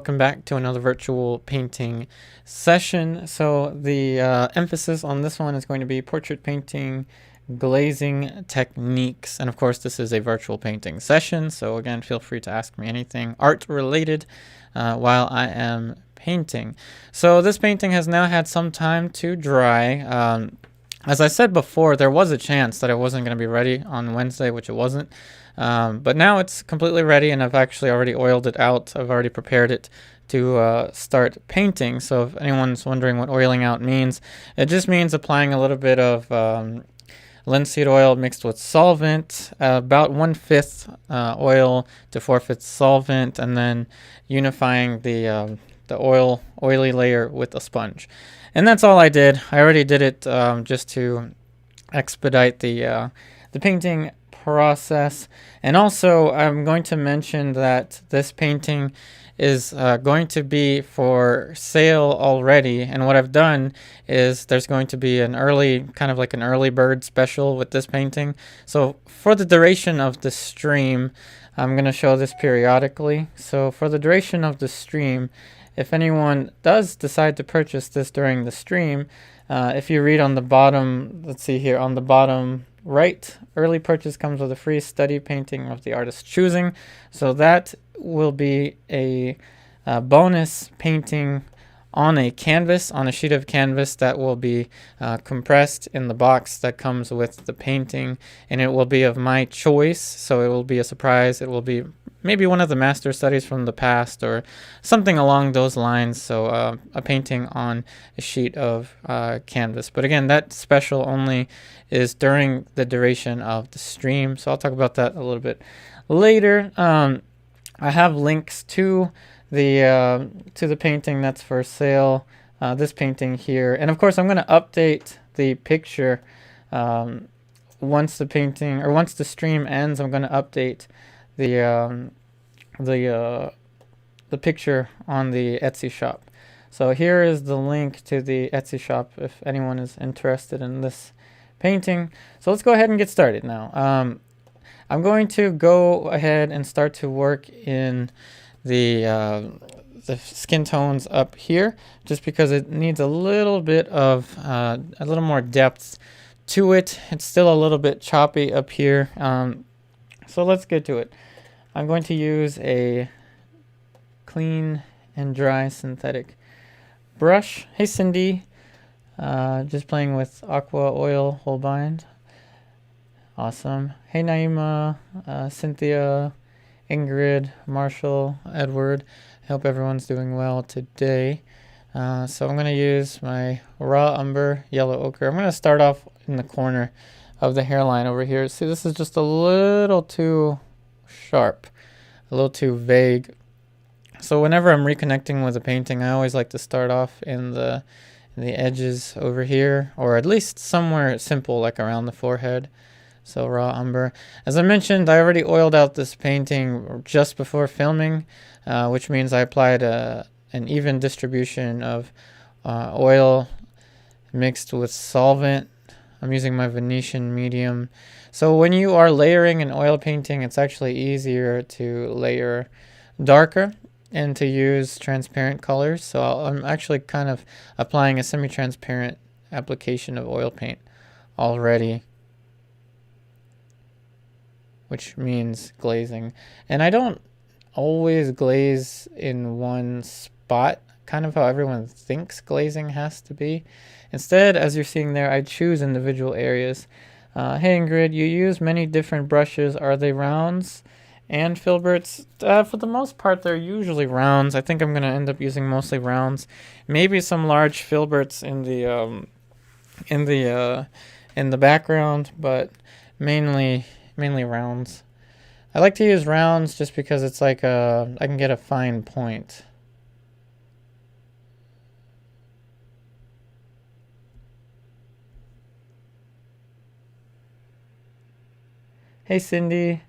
Welcome back to another virtual painting session. So the emphasis on this one is going to be portrait painting, glazing techniques. And of course, this is a virtual painting session. So again, feel free to ask me anything art related while I am painting. So this painting has now had some time to dry. As I said before, there was a chance that it wasn't going to be ready on Wednesday, which it wasn't. But now it's completely ready, and I've actually already oiled it out. I've already prepared it to start painting. So if anyone's wondering what oiling out means, it just means applying a little bit of linseed oil mixed with solvent, about 1/5 oil to 4/5 solvent, and then unifying the oily layer with a sponge. And that's all I did. I already did it just to expedite the painting process. And also, I'm going to mention that this painting is going to be for sale already. And what I've done is there's going to be an early, kind of like an early bird special with this painting. So for the duration of the stream, I'm going to show this periodically. So for the duration of the stream, if anyone does decide to purchase this during the stream, if you read on the bottom, let's see here, on the bottom right, early purchase comes with a free study painting of the artist's choosing. So that will be a bonus painting on a canvas, on a sheet of canvas that will be compressed in the box that comes with the painting, and it will be of my choice. So it will be a surprise. It will be maybe one of the master studies from the past or something along those lines. So a painting on a sheet of canvas. But again, that special only is during the duration of the stream. So I'll talk about that a little bit later. I have links to the painting that's for sale, this painting here. And of course, I'm going to update the picture once the painting, or once the stream ends. I'm going to update the picture on the Etsy shop. So here is the link to the Etsy shop if anyone is interested in this painting. So let's go ahead and get started now. I'm going to go ahead and start to work in the skin tones up here, just because it needs a little bit of a little more depth to it. It's still a little bit choppy up here. So let's get to it. I'm going to use a clean and dry synthetic brush. Hey Cindy, just playing with aqua oil Holbein. Awesome. Hey Naima, Cynthia, Ingrid, Marshall, Edward. I hope everyone's doing well today. So I'm going to use my raw umber yellow ochre. I'm going to start off in the corner of the hairline over here. See, this is just a little too sharp, a little too vague. So whenever I'm reconnecting with a painting, I always like to start off in the edges over here, or at least somewhere simple like around the forehead. So raw umber. As I mentioned, I already oiled out this painting just before filming, which means I applied an even distribution of oil mixed with solvent. I'm using my Venetian medium. So when you are layering an oil painting, it's actually easier to layer darker and to use transparent colors. So I'm actually kind of applying a semi-transparent application of oil paint already, which means glazing. And I don't always glaze in one spot, kind of how everyone thinks glazing has to be. Instead, as you're seeing there, I choose individual areas. Hey Ingrid, you use many different brushes. Are they rounds and filberts? For the most part, they're usually rounds. I think I'm going to end up using mostly rounds. Maybe some large filberts in the background, but mainly rounds. I like to use rounds just because it's like I can get a fine point. Hey Cindy,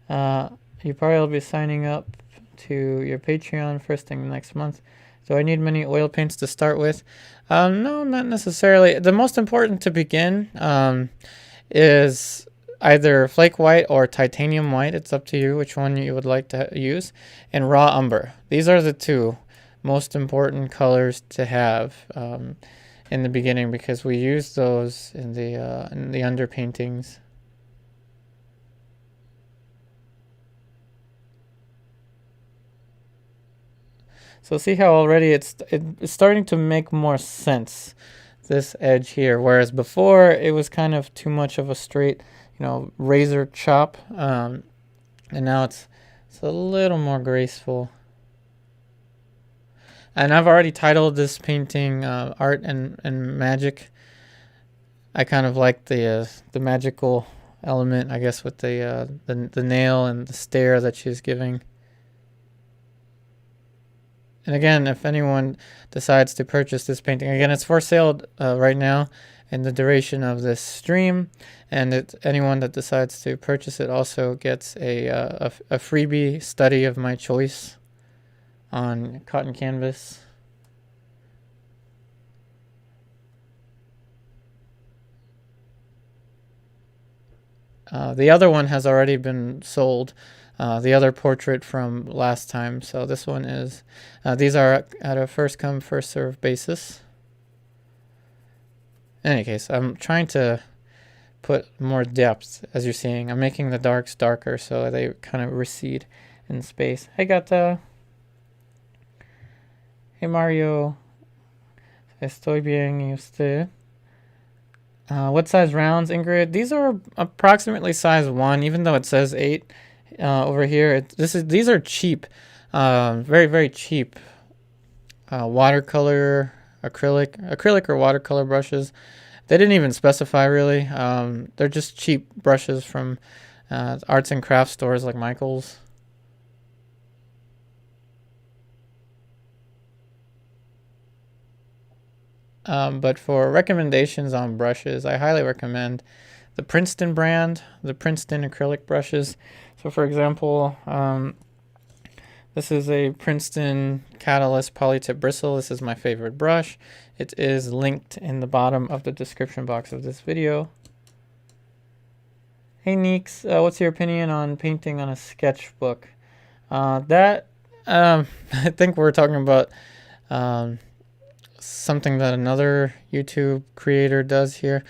you probably will be signing up to your Patreon first thing next month. Do I need many oil paints to start with? No, not necessarily. The most important to begin is either flake white or titanium white. It's up to you which one you would like to use. And raw umber. These are the two most important colors to have in the beginning, because we use those in the underpaintings. So see how already it's starting to make more sense, this edge here, whereas before it was kind of too much of a straight, razor chop, and now it's a little more graceful. And I've already titled this painting Art and Magic. I kind of like the magical element, I guess, with the nail and the stare that she's giving. And again, if anyone decides to purchase this painting, again, it's for sale right now in the duration of this stream. And anyone that decides to purchase it also gets a freebie study of my choice on cotton canvas. The other one has already been sold. The other portrait from last time. So this one is, these are at a first come, first serve basis. In any case, I'm trying to put more depth, as you're seeing. I'm making the darks darker so they kind of recede in space. Hey, Gata. Hey, Mario. Estoy bien, y usted? What size rounds, Ingrid? These are approximately size 1, even though it says 8. Over here, these are cheap, very, very cheap watercolor, acrylic or watercolor brushes. They didn't even specify really. They're just cheap brushes from arts and crafts stores like Michael's. But for recommendations on brushes, I highly recommend the Princeton brand, the Princeton acrylic brushes. So for example, this is a Princeton Catalyst Polytip Bristle. This is my favorite brush. It is linked in the bottom of the description box of this video. Hey Neeks, what's your opinion on painting on a sketchbook? I think we're talking about something that another YouTube creator does here.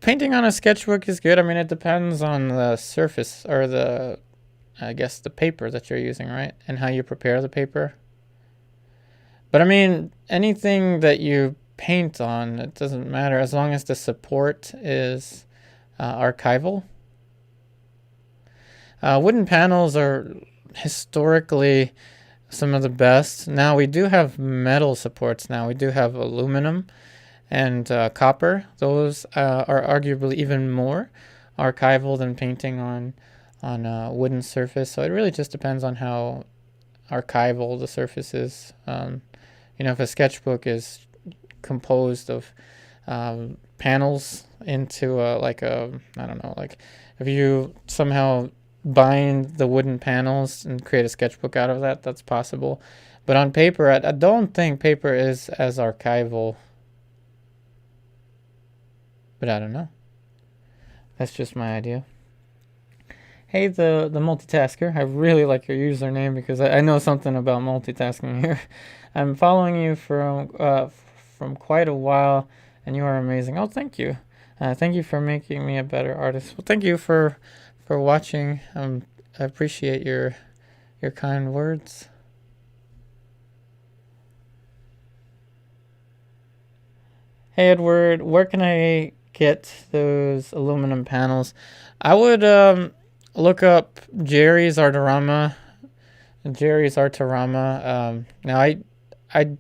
Painting on a sketchbook is good. I mean, it depends on the surface or the paper that you're using, right? And how you prepare the paper. But I mean, anything that you paint on, it doesn't matter as long as the support is archival. Wooden panels are historically some of the best. Now we do have metal supports now. We do have aluminum and copper. Those are arguably even more archival than painting on a wooden surface. So it really just depends on how archival the surface is. If a sketchbook is composed of panels into I don't know, like if you somehow bind the wooden panels and create a sketchbook out of that, that's possible. But on paper, I don't think paper is as archival. But I don't know. That's just my idea. Hey, the multitasker. I really like your username because I know something about multitasking here. I'm following you from quite a while, and you are amazing. Oh, thank you. Thank you for making me a better artist. Well, thank you for watching. I appreciate your kind words. Hey, Edward, where can I get those aluminum panels? I would look up Jerry's Artorama. Now I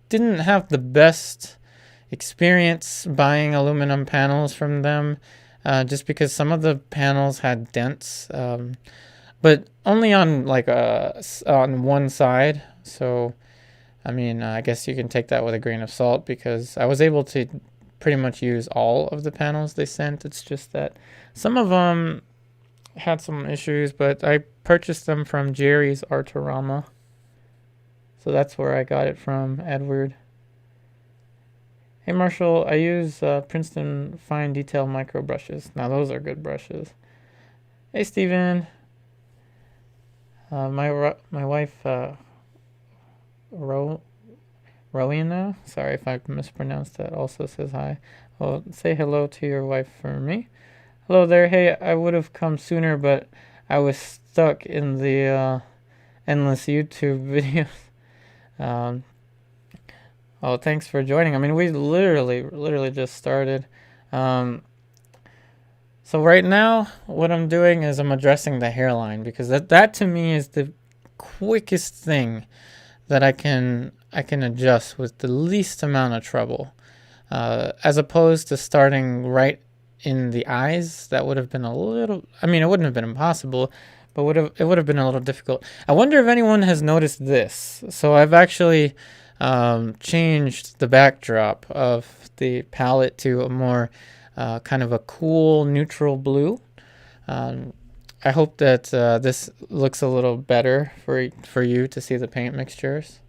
didn't have the best experience buying aluminum panels from them, just because some of the panels had dents, but only on on one side. So I mean, I guess you can take that with a grain of salt, because I was able to pretty much use all of the panels they sent. It's just that some of them had some issues, but I purchased them from Jerry's Artorama. So that's where I got it from, Edward. Hey Marshall, I use Princeton Fine Detail Micro Brushes. Now those are good brushes. Hey Steven. My wife, Rowena, sorry if I mispronounced that, also says hi. Well, say hello to your wife for me. Hello there. Hey, I would have come sooner, but I was stuck in the endless YouTube videos. Um, oh, thanks for joining. I mean, we literally just started. So right now, what I'm doing is I'm addressing the hairline because that to me is the quickest thing that I can adjust with the least amount of trouble, as opposed to starting right in the eyes. That would have been a little. I mean, it wouldn't have been impossible, but it would have been a little difficult. I wonder if anyone has noticed this. So I've actually changed the backdrop of the palette to a more kind of a cool neutral blue. I hope that this looks a little better for you to see the paint mixtures.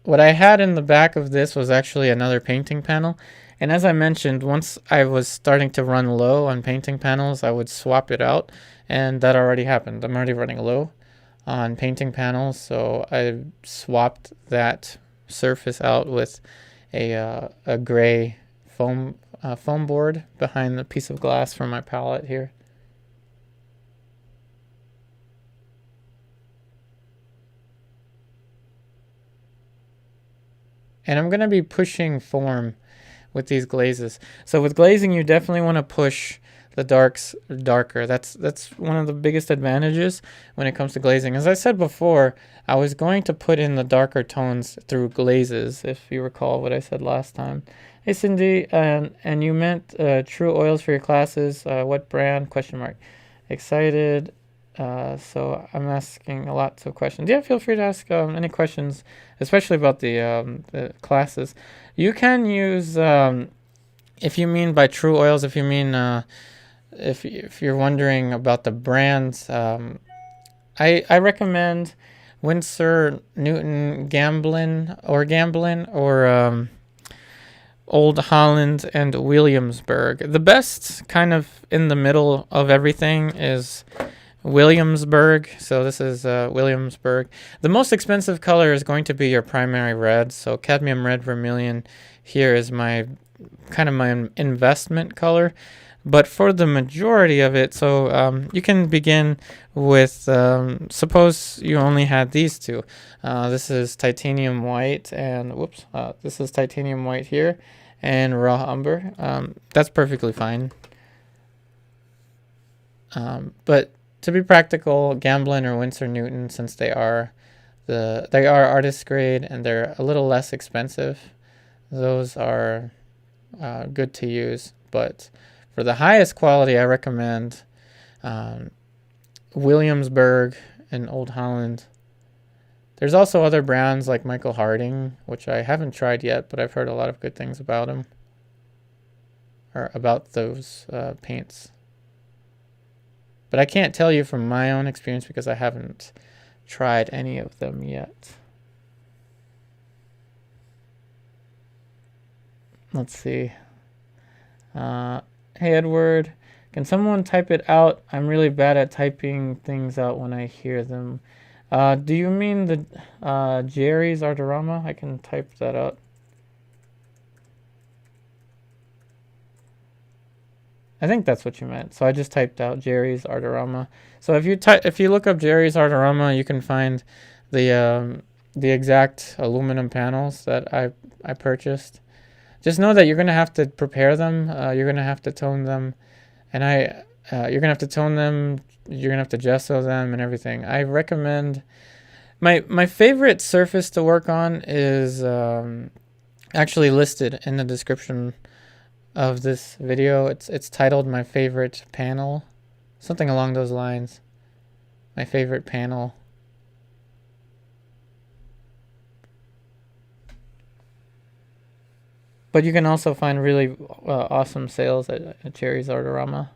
What I had in the back of this was actually another painting panel. And as I mentioned, once I was starting to run low on painting panels, I would swap it out. And that already happened. I'm already running low on painting panels. So I swapped that surface out with a gray foam board behind the piece of glass from my palette here. And I'm going to be pushing form with these glazes. So with glazing, you definitely want to push the darks darker. That's one of the biggest advantages when it comes to glazing. As I said before, I was going to put in the darker tones through glazes, if you recall what I said last time. Hey Cindy, and you meant true oils for your classes. What brand? Question mark. Excited. So I'm asking lots of questions. Yeah, feel free to ask any questions, especially about the classes. You can use, if you mean by true oils, if you mean if you're wondering about the brands, I recommend Winsor, Newton, Gamblin, or Old Holland and Williamsburg. The best kind of in the middle of everything is Williamsburg. So this is Williamsburg. The most expensive color is going to be your primary red. So cadmium red vermilion here is my kind of my investment color. But for the majority of it, so you can begin with, suppose you only had these two. This is titanium white and, this is titanium white here and raw umber. That's perfectly fine. But to be practical, Gamblin or Winsor Newton, since they are artist grade and they're a little less expensive, those are good to use. But for the highest quality, I recommend Williamsburg and Old Holland. There's also other brands like Michael Harding, which I haven't tried yet, but I've heard a lot of good things about them, or about those paints. But I can't tell you from my own experience because I haven't tried any of them yet. Let's see. Hey Edward, can someone type it out? I'm really bad at typing things out when I hear them. Do you mean the Jerry's Artorama? I can type that out. I think that's what you meant. So I just typed out Jerry's Artorama. So if you look up Jerry's Artorama, you can find the exact aluminum panels that I purchased. Just know that you're gonna have to prepare them. You're gonna have to tone them, and you're gonna have to tone them. You're gonna have to gesso them and everything. I recommend my favorite surface to work on is actually listed in the description of this video. It's titled "My Favorite Panel," something along those lines. My favorite panel. But you can also find really awesome sales at Cherry's Artorama.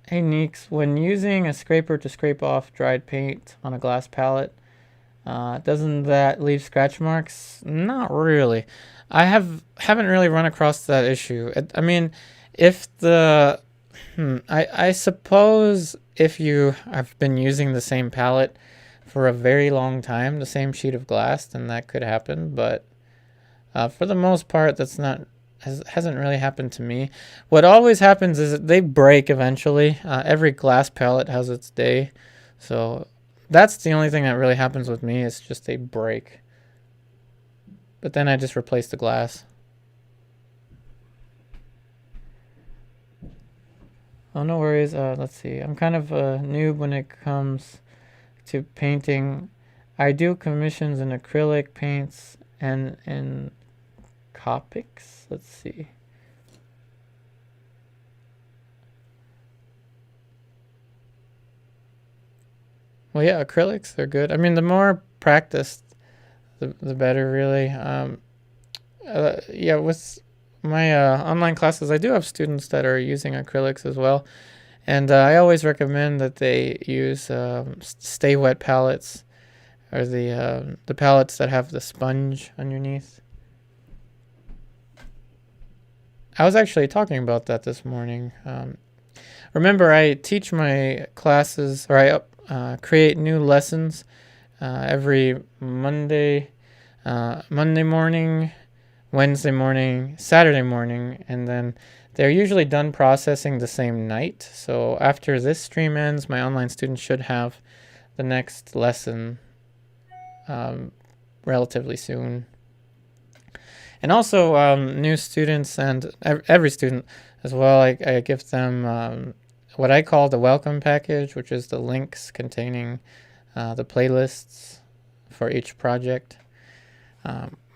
Hey Neeks, when using a scraper to scrape off dried paint on a glass palette, Doesn't that leave scratch marks? Not really. Haven't really run across that issue. I mean, if the I suppose if you have been using the same palette for a very long time, the same sheet of glass, then that could happen. But for the most part, that's not hasn't really happened to me. What always happens is that they break eventually. Every glass palette has its day, so that's the only thing that really happens with me. It's just they break. But then I just replace the glass. Oh, no worries. Let's see. I'm kind of a noob when it comes to painting. I do commissions in acrylic paints and in Copics. Let's see. Well, yeah, acrylics, they're good. I mean, the more practiced, the better, really. Yeah, with my online classes, I do have students that are using acrylics as well. And I always recommend that they use stay wet palettes, or the palettes that have the sponge underneath. I was actually talking about that this morning. Remember, I teach my classes, or I create new lessons every Monday morning, Wednesday morning, Saturday morning, and then they're usually done processing the same night. So after this stream ends, my online students should have the next lesson relatively soon. And also new students and every student as well, I give them what I call the welcome package, which is the links containing the playlists for each project.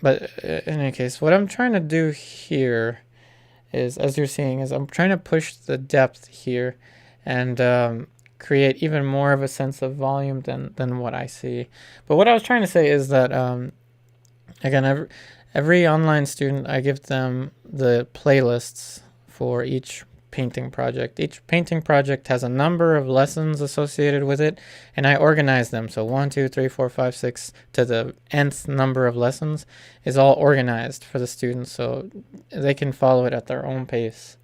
But in any case, what I'm trying to do here is, as you're seeing, is I'm trying to push the depth here and create even more of a sense of volume than what I see. But what I was trying to say is that, again, every online student, I give them the playlists for each painting project. Each painting project has a number of lessons associated with it, and I organize them. So 1, 2, 3, 4, 5, 6 to the nth number of lessons is all organized for the students, so they can follow it at their own pace.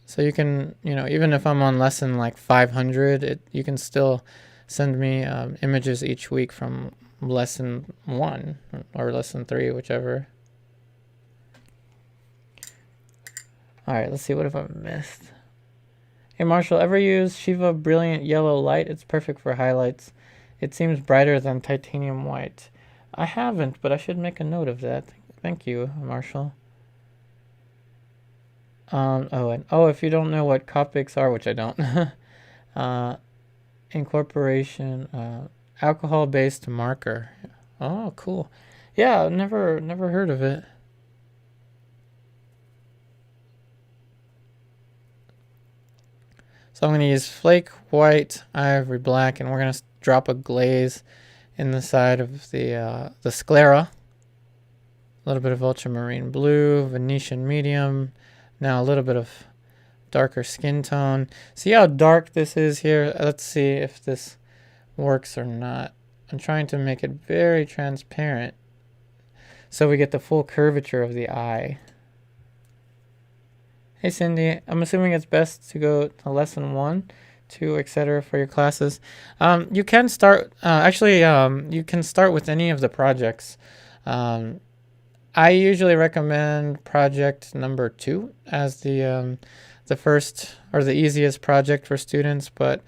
So you can, even if I'm on lesson like 500, you can still send me images each week from lesson 1 or lesson 3, whichever. All right, let's see. What have I missed? Hey, Marshall, ever use Shiva Brilliant Yellow Light? It's perfect for highlights. It seems brighter than titanium white. I haven't, but I should make a note of that. Thank you, Marshall. If you don't know what Copics are, which I don't, incorporation, alcohol-based marker. Oh, cool. Yeah, never heard of it. So I'm going to use Flake, White, Ivory, Black, and we're going to drop a glaze in the side of the sclera. A little bit of Ultramarine Blue, Venetian Medium, now a little bit of darker skin tone. See how dark this is here? Let's see if this works or not. I'm trying to make it very transparent so we get the full curvature of the eye. Hey Cindy, I'm assuming it's best to go to lesson 1, 2, etc. for your classes. You can start, you can start with any of the projects. I usually recommend project number 2 as the first or the easiest project for students, but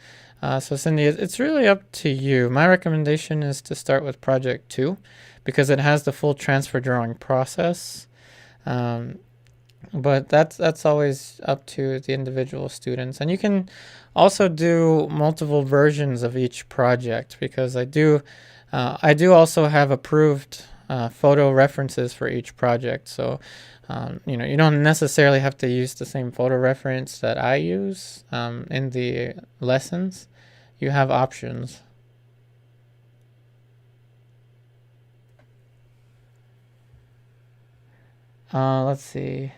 so Cindy, it's really up to you. My recommendation is to start with project 2 because it has the full transfer drawing process. But that's always up to the individual students. And you can also do multiple versions of each project because I do also have approved photo references for each project. So, you don't necessarily have to use the same photo reference that I use in the lessons. You have options. Let's see.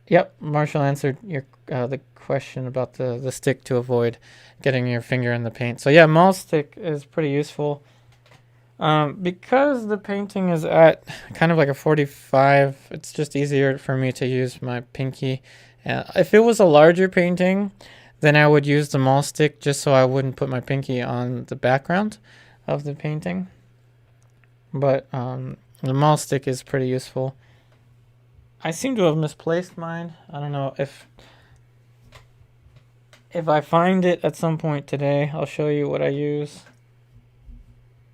Yep, Marshall answered your the question about the stick to avoid getting your finger in the paint. So yeah, mall stick is pretty useful. Because the painting is at kind of like a 45, it's just easier for me to use my pinky. If it was a larger painting, then I would use the mall stick just so I wouldn't put my pinky on the background of the painting. But the mall stick is pretty useful. I seem to have misplaced mine. I don't know if I find it at some point today, I'll show you what I use.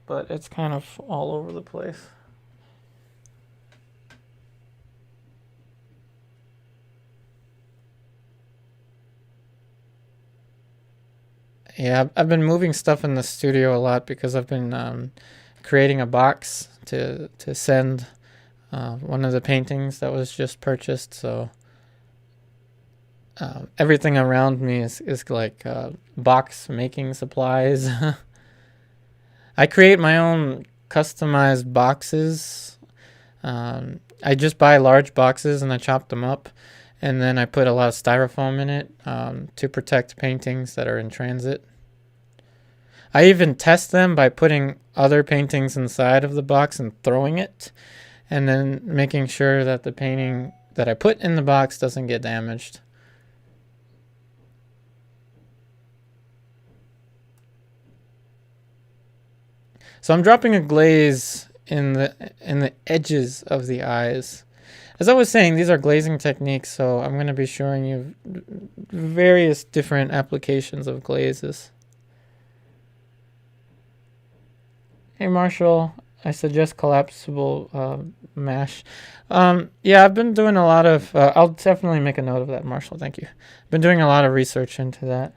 But it's kind of all over the place. Yeah, I've been moving stuff in the studio a lot because I've been creating a box to send one of the paintings that was just purchased. So everything around me is like box making supplies. I create my own customized boxes. I just buy large boxes and I chop them up, and then I put a lot of styrofoam in it to protect paintings that are in transit. I even test them by putting other paintings inside of the box and throwing it, and then making sure that the painting that I put in the box doesn't get damaged. So I'm dropping a glaze in the edges of the eyes. As I was saying, these are glazing techniques, so I'm going to be showing you various different applications of glazes. Hey Marshall, I suggest collapsible mash. Yeah, I've been doing a lot of, I'll definitely make a note of that, Marshall, thank you. I've been doing a lot of research into that.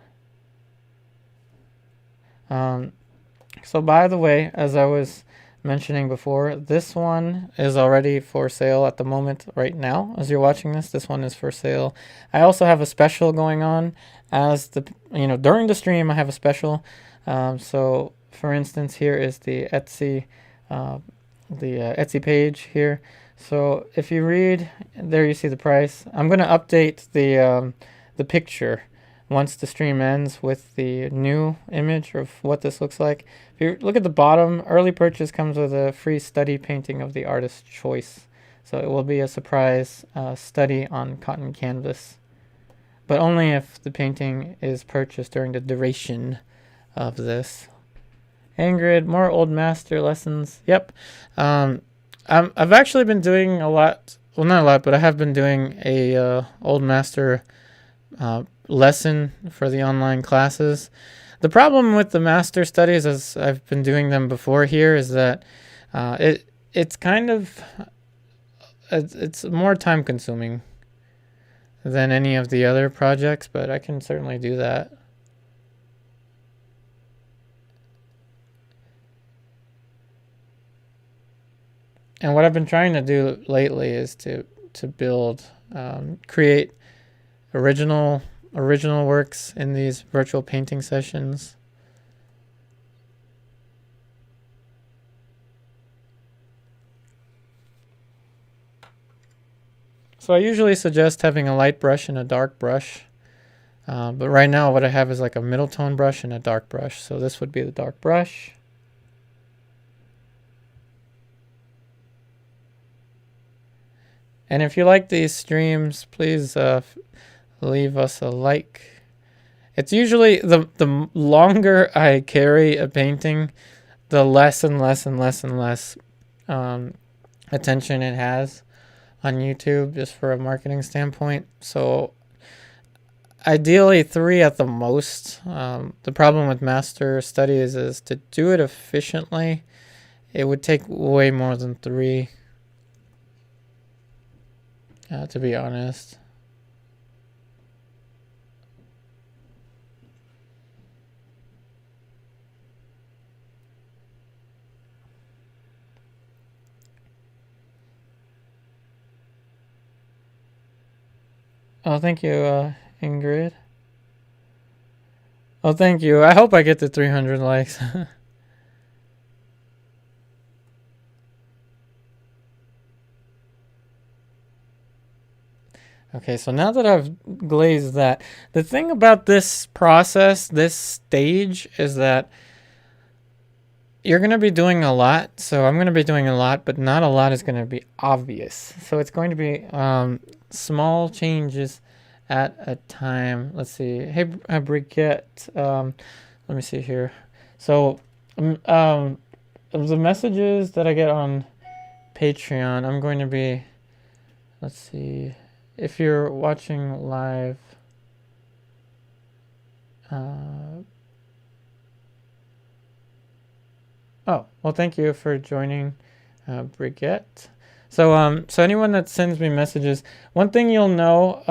So by the way, as I was mentioning before, this one is already for sale at the moment right now. As you're watching this one is for sale. I also have a special going on during the stream I have a special. So for instance, here is the Etsy Etsy page here. So if you read there, you see the price. I'm going to update the picture once the stream ends with the new image of what this looks like. If you look at the bottom, early purchase comes with a free study painting of the artist's choice. So it will be a surprise study on cotton canvas, but only if the painting is purchased during the duration of this. Ingrid, more old master lessons. Yep. I've actually been doing a lot. Well, not a lot, but I have been doing a old master lesson for the online classes. The problem with the master studies, as I've been doing them before here, is that it's kind of it's more time consuming than any of the other projects, but I can certainly do that. And what I've been trying to do lately is to build, create original works in these virtual painting sessions. So I usually suggest having a light brush and a dark brush. But right now what I have is like a middle tone brush and a dark brush. So this would be the dark brush. And if you like these streams, please leave us a like. It's usually the longer I carry a painting, the less and less attention it has on YouTube, just for a marketing standpoint. So ideally 3 at the most. The problem with master studies is to do it efficiently, it would take way more than 3. To be honest. Oh, thank you, Ingrid. Oh, thank you. I hope I get to 300 likes. Okay, so now that I've glazed that, the thing about this process, this stage, is that you're going to be doing a lot. So I'm going to be doing a lot, but not a lot is going to be obvious. So it's going to be small changes at a time. Let's see. Hey, Brigitte, let me see here. So the messages that I get on Patreon, I'm going to be, let's see, if you're watching live, oh, well, thank you for joining, Brigitte. So anyone that sends me messages, one thing you'll know,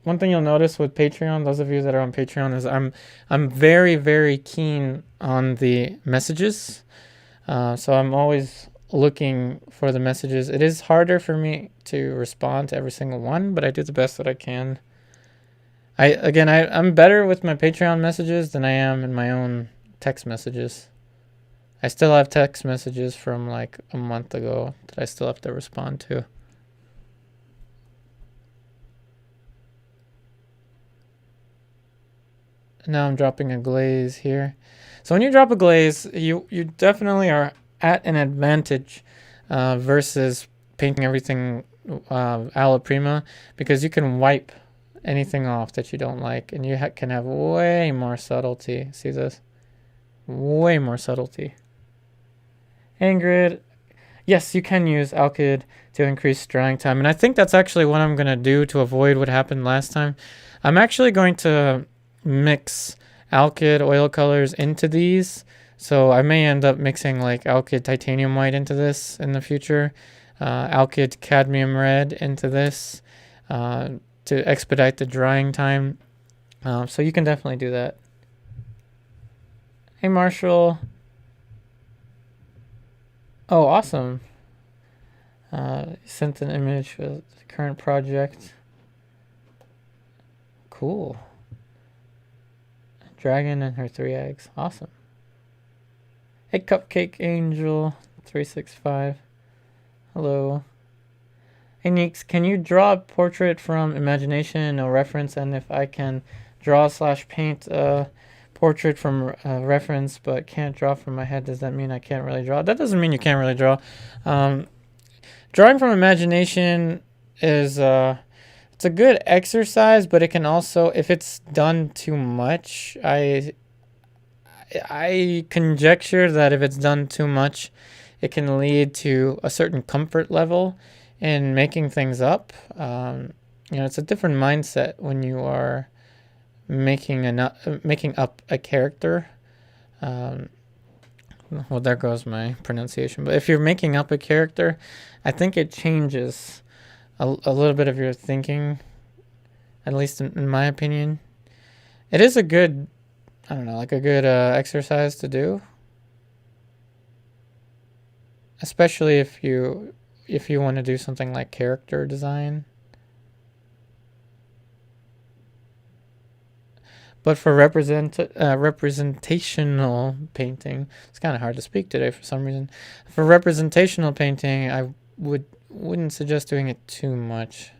one thing you'll notice with Patreon, those of you that are on Patreon, is I'm very, very keen on the messages. So I'm always looking for the messages. It is harder for me to respond to every single one, but I do the best that I can. I'm better with my Patreon messages than I am in my own text messages. I still have text messages from like a month ago that I still have to respond to. Now I'm dropping a glaze here. So when you drop a glaze, you definitely are at an advantage versus painting everything alla prima, because you can wipe anything off that you don't like, and you can have way more subtlety. See this? Way more subtlety. Ingrid, yes, you can use alkyd to increase drying time, and I think that's actually what I'm going to do to avoid what happened last time. I'm actually going to mix alkyd oil colors into these, so I may end up mixing like alkyd titanium white into this in the future, alkyd cadmium red into this to expedite the drying time. So you can definitely do that. Hey Marshall. Oh, awesome. Sent an image for the current project. Cool. Dragon and her 3 eggs. Awesome. Hey, Cupcake Angel 365. Hello. Hey, Neeks, can you draw a portrait from imagination, no reference? And if I can draw / paint a portrait from reference but can't draw from my head, does that mean I can't really draw? That doesn't mean you can't really draw. Drawing from imagination is it's a good exercise, but it can also, if it's done too much, I conjecture that if it's done too much, it can lead to a certain comfort level in making things up. It's a different mindset when you are making up a character. Well, there goes my pronunciation. But if you're making up a character, I think it changes a little bit of your thinking, at least in my opinion. It is a good, I don't know, like a good exercise to do, especially if you want to do something like character design. But for representational painting, it's kind of hard to speak today for some reason. For representational painting, I wouldn't suggest doing it too much.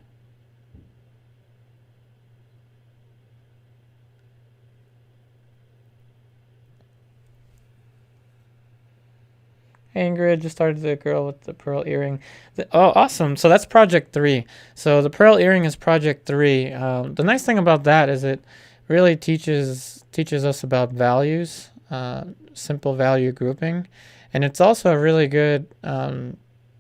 Ingrid just started the girl with the pearl earring. Oh, awesome. So that's project 3. So the pearl earring is project 3. The nice thing about that is it really teaches us about values, simple value grouping. And it's also a really good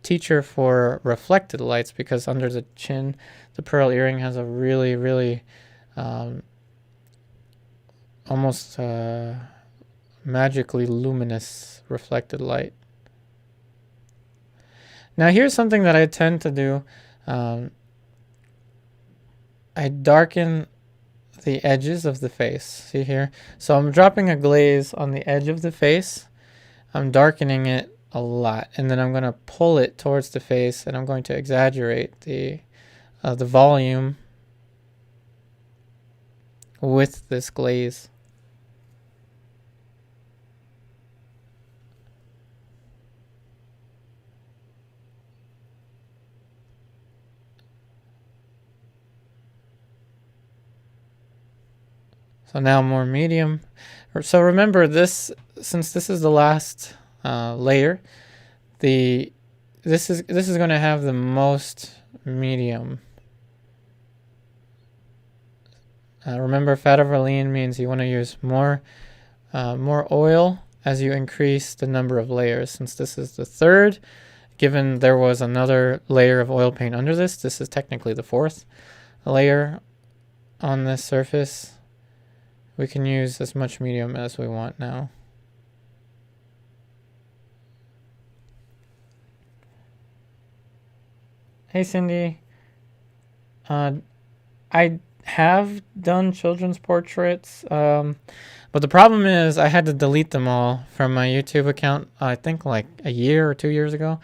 teacher for reflected lights, because under the chin, the pearl earring has a really, really almost magically luminous reflected light. Now here's something that I tend to do. I darken the edges of the face. See here? So I'm dropping a glaze on the edge of the face. I'm darkening it a lot, and then I'm going to pull it towards the face, and I'm going to exaggerate the volume with this glaze. So now more medium. So remember this, since this is the last layer, this is going to have the most medium. Remember, fat over lean means you want to use more oil as you increase the number of layers. Since this is the third, given there was another layer of oil paint under this is technically the fourth layer on this surface. We can use as much medium as we want now. Hey Cindy, I have done children's portraits, but the problem is I had to delete them all from my YouTube account, I think like a year or 2 years ago,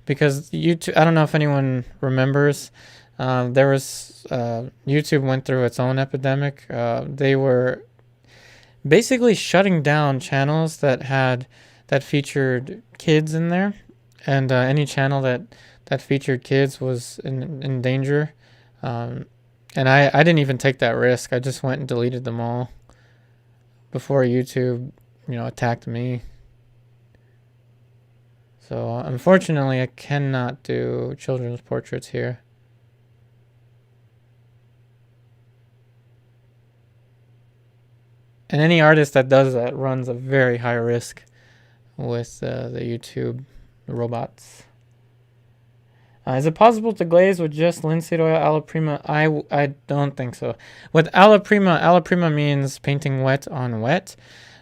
because YouTube, I don't know if anyone remembers, there was, YouTube went through its own epidemic. They were basically shutting down channels that featured kids in there, and any channel that featured kids was in danger. And I didn't even take that risk. I just went and deleted them all before YouTube, attacked me. So unfortunately, I cannot do children's portraits here. And any artist that does that runs a very high risk with the YouTube robots. Is it possible to glaze with just linseed oil, alla prima? I don't think so. With alla prima means painting wet on wet.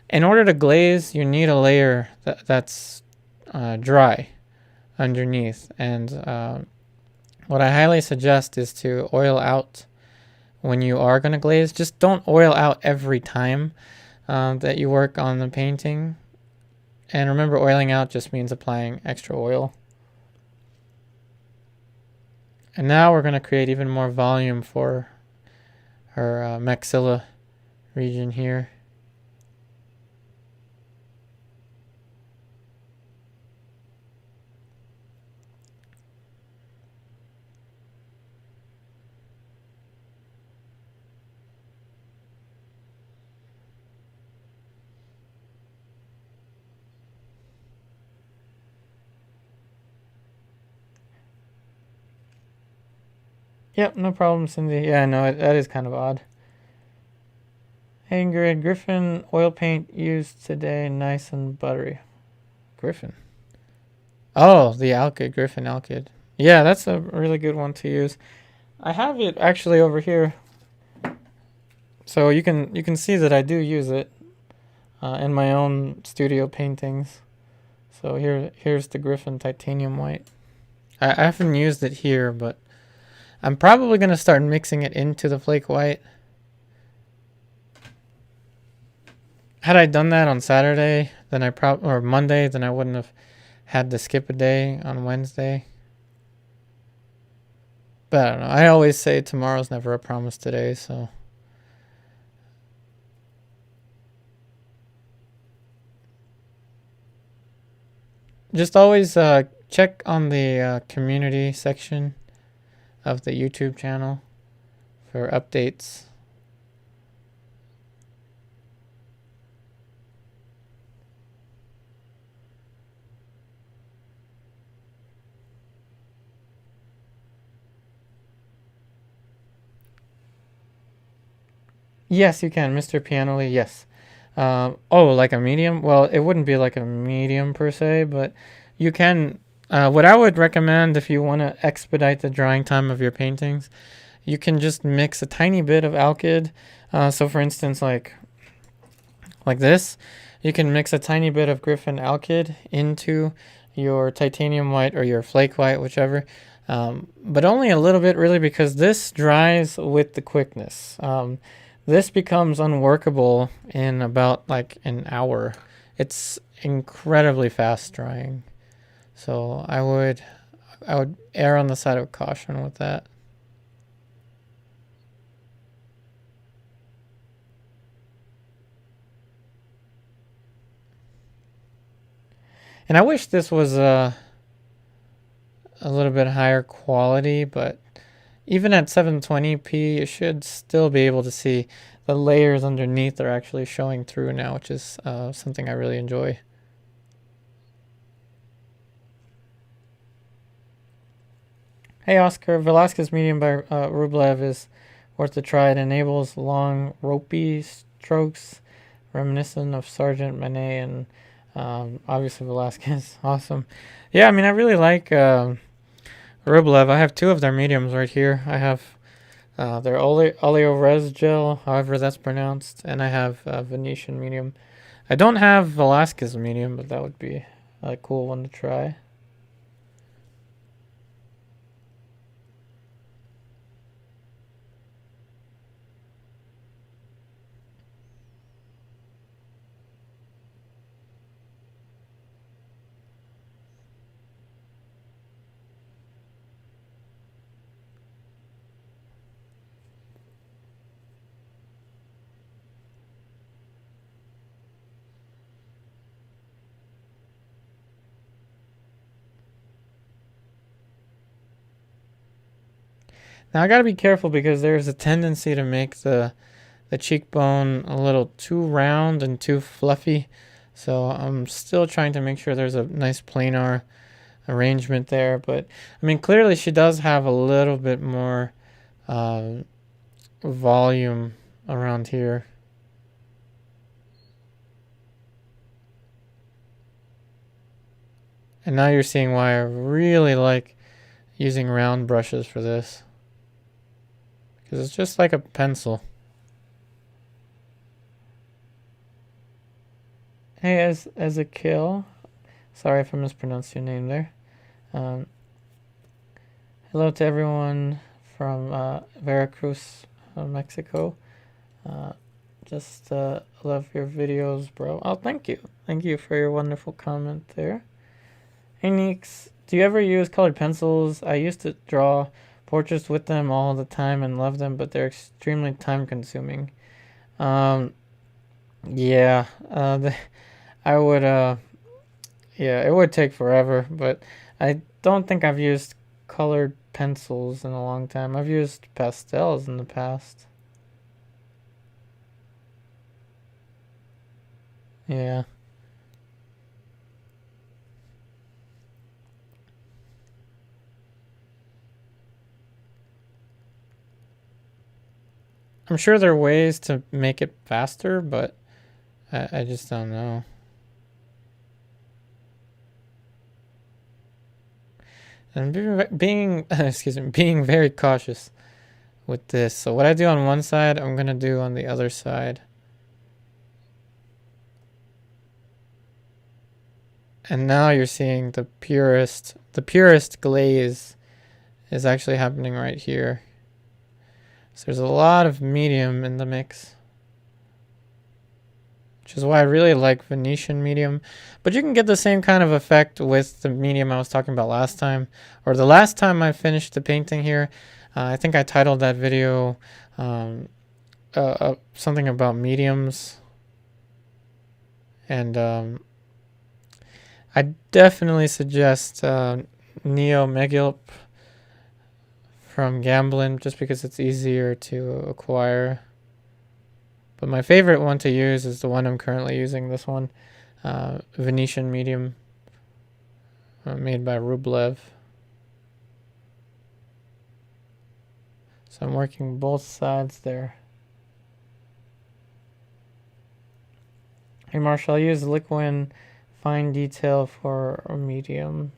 In order to glaze, you need a layer that's dry underneath. And what I highly suggest is to oil out when you are going to glaze. Just don't oil out every time that you work on the painting. And remember, oiling out just means applying extra oil. And now we're going to create even more volume for her maxilla region here. Yep, no problem, Cindy. Yeah, no, that is kind of odd. Hey, Ingrid, Griffin oil paint used today, nice and buttery. Griffin. Oh, the Alkyd, Griffin Alkyd. Yeah, that's a really good one to use. I have it actually over here, so you can see that I do use it in my own studio paintings. So here's the Griffin titanium white. I haven't used it here, but I'm probably going to start mixing it into the flake white. Had I done that on Saturday, then or Monday, then I wouldn't have had to skip a day on Wednesday. But I don't know. I always say tomorrow's never a promise today, so. Just always check on the community section of the YouTube channel for updates. Yes, you can, Mr. Pianoli, yes. Oh, like a medium? Well, it wouldn't be like a medium per se, but you can. What I would recommend if you want to expedite the drying time of your paintings, you can just mix a tiny bit of Alkyd. So for instance, like this, you can mix a tiny bit of Griffin Alkyd into your titanium white or your flake white, whichever. But only a little bit, really, because this dries with the quickness. This becomes unworkable in about like an hour. It's incredibly fast drying. So I would err on the side of caution with that. And I wish this was a little bit higher quality, but even at 720p, you should still be able to see the layers underneath are actually showing through now, which is something I really enjoy. Hey Oscar, Velasquez Medium by Rublev is worth a try. It enables long, ropey strokes reminiscent of Sargent, Manet, and obviously Velasquez. Awesome. Yeah, I mean, I really like Rublev. I have two of their mediums right here. I have their Oleo Res Gel, however that's pronounced, and I have Venetian medium. I don't have Velasquez medium, but that would be a cool one to try. Now I gotta be careful because there's a tendency to make the cheekbone a little too round and too fluffy. So I'm still trying to make sure there's a nice planar arrangement there. But I mean, clearly she does have a little bit more volume around here. And now you're seeing why I really like using round brushes for this. Because it's just like a pencil. Hey, as a kill. Sorry if I mispronounced your name there. Hello to everyone from Veracruz, Mexico. Just love your videos, bro. Oh, thank you. Thank you for your wonderful comment there. Hey, Neeks, do you ever use colored pencils? I used to draw portraits with them all the time and love them, but they're extremely time consuming. Yeah, I would, yeah, it would take forever, but I don't think I've used colored pencils in a long time. I've used pastels in the past. Yeah. I'm sure there are ways to make it faster, but I just don't know. And being excuse me, being very cautious with this. So what I do on one side, I'm gonna do on the other side. And now you're seeing the purest glaze is actually happening right here. So there's a lot of medium in the mix, which is why I really like Venetian medium. But you can get the same kind of effect with the medium I was talking about last time, or the last time I finished the painting here. I think I titled that video something about mediums. And I definitely suggest Neo Megilp from Gamblin, just because it's easier to acquire. But my favorite one to use is the one I'm currently using, this one, Venetian medium, made by Rublev. So I'm working both sides there. Hey Marshall, I use Liquin fine detail for a medium.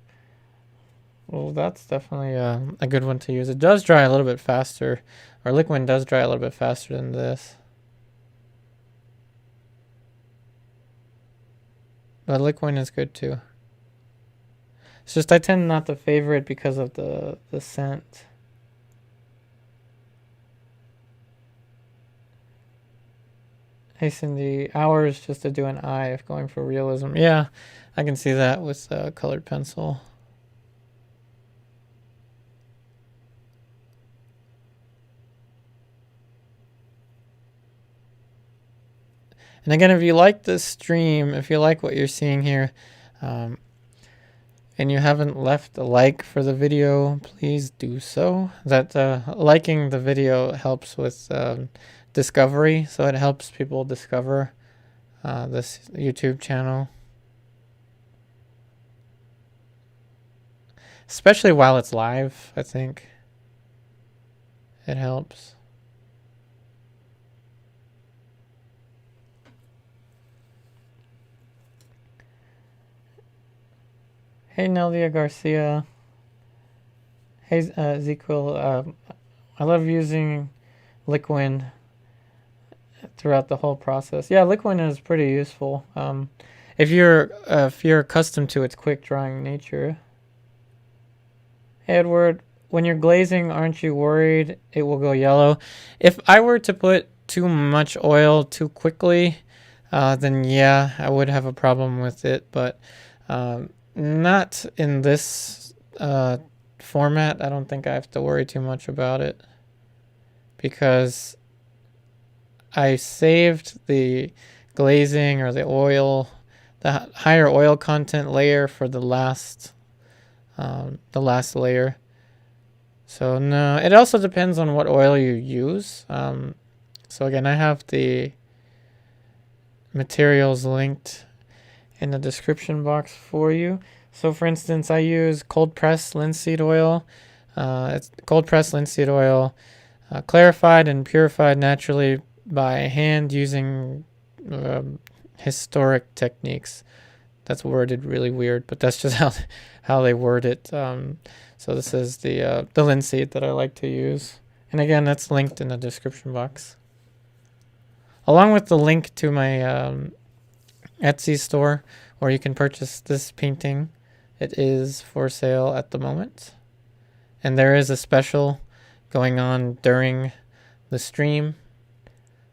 Well, that's definitely a good one to use. It does dry a little bit faster, or Liquin does dry a little bit faster than this. But Liquin is good too. It's just I tend not to favor it because of the scent. Hey Cindy, hours just to do an eye if going for realism. Yeah, I can see that with colored pencil. And again, if you like this stream, if you like what you're seeing here, and you haven't left a like for the video, please do so. That liking the video helps with discovery, so it helps people discover this YouTube channel. Especially while it's live, I think it helps. Hey, Nelia Garcia. Hey, Ezekiel. I love using Liquin throughout the whole process. Yeah, Liquin is pretty useful. If you're accustomed to its quick drying nature. Hey, Edward, when you're glazing, aren't you worried it will go yellow? If I were to put too much oil too quickly, then yeah, I would have a problem with it, but not in this format. I don't think I have to worry too much about it because I saved the glazing or the oil, the higher oil content layer for the last layer. So no, it also depends on what oil you use. So again, I have the materials linked in the description box for you. So for instance, I use cold pressed linseed oil. It's cold pressed linseed oil, clarified and purified naturally by hand using historic techniques. That's worded really weird, but that's just how they word it. So this is the linseed that I like to use, and again, that's linked in the description box, along with the link to my Etsy store where you can purchase this painting. It is for sale at the moment, and there is a special going on during the stream.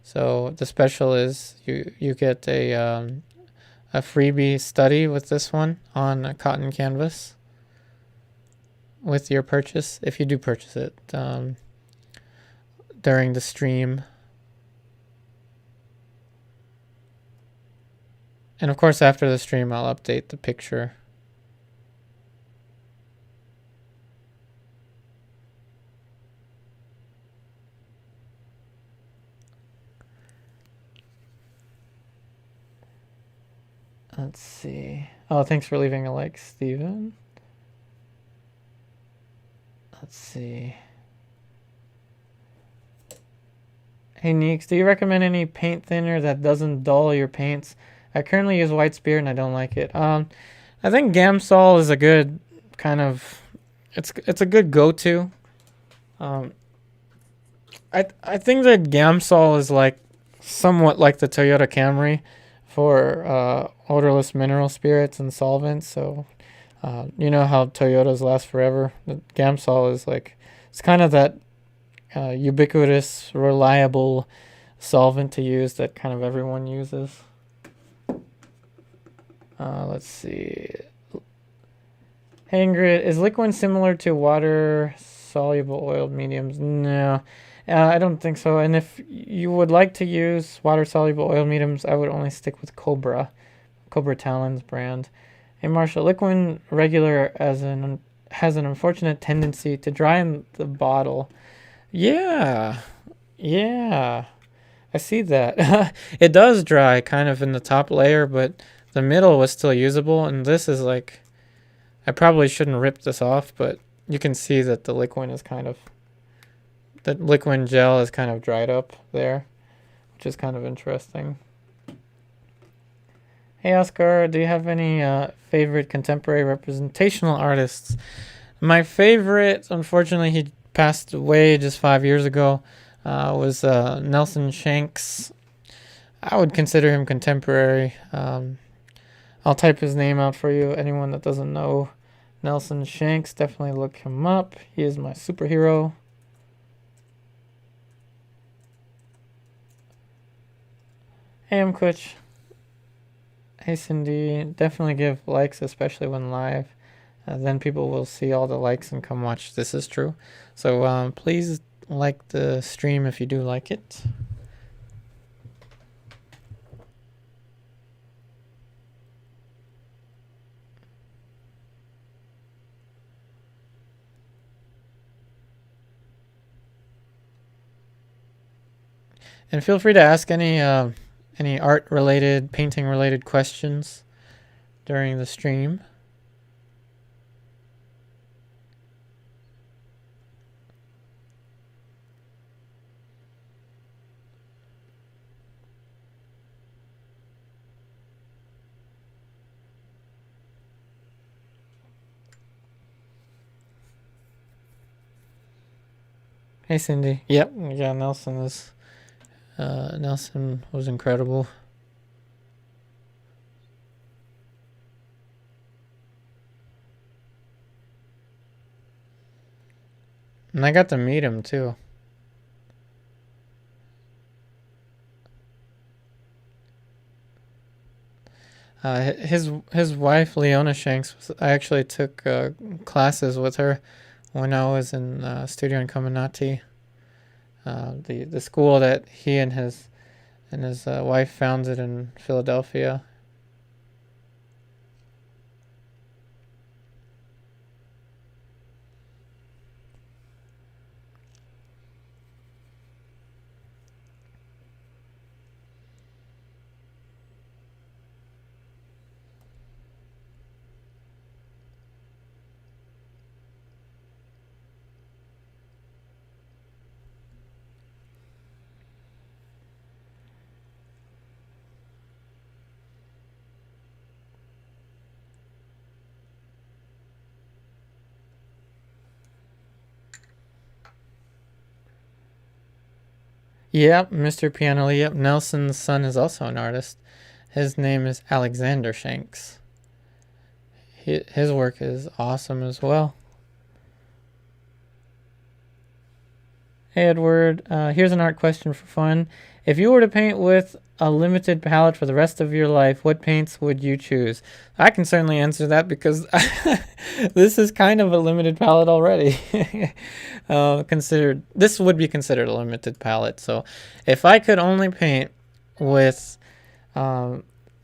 So the special is you get a freebie study with this one on a cotton canvas with your purchase, if you do purchase it during the stream. And of course, after the stream, I'll update the picture. Let's see. Oh, thanks for leaving a like, Steven. Let's see. Hey, Neeks, do you recommend any paint thinner that doesn't dull your paints? I currently use White Spirit and I don't like it. I think Gamsol is a good kind of, it's a good go-to. I think that Gamsol is like somewhat like the Toyota Camry for odorless mineral spirits and solvents. So you know how Toyotas last forever. The Gamsol is like, it's kind of that ubiquitous, reliable solvent to use that kind of everyone uses. Let's see. Hey, Ingrid, is Liquin similar to water-soluble oiled mediums? No, I don't think so. And if you would like to use water-soluble oil mediums, I would only stick with Cobra Talon's brand. Hey, Marshall, Liquin regular has an unfortunate tendency to dry in the bottle. Yeah, I see that. It does dry kind of in the top layer, but the middle was still usable, and this is like, I probably shouldn't rip this off, but you can see that the Liquin is kind of, the Liquin gel is kind of dried up there, which is kind of interesting. Hey, Oscar, do you have any favorite contemporary representational artists? My favorite, unfortunately, he passed away just 5 years ago, was Nelson Shanks. I would consider him contemporary. I'll type his name out for you. Anyone that doesn't know Nelson Shanks, definitely look him up. He is my superhero. Hey, I'm Kutch. Hey, Cindy. Definitely give likes, especially when live. Then people will see all the likes and come watch. This is true. So please like the stream if you do like it. And feel free to ask any art related, painting related questions during the stream. Hey Cindy. Yep, yeah, Nelson was incredible. And I got to meet him too. His wife Leona Shanks. I actually took classes with her when I was in Studio Incominati, the school that he and his wife founded in Philadelphia. Yep, Mr. Piano. Yep, Nelson's son is also an artist. His name is Alexander Shanks. His work is awesome as well. Hey Edward, here's an art question for fun. If you were to paint with a limited palette for the rest of your life, what paints would you choose? I can certainly answer that because this is kind of a limited palette already. This would be considered a limited palette. So if I could only paint with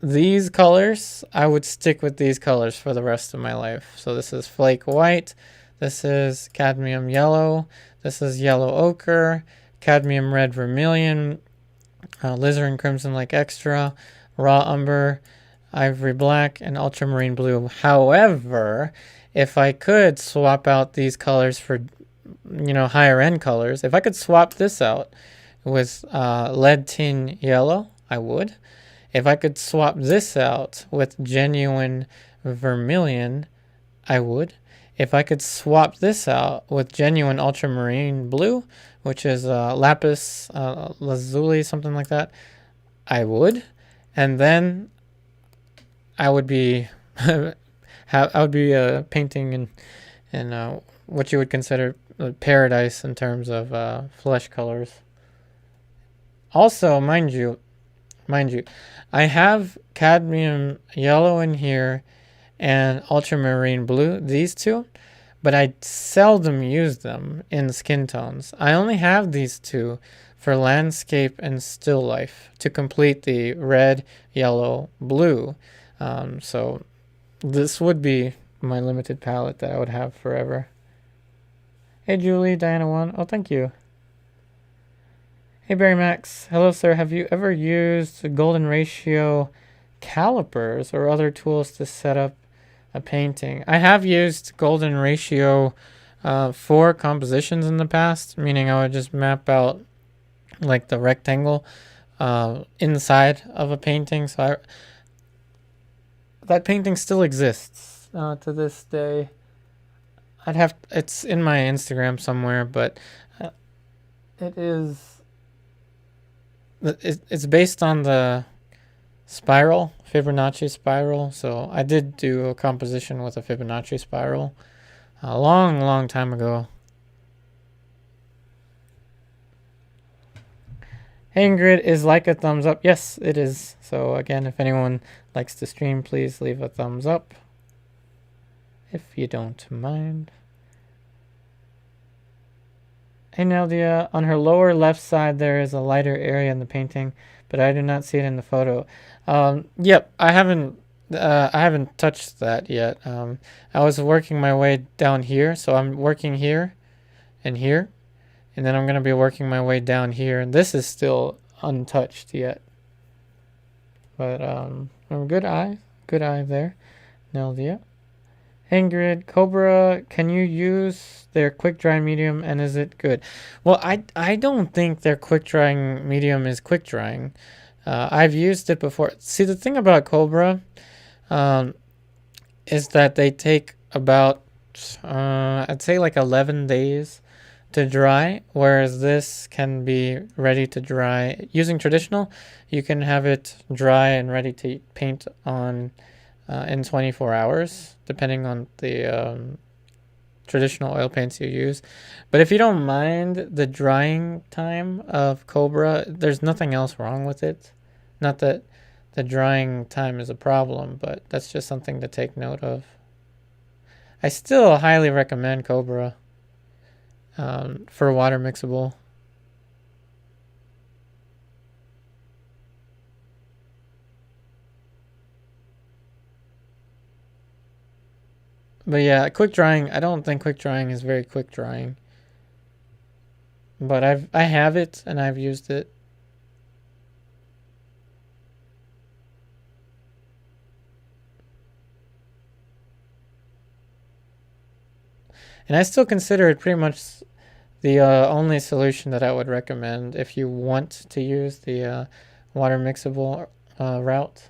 these colors, I would stick with these colors for the rest of my life. So this is Flake White, this is Cadmium Yellow, this is Yellow Ochre, Cadmium Red Vermilion, Alizarin Crimson Lake Extra, Raw Umber, Ivory Black, and Ultramarine Blue. However, if I could swap out these colors for, higher end colors, if I could swap this out with Lead Tin Yellow, I would. If I could swap this out with genuine Vermilion, I would. If I could swap this out with genuine ultramarine blue, which is lapis lazuli, something like that, I would. And then I would be painting in what you would consider paradise in terms of flesh colors. Also, mind you, I have cadmium yellow in here and ultramarine blue, these two, but I seldom use them in skin tones. I only have these two for landscape and still life to complete the red, yellow, blue. So this would be my limited palette that I would have forever. Hey Julie, Diana1, oh thank you. Hey Barry Max, hello sir, have you ever used golden ratio calipers or other tools to set up a painting? I have used golden ratio for compositions in the past, meaning I would just map out like the rectangle inside of a painting. So that painting still exists to this day. It's in my Instagram somewhere, but it's based on the spiral, Fibonacci spiral. So I did do a composition with a Fibonacci spiral a long time ago. Hey Ingrid, is like a thumbs up? Yes, it is. So again, if anyone likes to stream, please leave a thumbs up if you don't mind. Hey Neldia, on her lower left side there is a lighter area in the painting, but I do not see it in the photo. Yep, I haven't touched that yet. I was working my way down here, so I'm working here and here, and then I'm gonna be working my way down here. And this is still untouched yet. But good eye there, nailed it. Ingrid, Cobra, can you use their quick dry medium and is it good? Well, I don't think their quick drying medium is quick drying. I've used it before. See, the thing about Cobra is that they take about, I'd say like 11 days to dry, whereas this can be ready to dry. Using traditional, you can have it dry and ready to paint on in 24 hours, depending on the traditional oil paints you use. But if you don't mind the drying time of Cobra, there's nothing else wrong with it. Not that the drying time is a problem, but that's just something to take note of. I still highly recommend Cobra for water mixable. But yeah, quick drying, I don't think quick drying is very quick drying. But I have it and I've used it. And I still consider it pretty much the only solution that I would recommend if you want to use the water mixable route.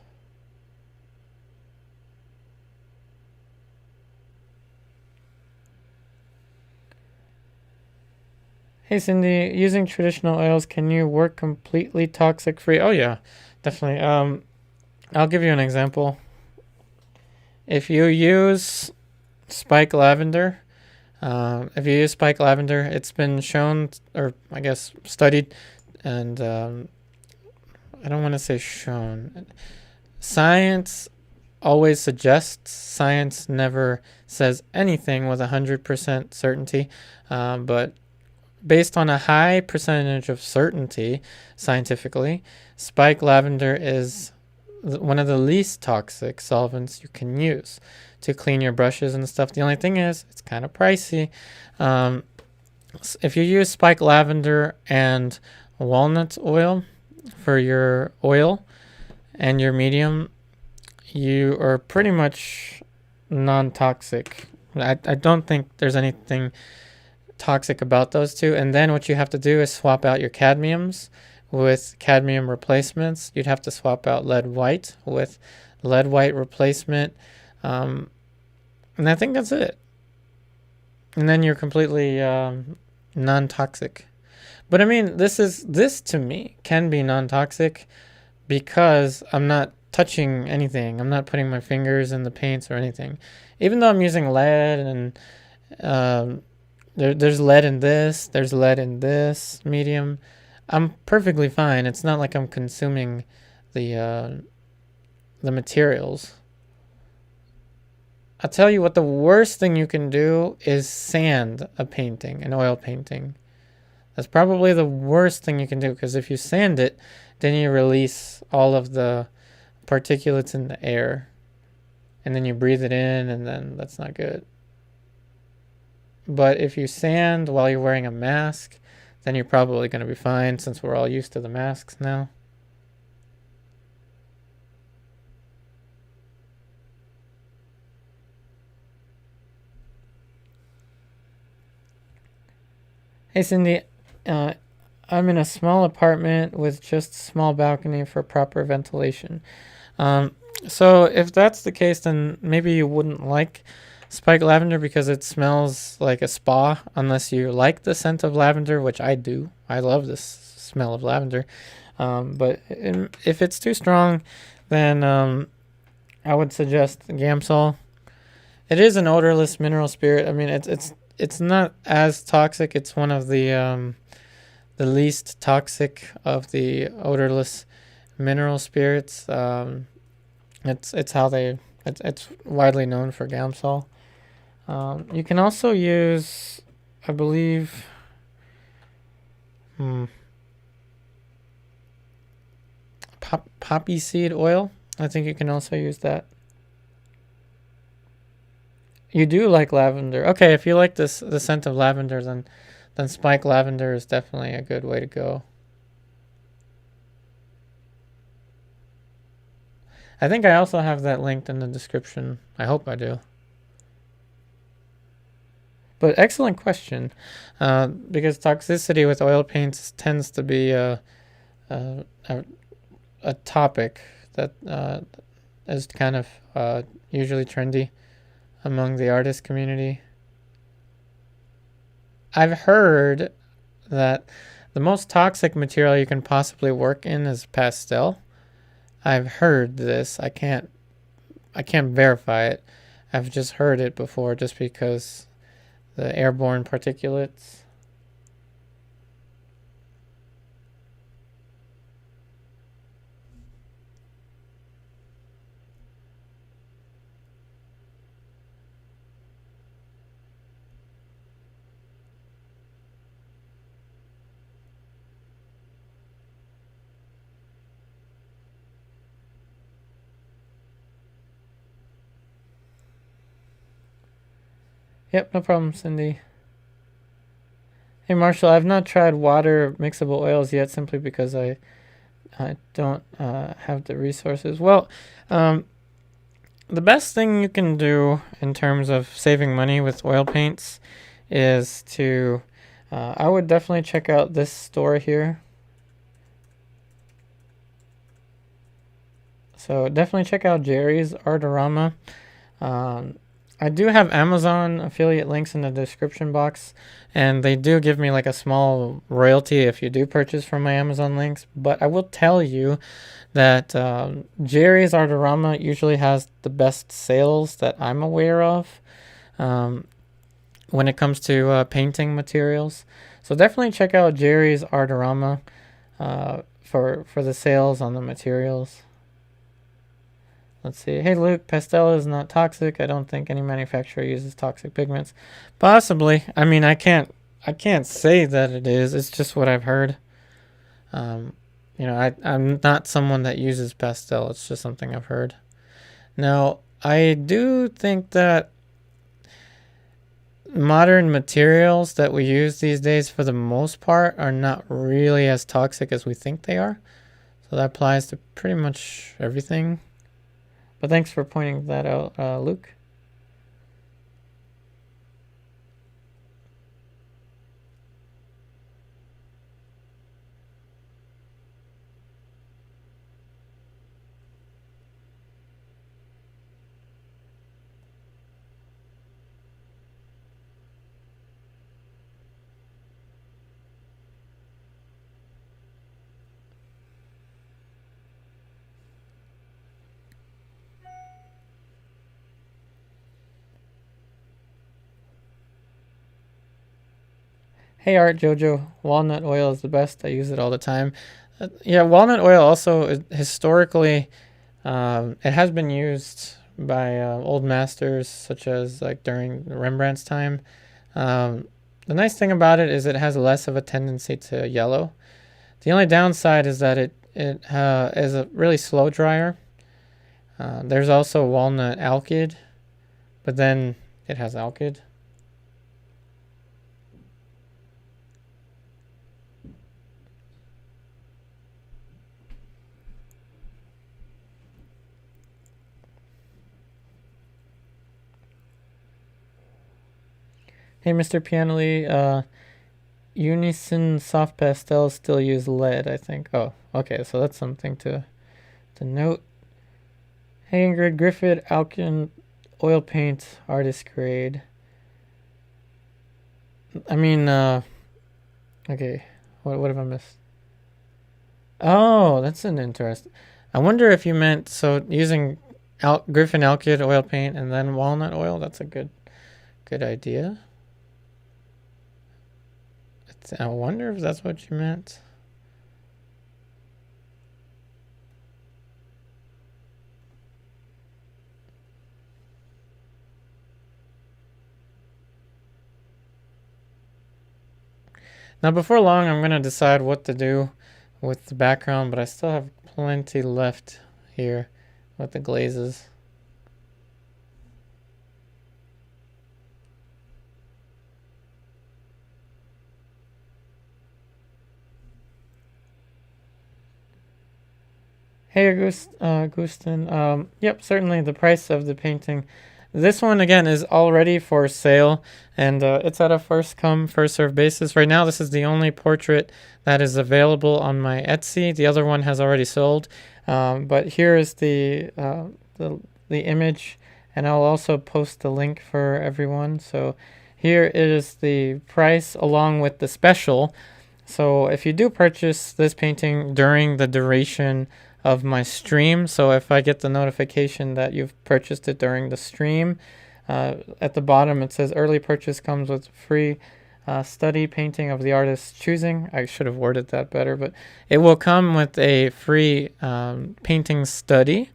Hey Cindy, using traditional oils, can you work completely toxic free? Oh yeah, definitely. I'll give you an example. If you use spike lavender, it's been shown, or I guess studied, and I don't want to say shown. Science always suggests. Science never says anything with 100% certainty, but based on a high percentage of certainty, scientifically, spike lavender is one of the least toxic solvents you can use to clean your brushes and stuff. The only thing is, it's kind of pricey. If you use spike lavender and walnut oil for your oil and your medium, you are pretty much non-toxic. I don't think there's anything toxic about those two. And then what you have to do is swap out your cadmiums with cadmium replacements. You'd have to swap out lead white with lead white replacement, and I think that's it. And then you're completely non-toxic. But I mean, this to me can be non-toxic because I'm not touching anything. I'm not putting my fingers in the paints or anything. Even though I'm using lead and there's lead in this, there's lead in this medium, I'm perfectly fine. It's not like I'm consuming the materials. I'll tell you what, the worst thing you can do is sand a painting, an oil painting. That's probably the worst thing you can do, because if you sand it, then you release all of the particulates in the air, and then you breathe it in, and then that's not good. But if you sand while you're wearing a mask, then you're probably going to be fine, since we're all used to the masks now. Hey Cindy, I'm in a small apartment with just a small balcony for proper ventilation. So if that's the case, then maybe you wouldn't like spike lavender because it smells like a spa, unless you like the scent of lavender, which I do. I love this smell of lavender. But if it's too strong, then I would suggest Gamsol. It is an odorless mineral spirit. I mean, it's not as toxic. It's one of the least toxic of the odorless mineral spirits. It's widely known for Gamsol. You can also use, I believe, poppy seed oil. I think you can also use that. You do like lavender. Okay, if you like the scent of lavender, then spike lavender is definitely a good way to go. I think I also have that linked in the description. I hope I do. But excellent question, because toxicity with oil paints tends to be a, a topic that is kind of usually trendy among the artist community. I've heard that the most toxic material you can possibly work in is pastel. I've heard this. I can't verify it. I've just heard it before, just because the airborne particulates. Yep, no problem, Cindy. Hey, Marshall, I've not tried water mixable oils yet, simply because I don't have the resources. Well, the best thing you can do in terms of saving money with oil paints is to, I would definitely check out this store here. So definitely check out Jerry's Artorama. I do have Amazon affiliate links in the description box, and they do give me like a small royalty if you do purchase from my Amazon links. But I will tell you that Jerry's Artorama usually has the best sales that I'm aware of when it comes to painting materials. So definitely check out Jerry's Artorama for the sales on the materials. Let's see. Hey, Luke, pastel is not toxic. I don't think any manufacturer uses toxic pigments. Possibly. I mean, I can't say that it is. It's just what I've heard. You know, I'm not someone that uses pastel. It's just something I've heard. Now, I do think that modern materials that we use these days, for the most part, are not really as toxic as we think they are. So that applies to pretty much everything. But thanks for pointing that out, Luke. Hey, Art Jojo, walnut oil is the best. I use it all the time. Yeah, walnut oil also historically, it has been used by old masters, such as like during Rembrandt's time. The nice thing about it is it has less of a tendency to yellow. The only downside is that it is a really slow dryer. There's also walnut alkyd, but then it has alkyd. Hey, Mr. Pianoli, Unison soft pastels still use lead, I think. Oh, okay, so that's something to note. Hey, Ingrid, Griffith Alkin oil paint artist grade. I mean, okay, what have I missed? Oh, that's an interest. I wonder if you meant, so using Griffin alkyd oil paint and then walnut oil. That's a good idea. I wonder if that's what you meant. Now, before long, I'm going to decide what to do with the background, but I still have plenty left here with the glazes. Hey, Gustin. Yep, certainly the price of the painting. This one, again, is already for sale, and it's at a first come, first served basis. Right now, this is the only portrait that is available on my Etsy. The other one has already sold, but here is the image, and I'll also post the link for everyone. So here is the price along with the special. So if you do purchase this painting during the duration of my stream, so if I get the notification that you've purchased it during the stream, at the bottom it says early purchase comes with free study painting of the artist's choosing. I should have worded that better, but it will come with a free painting study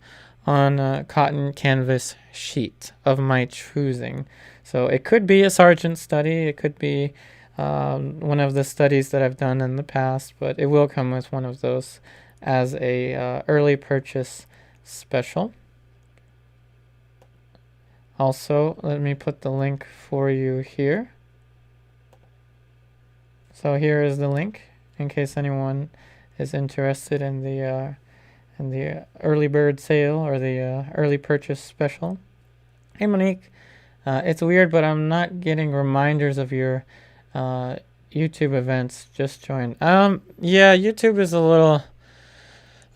on a cotton canvas sheet of my choosing. So it could be a Sargent study, it could be one of the studies that I've done in the past, but it will come with one of those as a early purchase special. Also, let me put the link for you here. So here is the link in case anyone is interested in the early bird sale or the early purchase special. Hey Monique, it's weird, but I'm not getting reminders of your YouTube events. Just join. Yeah, YouTube is a little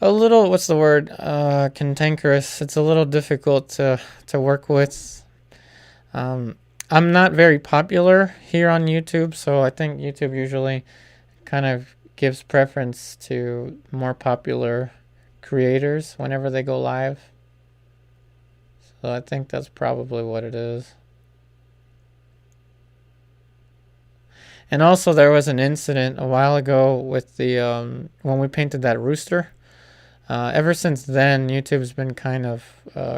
what's the word, cantankerous. It's a little difficult to work with. I'm not very popular here on YouTube, so I think YouTube usually kind of gives preference to more popular creators whenever they go live. So I think that's probably what it is. And also there was an incident a while ago with the when we painted that rooster. Ever since then, YouTube's been kind of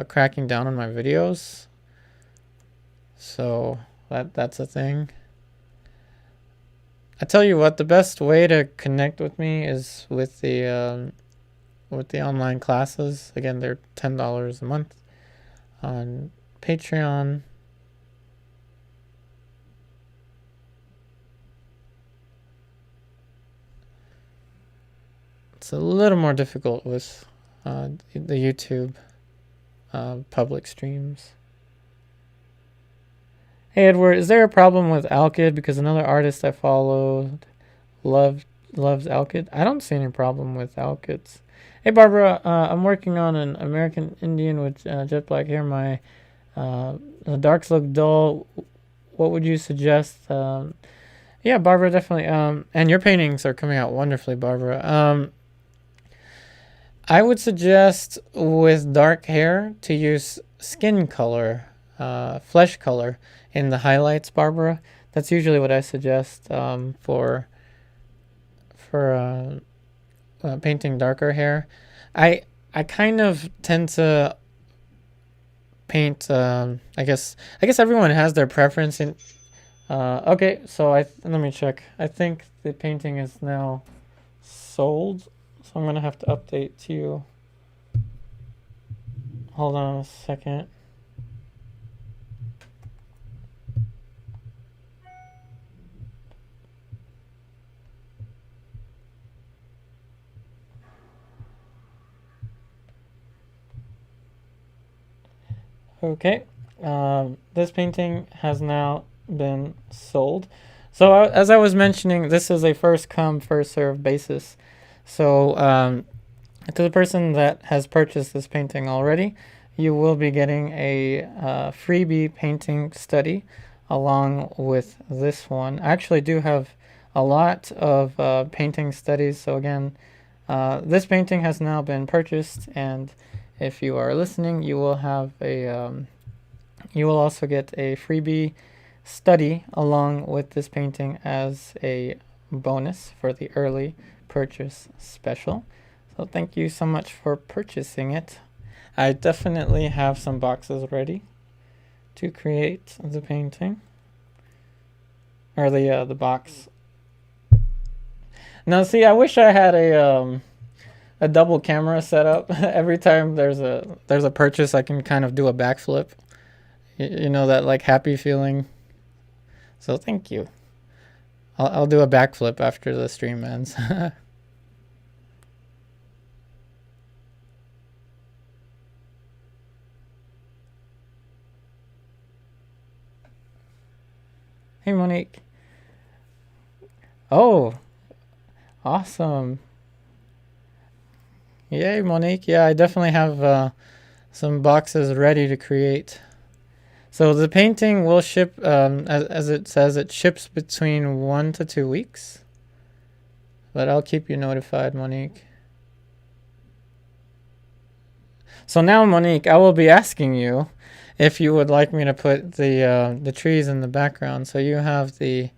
cracking down on my videos. So that's a thing. I tell you what, the best way to connect with me is with the online classes. Again, they're $10 a month on Patreon. It's a little more difficult with the YouTube public streams. Hey Edward, is there a problem with Alkyd? Because another artist I followed loves Alkyd. I don't see any problem with Alkyds. Hey Barbara, I'm working on an American Indian with jet black hair. My the darks look dull. What would you suggest? Yeah, Barbara, definitely. And your paintings are coming out wonderfully, Barbara. I would suggest with dark hair to use skin color, flesh color in the highlights, Barbara. That's usually what I suggest for painting darker hair. I kind of tend to paint. I guess everyone has their preference in. Okay, so let me check. I think the painting is now sold. So I'm going to have to update to you. Hold on a second. Okay, this painting has now been sold. So as I was mentioning, this is a first come, first served basis. So to the person that has purchased this painting already, you will be getting a freebie painting study along with this one. I actually do have a lot of painting studies. So again, this painting has now been purchased, and if you are listening, you will have you will also get a freebie study along with this painting as a bonus for the early purchase special. So thank you so much for purchasing it. I definitely have some boxes ready to create the painting, or the box. Now see, I wish I had a double camera set up. Every time there's a purchase, I can kind of do a backflip. You know, that like happy feeling. So thank you. I'll do a backflip after the stream ends. Hey, Monique. Oh, awesome. Yay, Monique. Yeah, I definitely have some boxes ready to create. So the painting will ship, as it says, it ships between 1 to 2 weeks. But I'll keep you notified, Monique. So now, Monique, I will be asking you if you would like me to put the trees in the background. So you have the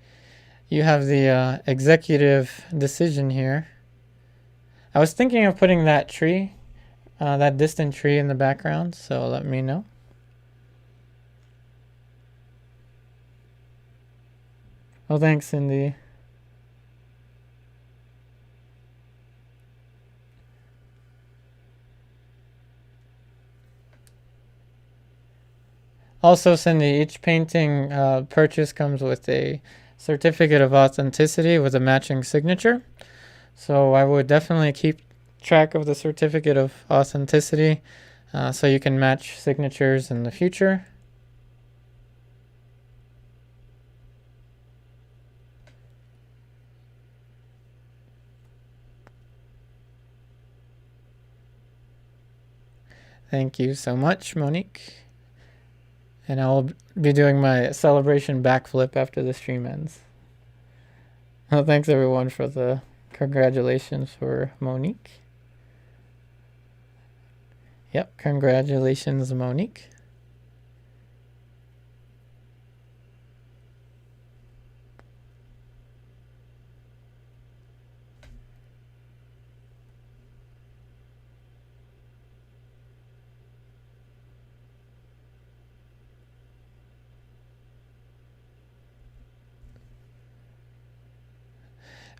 executive decision here. I was thinking of putting that tree, that distant tree in the background. So let me know. Oh, thanks, Cindy. Also, Cindy, each painting purchase comes with a certificate of authenticity with a matching signature. So I would definitely keep track of the certificate of authenticity so you can match signatures in the future. Thank you so much, Monique. And I'll be doing my celebration backflip after the stream ends. Well, thanks everyone for the congratulations for Monique. Yep, congratulations, Monique.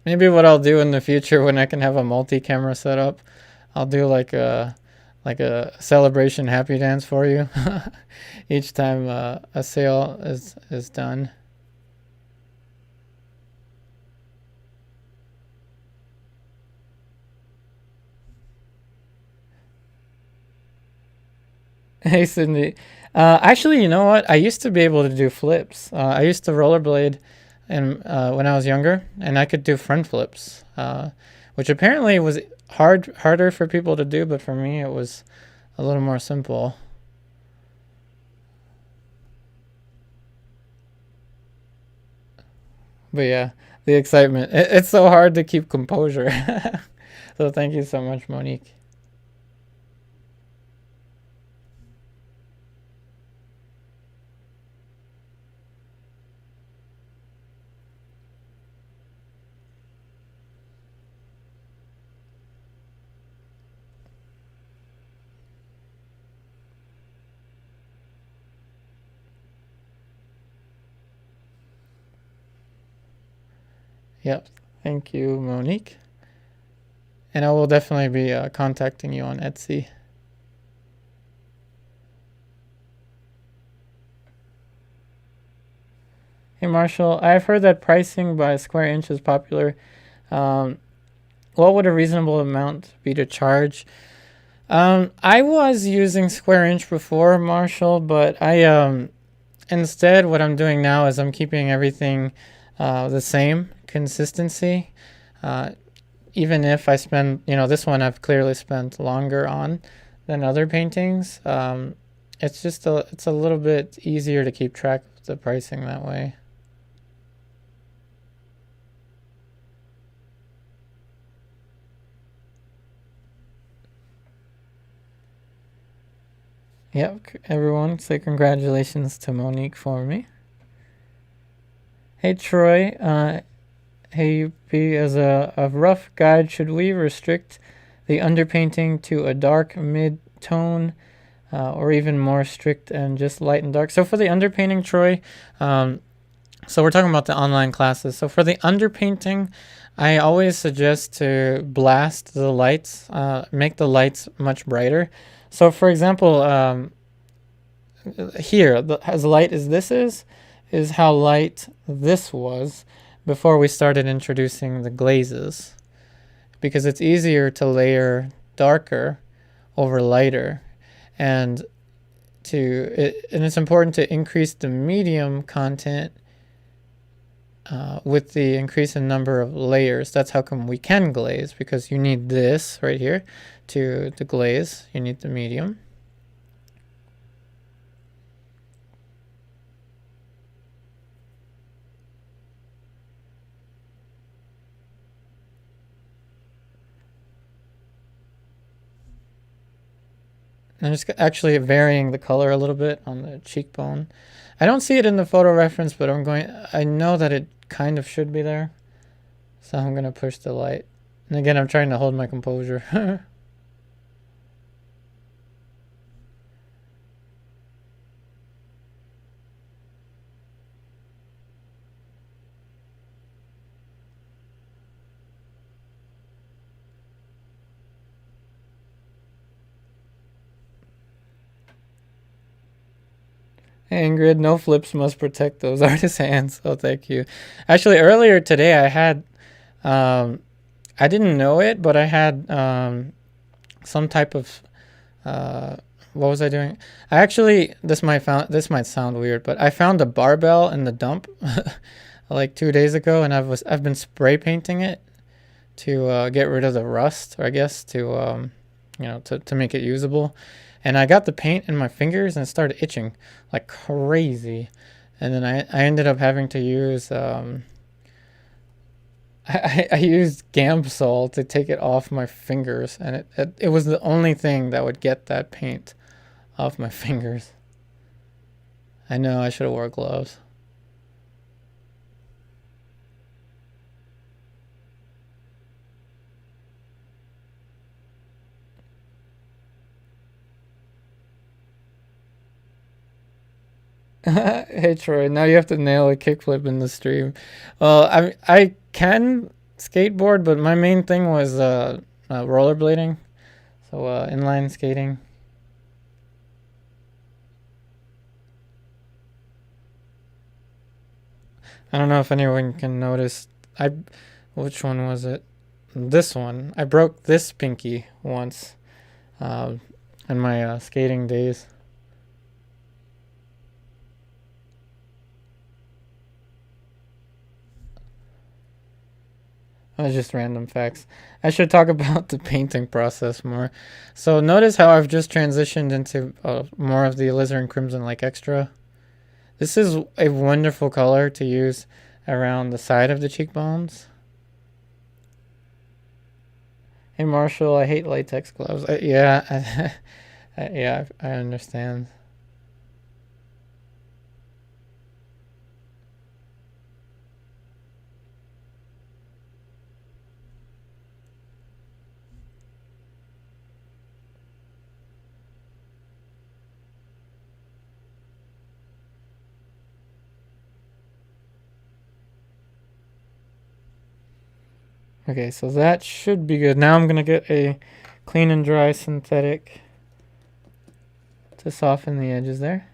Maybe what I'll do in the future when I can have a multi-camera setup, I'll do like a celebration happy dance for you each time a sale is done. Hey, Cindy. Actually, you know what? I used to be able to do flips. I used to rollerblade and when I was younger, and I could do front flips, which apparently was harder for people to do, but for me it was a little more simple. But yeah, the excitement. It's so hard to keep composure. So thank you so much, Monique. Yep. Thank you, Monique. And I will definitely be contacting you on Etsy. Hey, Marshall. I've heard that pricing by square inch is popular. What would a reasonable amount be to charge? I was using square inch before, Marshall, but I instead what I'm doing now is I'm keeping everything the same consistency. Even if I spend, this one I've clearly spent longer on than other paintings. It's just it's a little bit easier to keep track of the pricing that way. Yep, everyone say congratulations to Monique for me. Hey, Troy. Hey, UP, as a rough guide, should we restrict the underpainting to a dark mid-tone or even more strict and just light and dark? So for the underpainting, Troy, so we're talking about the online classes. So for the underpainting, I always suggest to blast the lights, make the lights much brighter. So for example, here, as light as this is how light this was before we started introducing the glazes, because it's easier to layer darker over lighter, and it's important to increase the medium content with the increase in number of layers. That's how come we can glaze, because you need this right here to glaze. You need the medium. I'm just actually varying the color a little bit on the cheekbone. I don't see it in the photo reference, but I know that it kind of should be there. So I'm going to push the light. And again, I'm trying to hold my composure. Ingrid, no flips must protect those artist hands. Oh, thank you. Actually, earlier today I had, I didn't know it, but I had some type of, what was I doing? I actually, this might sound weird, but I found a barbell in the dump like 2 days ago, and I've been spray painting it to get rid of the rust, or I guess to to make it usable. And I got the paint in my fingers and it started itching like crazy. And then I ended up having to use, I used Gamboge to take it off my fingers. And it was the only thing that would get that paint off my fingers. I know I should have wore gloves. Hey Troy, now you have to nail a kickflip in the stream. Well, I can skateboard, but my main thing was rollerblading, so inline skating. I don't know if anyone can notice. Which one was it? This one. I broke this pinky once in my skating days. Just random facts. I should talk about the painting process more. So notice how I've just transitioned into more of the Alizarin Crimson like extra. This is a wonderful color to use around the side of the cheekbones. Hey Marshall, I hate latex gloves. Yeah, yeah, I understand. Okay, so that should be good. Now I'm going to get a clean and dry synthetic to soften the edges there.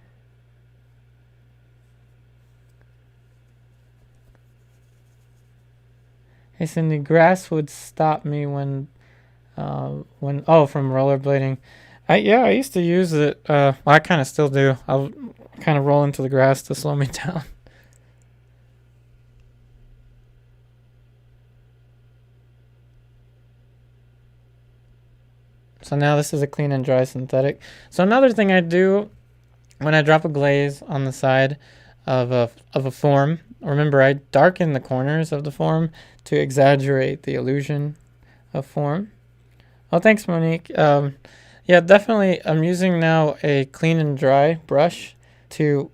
Hey Cindy, grass would stop me from rollerblading. I used to use it. Well, I kind of still do. I'll kind of roll into the grass to slow me down. So now this is a clean and dry synthetic. So another thing I do when I drop a glaze on the side of a form, remember I darken the corners of the form to exaggerate the illusion of form. Oh, thanks, Monique. Yeah, definitely. I'm using now a clean and dry brush to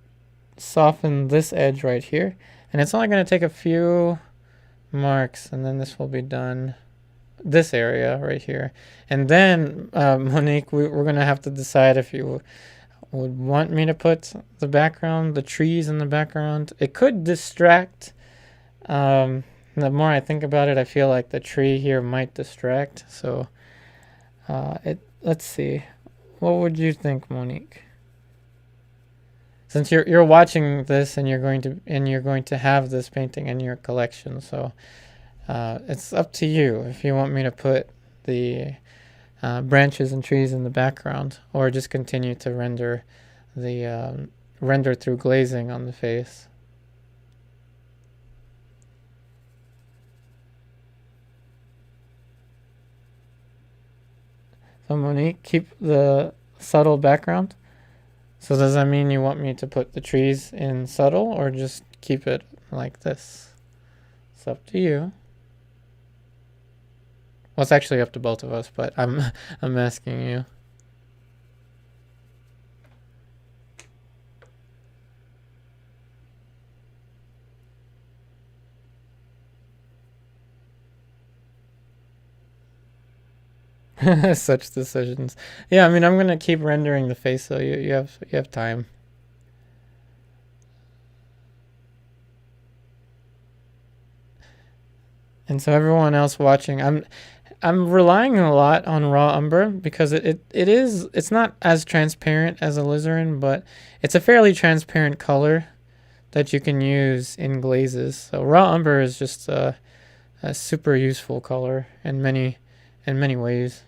soften this edge right here. And it's only going to take a few marks, and then this will be done. This area right here. And then, Monique, we're going to have to decide if you would want me to put the background, the trees in the background. It could distract. The more I think about it, I feel like the tree here might distract. So, let's see. What would you think, Monique? Since you're watching this and you're going to have this painting in your collection, so it's up to you if you want me to put the branches and trees in the background, or just continue to render the render through glazing on the face. So Monique, keep the subtle background. So does that mean you want me to put the trees in subtle or just keep it like this? It's up to you. Well, it's actually up to both of us, but I'm asking you. Such decisions. Yeah, I mean, I'm gonna keep rendering the face, so you have time. And so everyone else watching, I'm relying a lot on raw umber because it's not as transparent as alizarin, but it's a fairly transparent color that you can use in glazes. So raw umber is just a super useful color in many ways.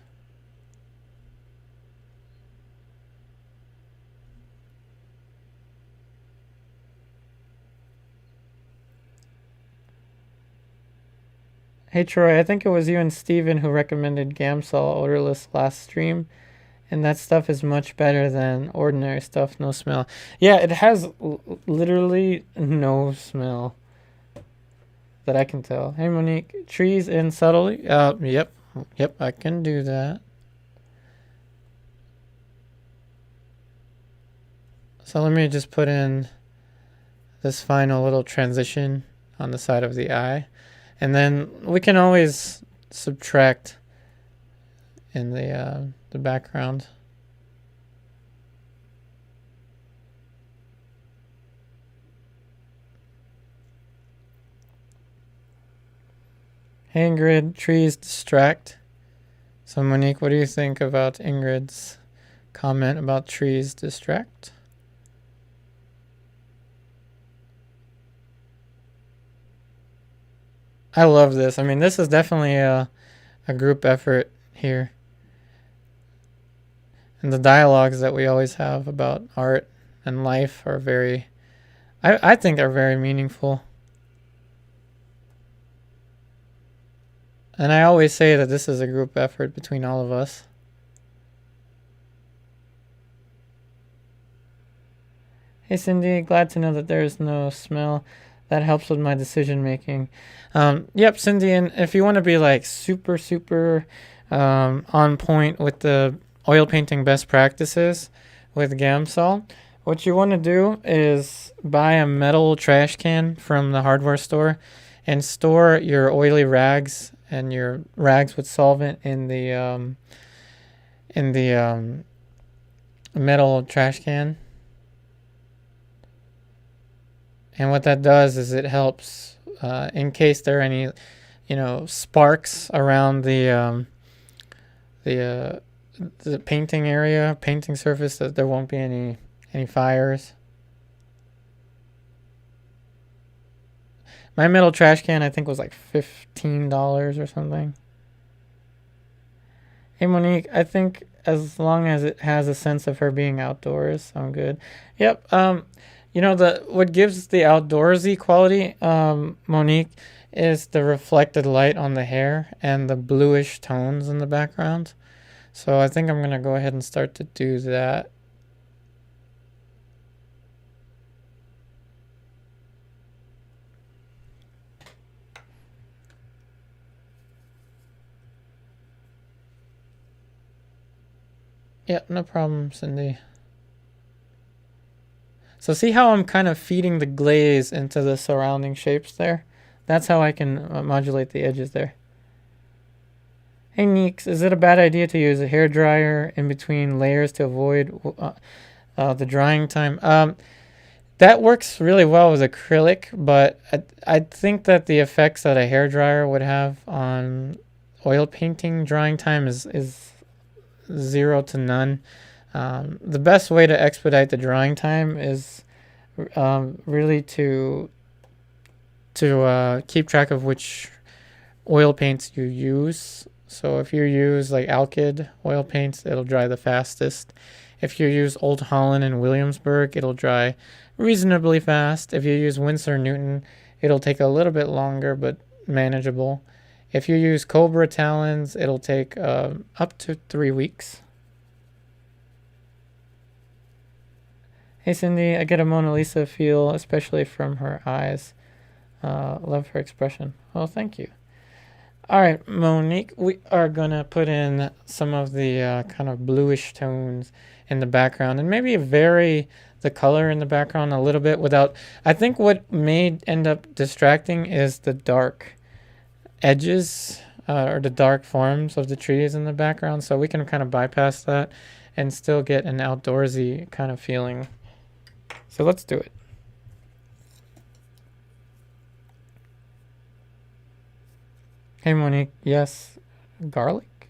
Hey Troy, I think it was you and Steven who recommended Gamsol odorless last stream, and that stuff is much better than ordinary stuff, no smell. Yeah, it has literally no smell that I can tell. Hey Monique, trees in subtly? Yep, I can do that. So let me just put in this final little transition on the side of the eye. And then we can always subtract in the background. Hey Ingrid, trees distract. So Monique, what do you think about Ingrid's comment about trees distract? I love this. I mean, this is definitely a group effort here. And the dialogues that we always have about art and life are very, I think are very meaningful. And I always say that this is a group effort between all of us. Hey Cindy, glad to know that there is no smell. That helps with my decision making. Yep, Cindy, and if you want to be like super on point with the oil painting best practices with Gamsol, what you want to do is buy a metal trash can from the hardware store and store your oily rags and your rags with solvent in the metal trash can. And what that does is it helps in case there are any, sparks around the painting area, painting surface, that there won't be any fires. My metal trash can, I think, was like $15 or something. Hey Monique, I think as long as it has a sense of her being outdoors, I'm good. Yep. What gives the outdoorsy quality, Monique, is the reflected light on the hair and the bluish tones in the background. So I think I'm going to go ahead and start to do that. Yep, no problem, Cindy. So see how I'm kind of feeding the glaze into the surrounding shapes there? That's how I can modulate the edges there. Hey Neeks, is it a bad idea to use a hairdryer in between layers to avoid the drying time? That works really well with acrylic, but I think that the effects that a hairdryer would have on oil painting drying time is 0 to none. The best way to expedite the drying time is really to keep track of which oil paints you use. So if you use like Alkyd oil paints, it'll dry the fastest. If you use Old Holland and Williamsburg, it'll dry reasonably fast. If you use Winsor Newton, it'll take a little bit longer but manageable. If you use Cobra Talons, it'll take up to 3 weeks. Hey Cindy, I get a Mona Lisa feel, especially from her eyes. Love her expression. Well, thank you. All right, Monique, we are going to put in some of the kind of bluish tones in the background and maybe vary the color in the background a little bit without... I think what may end up distracting is the dark edges or the dark forms of the trees in the background. So we can kind of bypass that and still get an outdoorsy kind of feeling. So let's do it. Hey Monique, yes, garlic?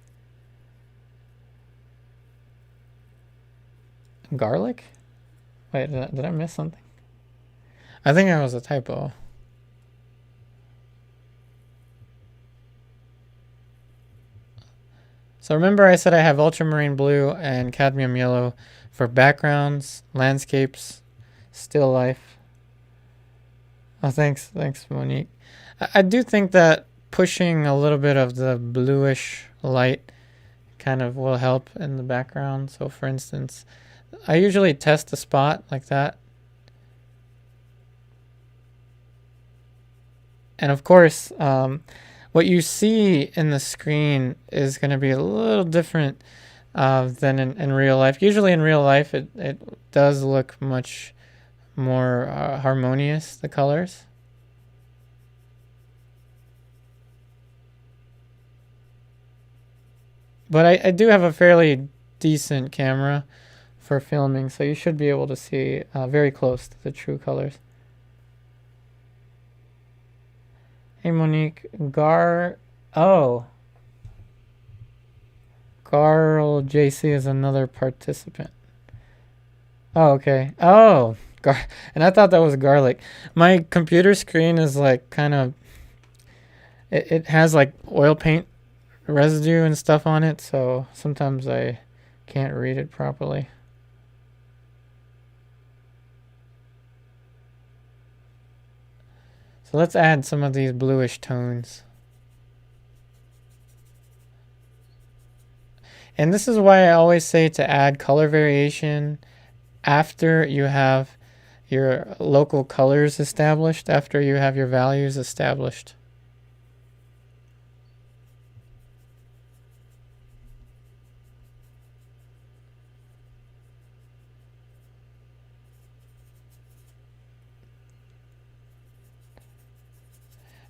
Garlic? Wait, did I miss something? I think that was a typo. So remember I said I have ultramarine blue and cadmium yellow for backgrounds, landscapes, still life. Oh, thanks Monique. I do think that pushing a little bit of the bluish light kind of will help in the background. So for instance, I usually test a spot like that. And of course, what you see in the screen is going to be a little different than in real life. Usually in real life, it does look much more harmonious, the colors. But I do have a fairly decent camera for filming, so you should be able to see very close to the true colors. Hey Monique, Carl JC is another participant. Oh, okay. Oh, and I thought that was garlic. My computer screen is like kind of, it has like oil paint residue and stuff on it, so sometimes I can't read it properly. So let's add some of these bluish tones. And this is why I always say to add color variation after you have your local colors established, after you have your values established.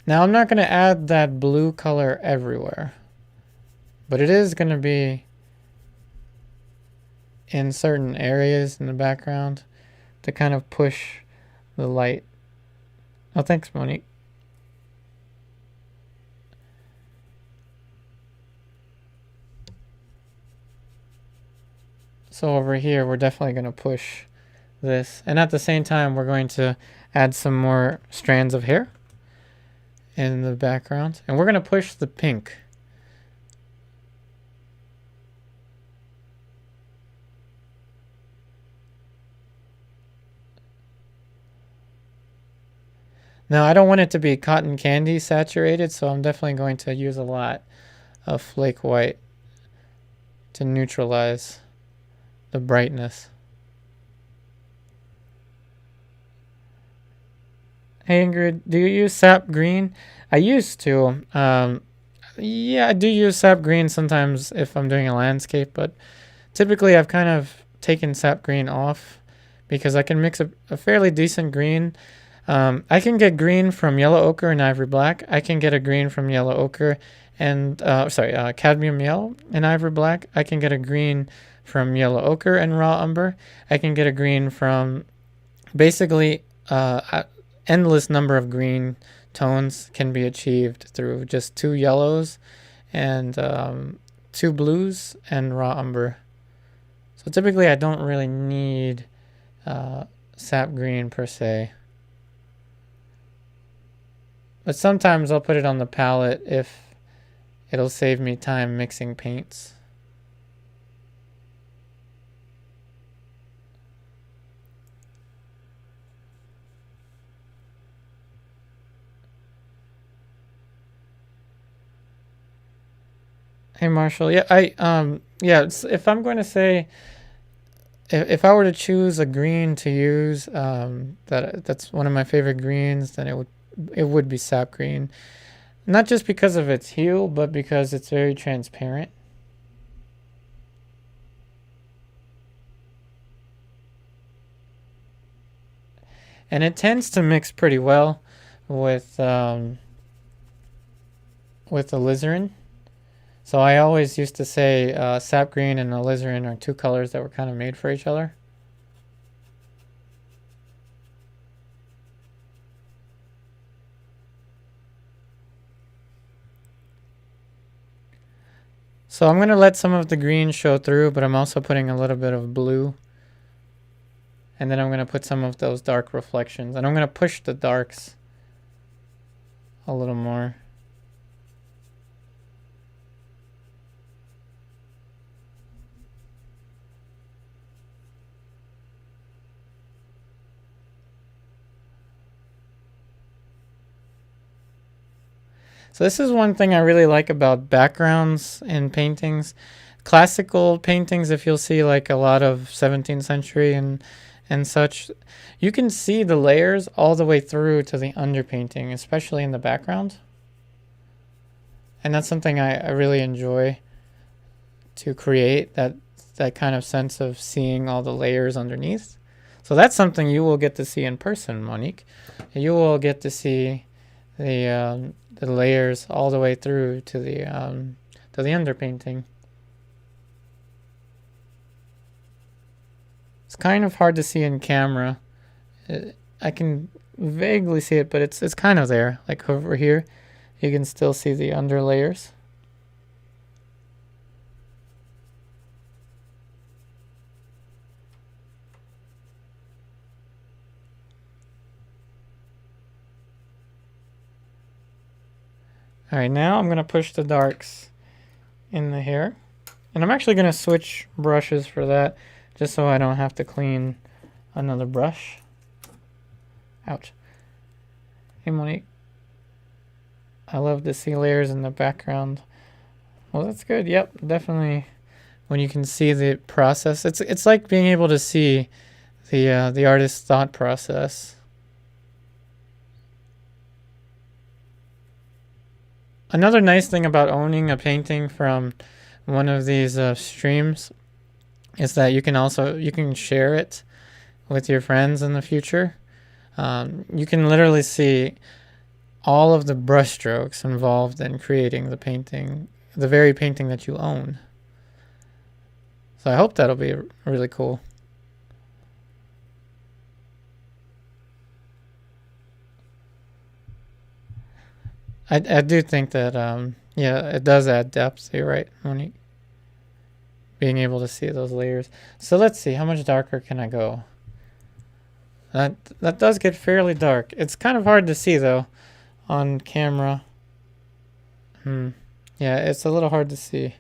Now I'm not going to add that blue color everywhere, but it is going to be in certain areas in the background to kind of push the light. Oh, thanks, Monique. So over here, we're definitely going to push this. And at the same time, we're going to add some more strands of hair in the background. And we're going to push the pink. Now, I don't want it to be cotton candy saturated, so I'm definitely going to use a lot of flake white to neutralize the brightness. Hey Ingrid, do you use sap green? I used to. Yeah, I do use sap green sometimes if I'm doing a landscape, but typically I've kind of taken sap green off because I can mix a fairly decent green. I can get green from yellow ochre and ivory black. I can get a green from yellow ochre and cadmium yellow and ivory black. I can get a green from yellow ochre and raw umber. I can get a green from basically endless number of green tones can be achieved through just 2 yellows and 2 blues and raw umber. So typically I don't really need sap green per se. But sometimes I'll put it on the palette if it'll save me time mixing paints. Hey Marshall, yeah, if I'm going to say, if I were to choose a green to use, that's one of my favorite greens, then it would be sap green. Not just because of its hue, but because it's very transparent. And it tends to mix pretty well with alizarin. So I always used to say sap green and alizarin are two colors that were kind of made for each other. So I'm going to let some of the green show through, but I'm also putting a little bit of blue. And then I'm going to put some of those dark reflections. And I'm going to push the darks a little more. So this is one thing I really like about backgrounds in paintings. Classical paintings, if you'll see like a lot of 17th century and such, you can see the layers all the way through to the underpainting, especially in the background. And that's something I really enjoy to create, that kind of sense of seeing all the layers underneath. So that's something you will get to see in person, Monique. You will get to see the layers all the way through to the underpainting. It's kind of hard to see in camera. I can vaguely see it, but it's kind of there. Like over here, you can still see the under layers. All right, now I'm going to push the darks in the hair. And I'm actually going to switch brushes for that, just so I don't have to clean another brush. Ouch. Hey, Monique. I love to see layers in the background. Well, that's good. Yep, definitely. When you can see the process, it's like being able to see the artist's thought process. Another nice thing about owning a painting from one of these streams is that you can share it with your friends in the future. You can literally see all of the brushstrokes involved in creating the painting, the very painting that you own. So I hope that'll be really cool. I do think that, yeah, it does add depth. You're right, Monique. Being able to see those layers. So let's see, how much darker can I go? That does get fairly dark. It's kind of hard to see, though, on camera. Yeah, it's a little hard to see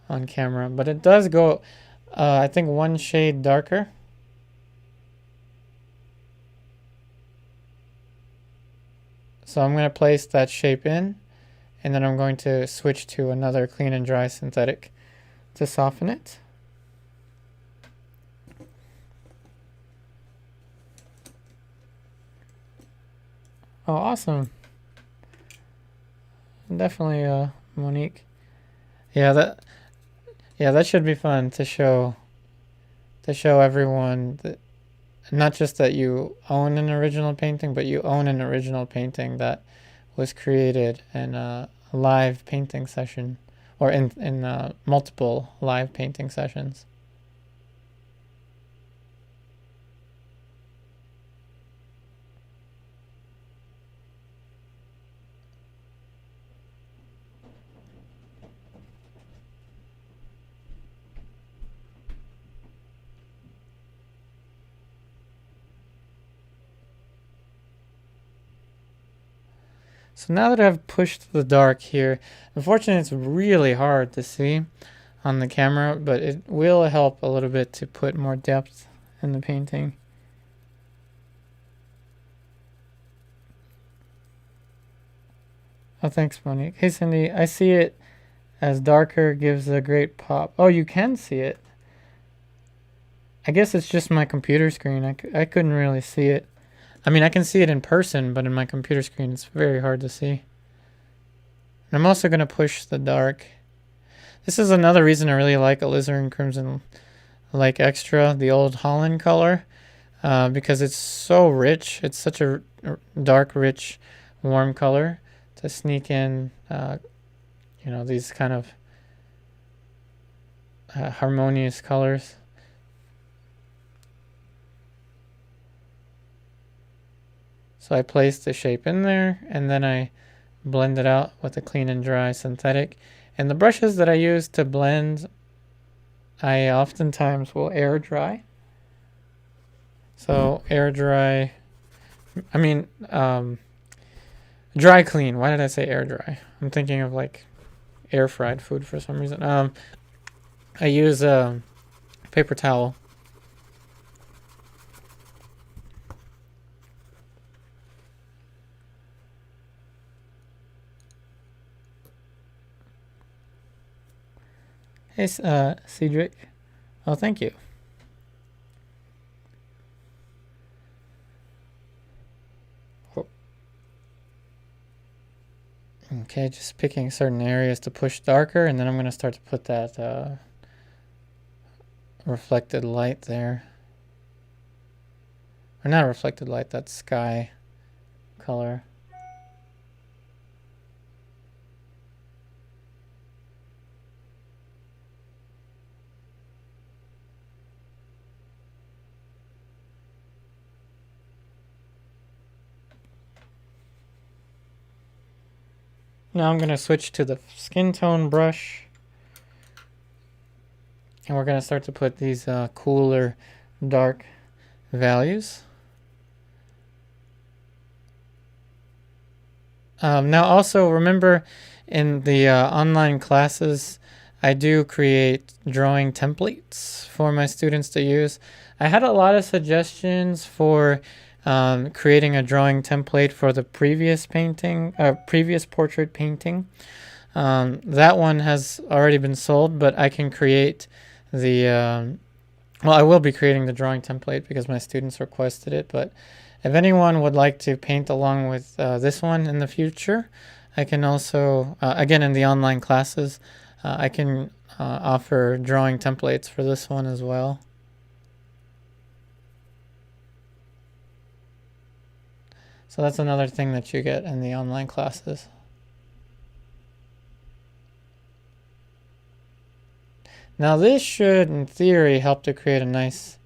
on camera. But it does go, I think, one shade darker. So I'm going to place that shape in, and then I'm going to switch to another clean and dry synthetic to soften it. Oh, awesome. Definitely, Monique. Yeah, that should be fun to show everyone that not just that you own an original painting, but you own an original painting that was created in a live painting session, or in multiple live painting sessions. So now that I've pushed the dark here, unfortunately it's really hard to see on the camera, but it will help a little bit to put more depth in the painting. Oh, thanks, Monique. Hey, Cindy, I see it as darker gives a great pop. Oh, you can see it. I guess it's just my computer screen. I couldn't really see it. I mean, I can see it in person, but in my computer screen, it's very hard to see. And I'm also going to push the dark. This is another reason I really like Alizarin Crimson Lake Extra, the old Holland color, because it's so rich. It's such a dark, rich, warm color to sneak in, these kind of harmonious colors. So I placed the shape in there, and then I blend it out with a clean and dry synthetic. And the brushes that I use to blend, I oftentimes will air dry. So air dry, dry clean. Why did I say air dry? I'm thinking of like air fried food for some reason. I use a paper towel. Hey, Cedric. Oh, thank you. Okay, just picking certain areas to push darker, and then I'm going to start to put that reflected light there. Or not reflected light, that sky color. Now I'm going to switch to the skin tone brush. And we're going to start to put these cooler dark values. Now also remember in the online classes, I do create drawing templates for my students to use. I had a lot of suggestions for creating a drawing template for the previous portrait painting. That one has already been sold, but I can create the, I will be creating the drawing template because my students requested it, but if anyone would like to paint along with this one in the future, I can also, again in the online classes, I can offer drawing templates for this one as well. So that's another thing that you get in the online classes. Now this should, in theory, help to create a nice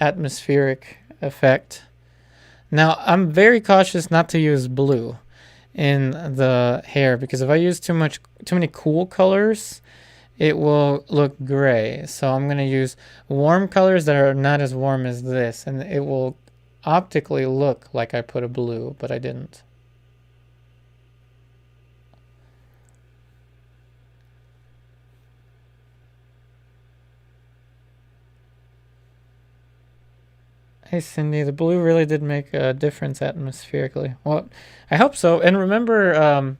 atmospheric effect. Now I'm very cautious not to use blue in the hair, because if I use too many cool colors, it will look gray. So I'm going to use warm colors that are not as warm as this, and it will optically look like I put a blue, but I didn't. Hey Cindy, the blue really did make a difference atmospherically. Well, I hope so. And remember,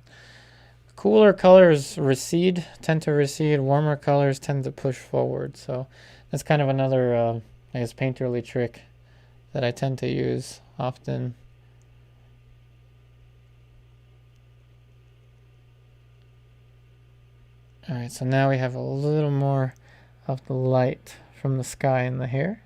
cooler colors tend to recede. Warmer colors tend to push forward. So that's kind of another, I guess, painterly trick that I tend to use often. All right, so now we have a little more of the light from the sky in the hair.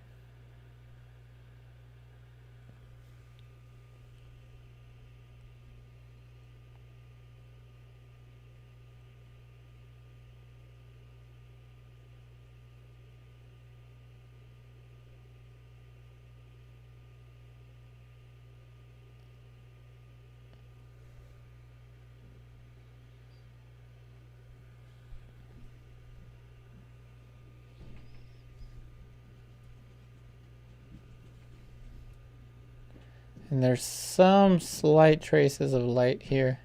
And there's some slight traces of light here.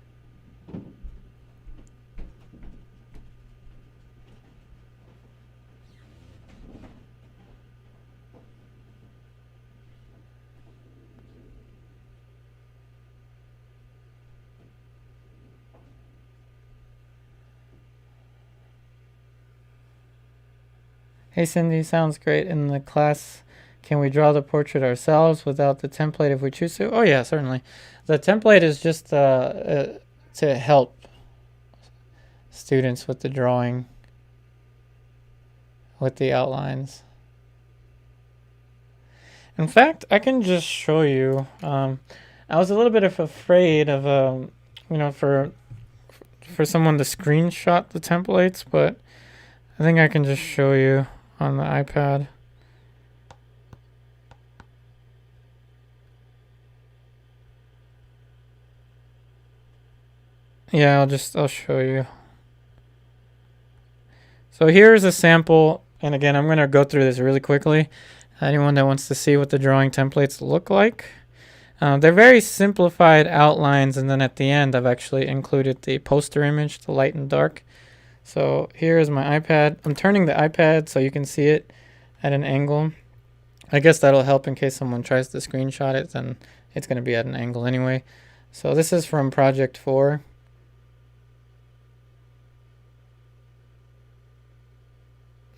Hey Cindy, sounds great. In the class, can we draw the portrait ourselves without the template if we choose to? Oh yeah, certainly. The template is just to help students with the drawing, with the outlines. In fact, I can just show you. I was a little bit afraid of, for someone to screenshot the templates, but I think I can just show you on the iPad. Yeah, I'll show you. So here's a sample, and again, I'm going to go through this really quickly. Anyone that wants to see what the drawing templates look like. They're very simplified outlines, and then at the end, I've actually included the poster image, the light and dark. So here is my iPad. I'm turning the iPad so you can see it at an angle. I guess that'll help in case someone tries to screenshot it, then it's going to be at an angle anyway. So this is from Project 4.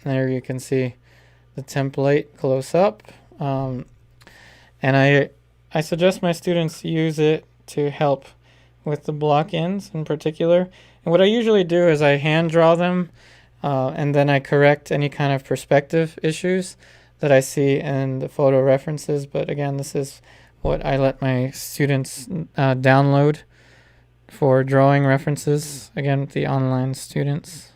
There you can see the template close up. And I suggest my students use it to help with the block ends in particular. And what I usually do is I hand draw them and then I correct any kind of perspective issues that I see in the photo references. But again, this is what I let my students download for drawing references. Again, the online students.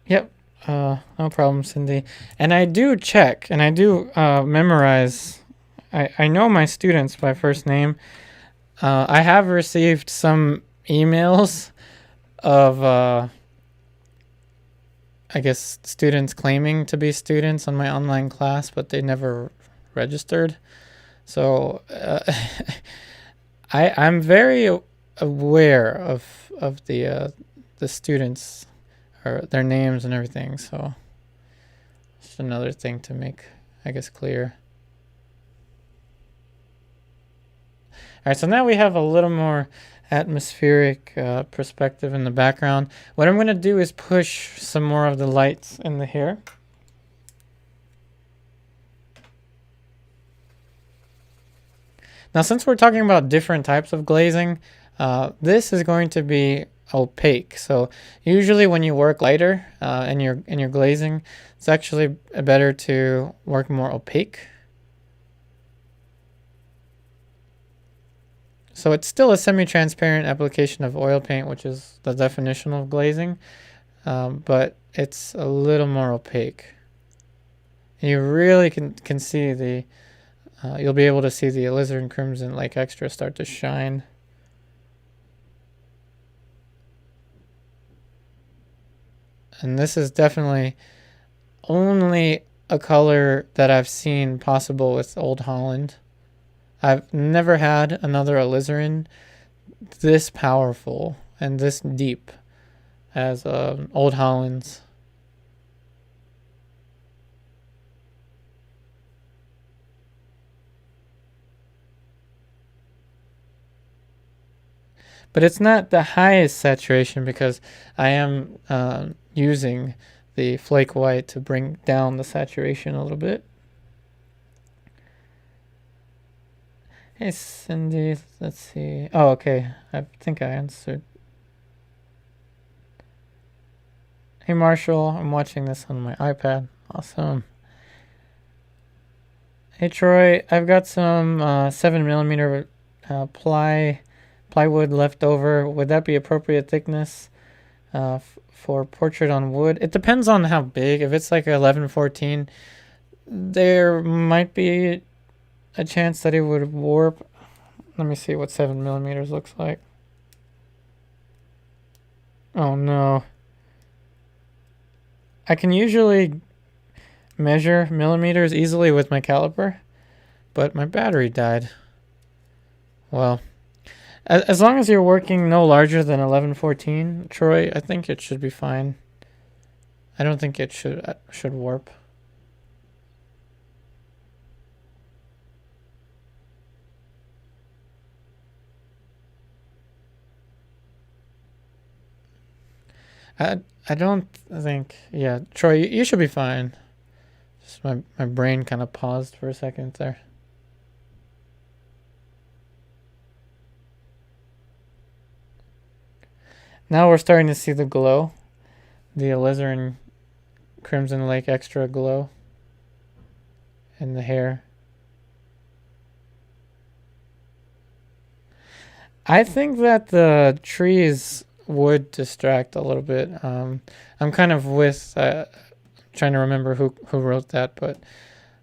Yep, no problem, Cindy. And I do check, and I do memorize. I know my students by first name. I have received some emails of, I guess, students claiming to be students on my online class, but they never registered. So I'm very aware of the students, or their names and everything, so just another thing to make, I guess, clear. All right, so now we have a little more atmospheric perspective in the background. What I'm going to do is push some more of the lights in the hair. Now, since we're talking about different types of glazing, this is going to be opaque. So usually when you work lighter in your glazing, it's actually better to work more opaque. So it's still a semi-transparent application of oil paint, which is the definition of glazing, but it's a little more opaque. And you really can see the, you'll be able to see the alizarin crimson like extra start to shine. And this is definitely only a color that I've seen possible with Old Holland. I've never had another alizarin this powerful and this deep as Old Holland's. But it's not the highest saturation because I am using the flake white to bring down the saturation a little bit. Hey Cindy, let's see. Oh, okay. I think I answered. Hey Marshall, I'm watching this on my iPad. Awesome. Hey Troy, I've got some 7mm plywood left over. Would that be appropriate thickness for portrait on wood? It depends on how big. If it's like 11-14, there might be a chance that it would warp. Let me see what 7mm looks like. Oh no. I can usually measure millimeters easily with my caliper, but my battery died. Well, As long as you're working no larger than 1114, Troy, I think it should be fine. I don't think it should warp. I don't think, yeah, Troy, you should be fine. Just my brain kind of paused for a second there. Now we're starting to see the glow, the Alizarin Crimson Lake extra glow in the hair. I think that the trees would distract a little bit. I'm kind of with trying to remember who wrote that, but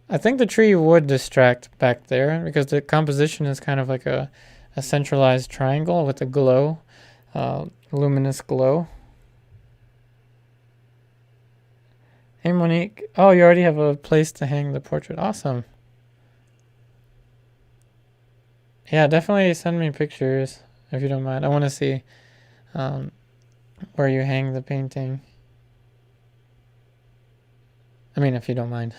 I think the tree would distract back there because the composition is kind of like a centralized triangle with a glow, luminous glow. Hey Monique, oh, you already have a place to hang the portrait. Awesome. Yeah, definitely send me pictures if you don't mind. I want to see where you hang the painting. I mean, if you don't mind.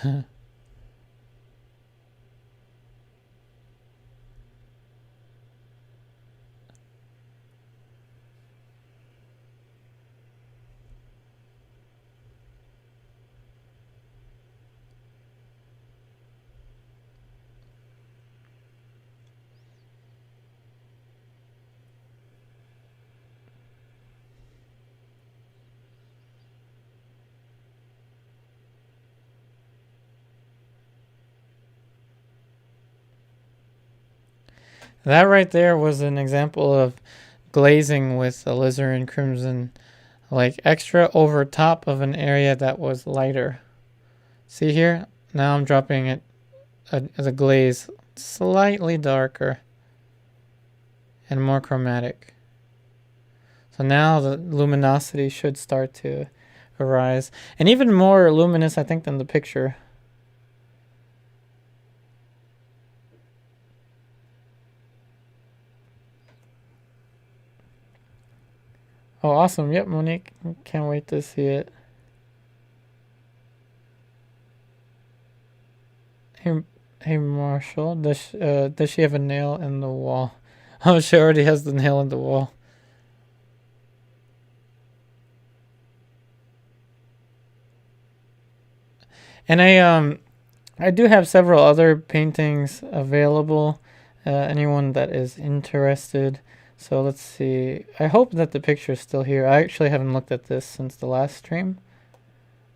That right there was an example of glazing with alizarin crimson, like extra over top of an area that was lighter. See here? Now I'm dropping it as a glaze slightly darker and more chromatic. So now the luminosity should start to arise. And even more luminous, I think, than the picture. Oh, awesome. Yep, Monique. Can't wait to see it. Hey, Marshall. Does she have a nail in the wall? Oh, she already has the nail in the wall. And I do have several other paintings available. Anyone that is interested. So let's see. I hope that the picture is still here. I actually haven't looked at this since the last stream.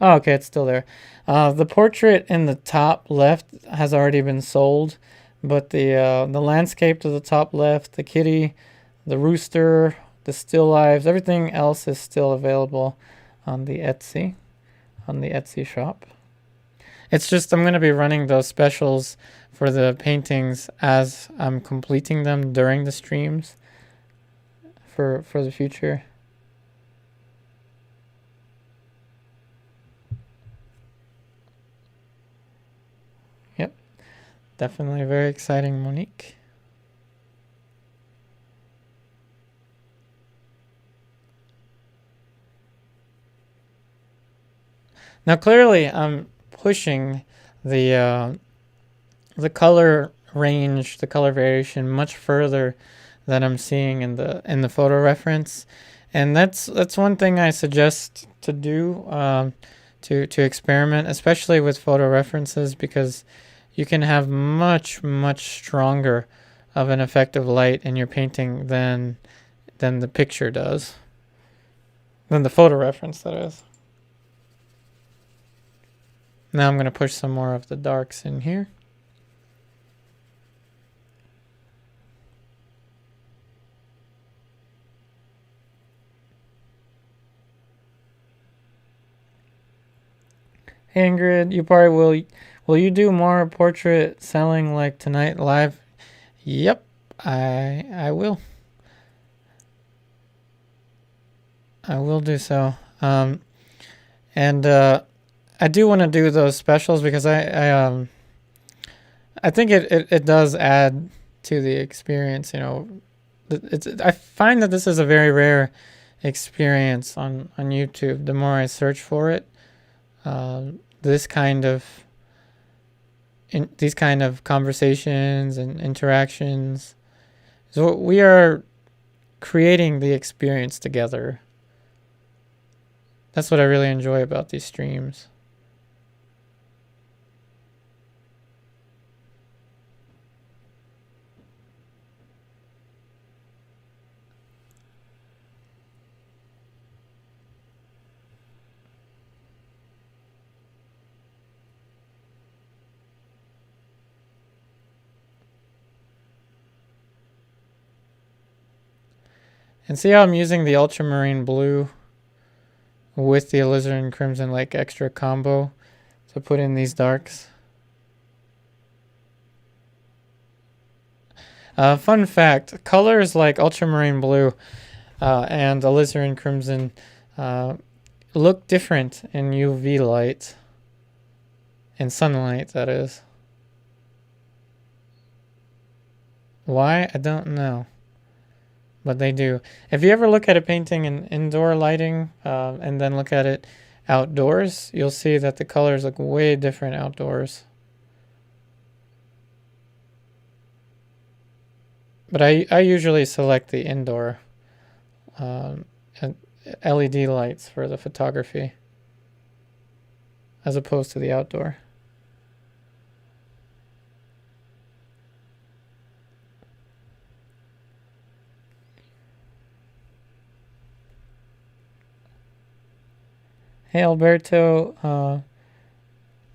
Oh, okay, it's still there. The portrait in the top left has already been sold, but the landscape to the top left, the kitty, the rooster, the still lives, everything else is still available on the Etsy shop. It's just I'm going to be running those specials for the paintings as I'm completing them during the streams for the future. Yep. Definitely very exciting, Monique. Now clearly I'm pushing the color range, the color variation much further than I'm seeing in the photo reference, and that's one thing I suggest to do, to experiment, especially with photo references, because you can have much stronger of an effect of light in your painting than the picture does, than the photo reference, that is. Now I'm going to push some more of the darks in here. Hey Ingrid, you probably will you do more portrait selling like tonight live? Yep, I will. I will do so. And I do want to do those specials because I think it does add to the experience, you know, I find that this is a very rare experience on YouTube. The more I search for it, these kind of conversations and interactions. So we are creating the experience together. That's what I really enjoy about these streams. And see how I'm using the Ultramarine blue with the Alizarin Crimson Lake extra combo to put in these darks. Fun fact, colors like Ultramarine blue and Alizarin Crimson look different in UV light, in sunlight that is. Why? I don't know. But they do. If you ever look at a painting in indoor lighting and then look at it outdoors, you'll see that the colors look way different outdoors. But I usually select the indoor LED lights for the photography as opposed to the outdoor. Hey Alberto,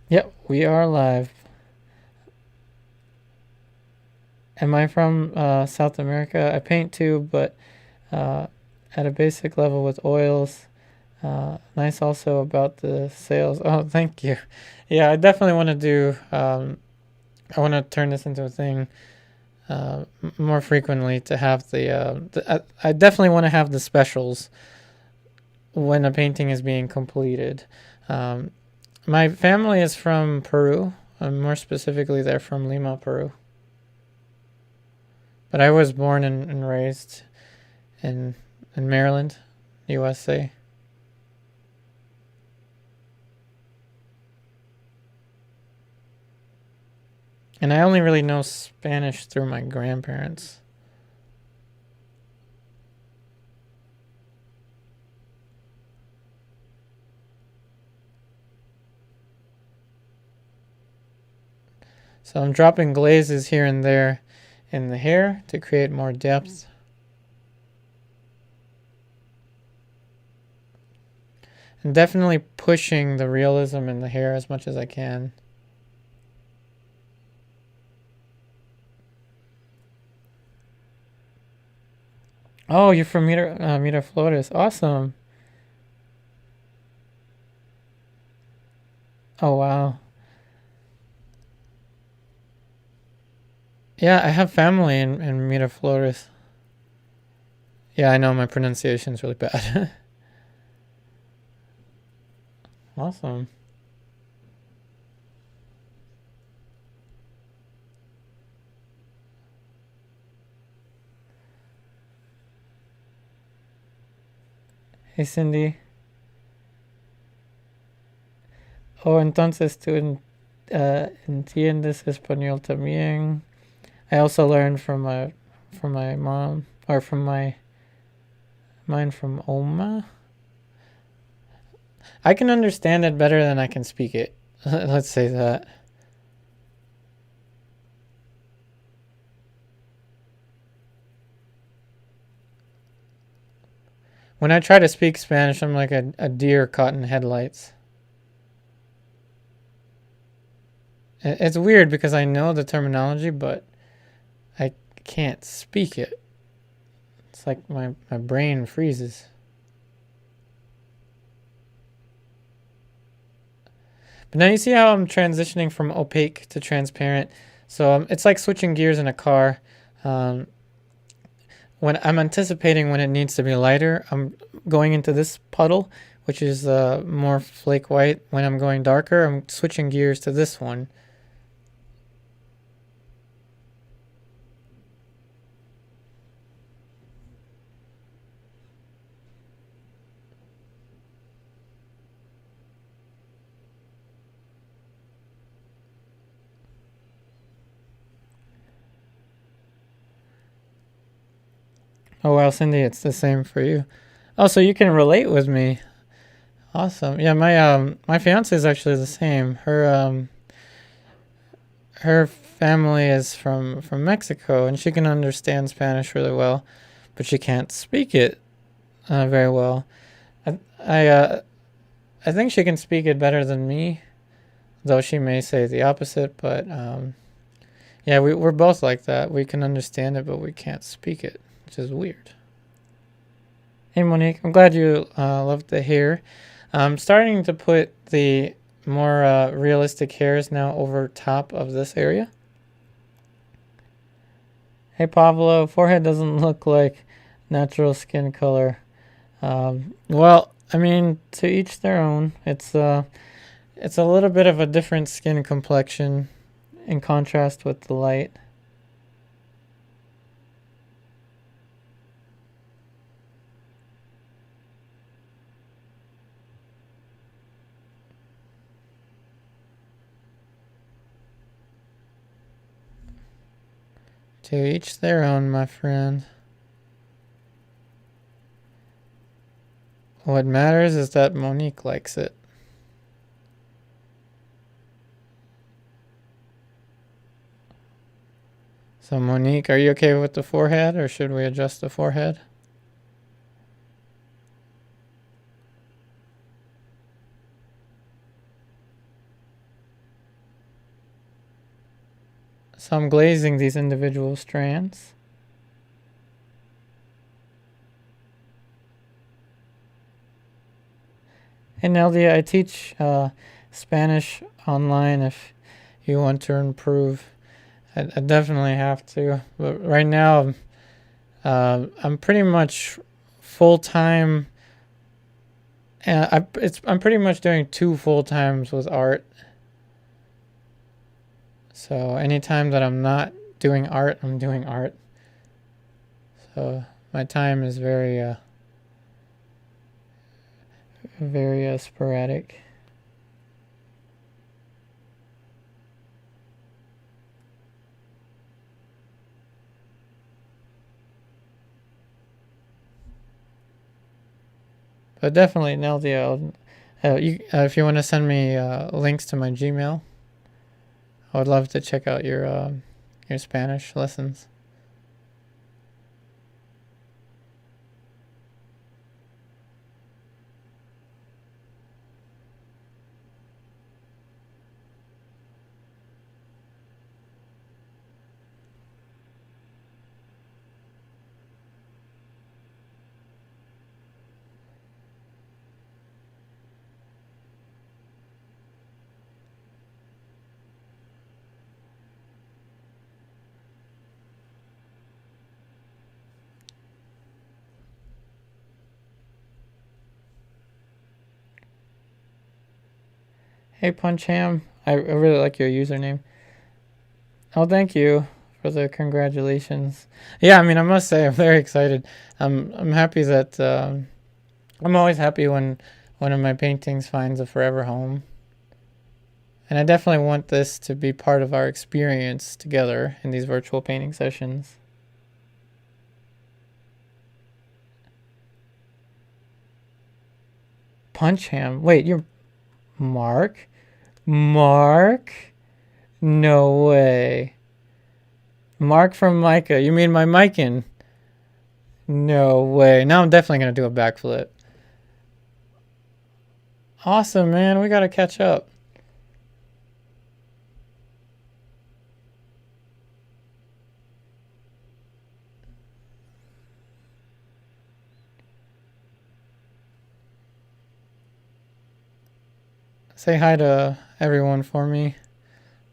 yep, we are live. Am I from South America? I paint too, but at a basic level with oils. Nice also about the sales. Oh, thank you. Yeah, I definitely want to do, I want to turn this into a thing more frequently to have I definitely want to have the specials when a painting is being completed. My family is from Peru. More specifically, they're from Lima, Peru. But I was born and raised in Maryland, USA. And I only really know Spanish through my grandparents. So I'm dropping glazes here and there in the hair to create more depth. And definitely pushing the realism in the hair as much as I can. Oh, you're from Miraflores. Awesome. Oh, wow. Yeah, I have family in Miraflores. Yeah, I know my pronunciation is really bad. Awesome. Hey, Cindy. Oh, entonces tú entiendes español también. I also learned from my mom, or from mine from Oma. I can understand it better than I can speak it. Let's say that. When I try to speak Spanish, I'm like a deer caught in headlights. It's weird because I know the terminology, but I can't speak it. It's like my brain freezes. But now you see how I'm transitioning from opaque to transparent. So it's like switching gears in a car. When I'm anticipating when it needs to be lighter, I'm going into this puddle, which is more flake white. When I'm going darker, I'm switching gears to this one. Oh wow, Cindy, it's the same for you. Oh, so you can relate with me. Awesome. Yeah, my fiance is actually the same. Her family is from Mexico, and she can understand Spanish really well, but she can't speak it very well. I I, uh, I think she can speak it better than me, though she may say the opposite. But yeah, we're both like that. We can understand it, but we can't speak it, which is weird. Hey Monique, I'm glad you loved the hair. I'm starting to put the more realistic hairs now over top of this area. Hey Pablo, forehead doesn't look like natural skin color. Well, I mean, to each their own. It's a little bit of a different skin complexion in contrast with the light. To each their own, my friend. What matters is that Monique likes it. So Monique, are you okay with the forehead, or should we adjust the forehead? So I'm glazing these individual strands. And Eldia, I teach Spanish online if you want to improve. I definitely have to. But right now, I'm pretty much full-time. I'm pretty much doing 2 full-times with art. So anytime that I'm not doing art, I'm doing art. So my time is very sporadic. But definitely, Neldia, if you want to send me links to my Gmail, I would love to check out your Spanish lessons. Hey Punch Ham, I really like your username. Oh, thank you for the congratulations. Yeah, I mean, I must say I'm very excited. I'm happy that I'm always happy when one of my paintings finds a forever home. And I definitely want this to be part of our experience together in these virtual painting sessions. Punch Ham. Wait, you're Mark? Mark? No way. Mark from Micah. You mean my Mican? No way. Now I'm definitely going to do a backflip. Awesome, man. We got to catch up. Say hi to everyone for me,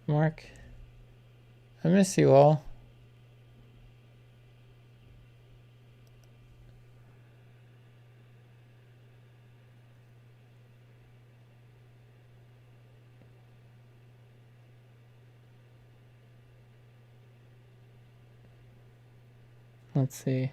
Mark. I miss you all. Let's see.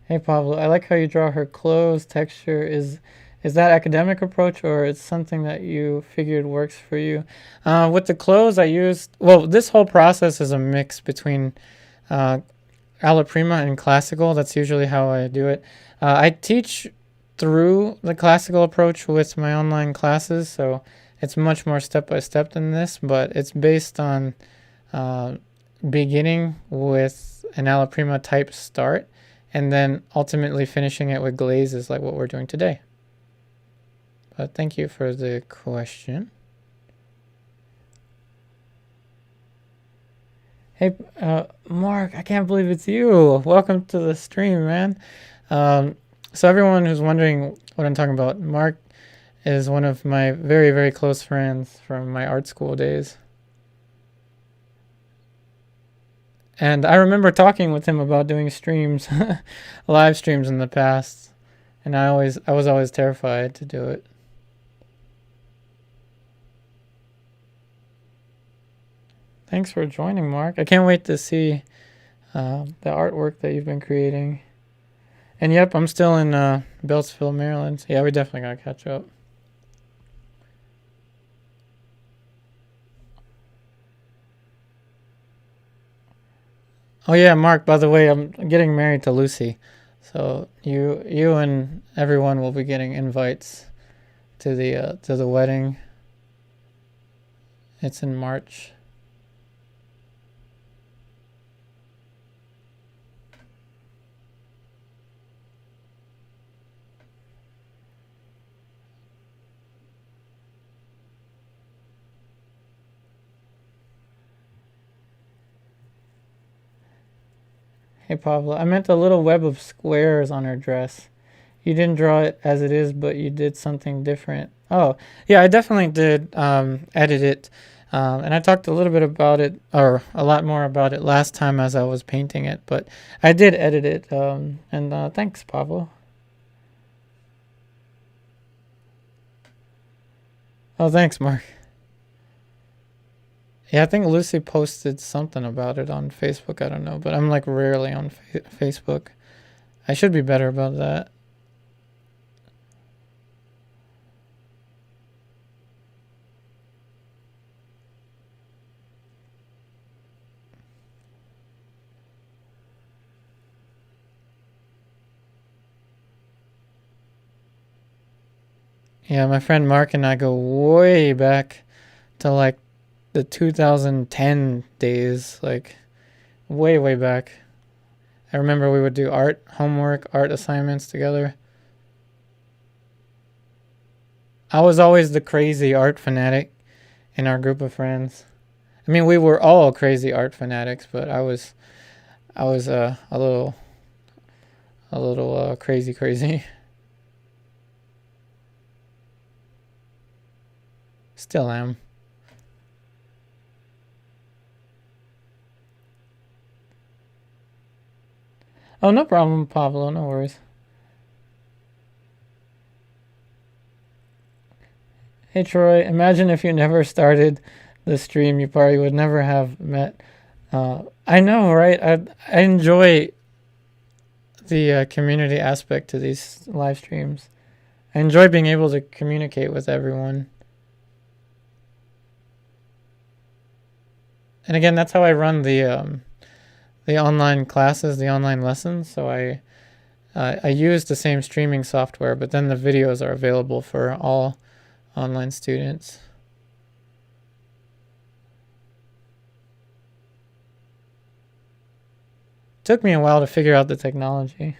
Hey Pablo, I like how you draw her clothes. Texture is Is that academic approach, or it's something that you figured works for you? With the clothes, I used, well, this whole process is a mix between alla prima and classical. That's usually how I do it. I teach through the classical approach with my online classes, so it's much more step by step than this, but it's based on beginning with an alla prima type start and then ultimately finishing it with glazes like what we're doing today. But thank you for the question. Hey, Mark, I can't believe it's you. Welcome to the stream, man. So everyone who's wondering what I'm talking about, Mark is one of my very, very close friends from my art school days. And I remember talking with him about doing streams, live streams in the past. And I was always terrified to do it. Thanks for joining, Mark. I can't wait to see the artwork that you've been creating. And yep, I'm still in Beltsville, Maryland. Yeah, we definitely gotta catch up. Oh yeah, Mark, by the way, I'm getting married to Lucy. So you and everyone will be getting invites to the wedding. It's in March. Hey Pablo, I meant a little web of squares on her dress. You didn't draw it as it is, but you did something different. Oh, yeah, I definitely did edit it. And I talked a little bit about it, or a lot more about it last time as I was painting it, but I did edit it. And thanks, Pablo. Oh, thanks, Mark. Yeah, I think Lucy posted something about it on Facebook. I don't know, but I'm like rarely on Facebook. I should be better about that. Yeah, my friend Mark and I go way back to like the 2010 days, like way, way back. I remember we would do art homework, art assignments together. I was always the crazy art fanatic in our group of friends. I mean, we were all crazy art fanatics, but I was a little crazy. Still am. Oh, no problem, Pablo. No worries. Hey, Troy. Imagine if you never started the stream, you probably would never have met. I know, right? I enjoy the community aspect to these live streams. I enjoy being able to communicate with everyone. And again, that's how I run the online classes, the online lessons. So I use the same streaming software, but then the videos are available for all online students. Took me a while to figure out the technology.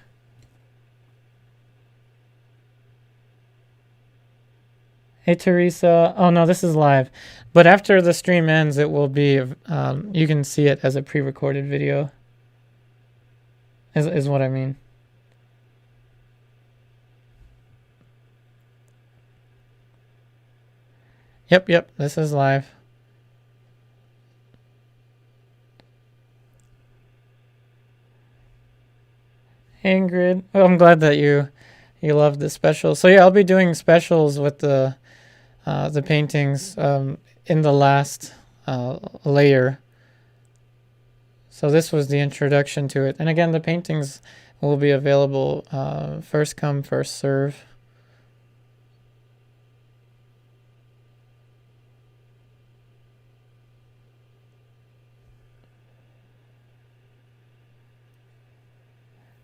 Hey Teresa. Oh no, this is live. But after the stream ends, it will be, you can see it as a pre-recorded video. Is what I mean. Yep, this is live. Hey Ingrid. Oh, I'm glad that you love the special. So yeah, I'll be doing specials with the paintings in the last layer. So this was the introduction to it. And again, the paintings will be available first come, first serve.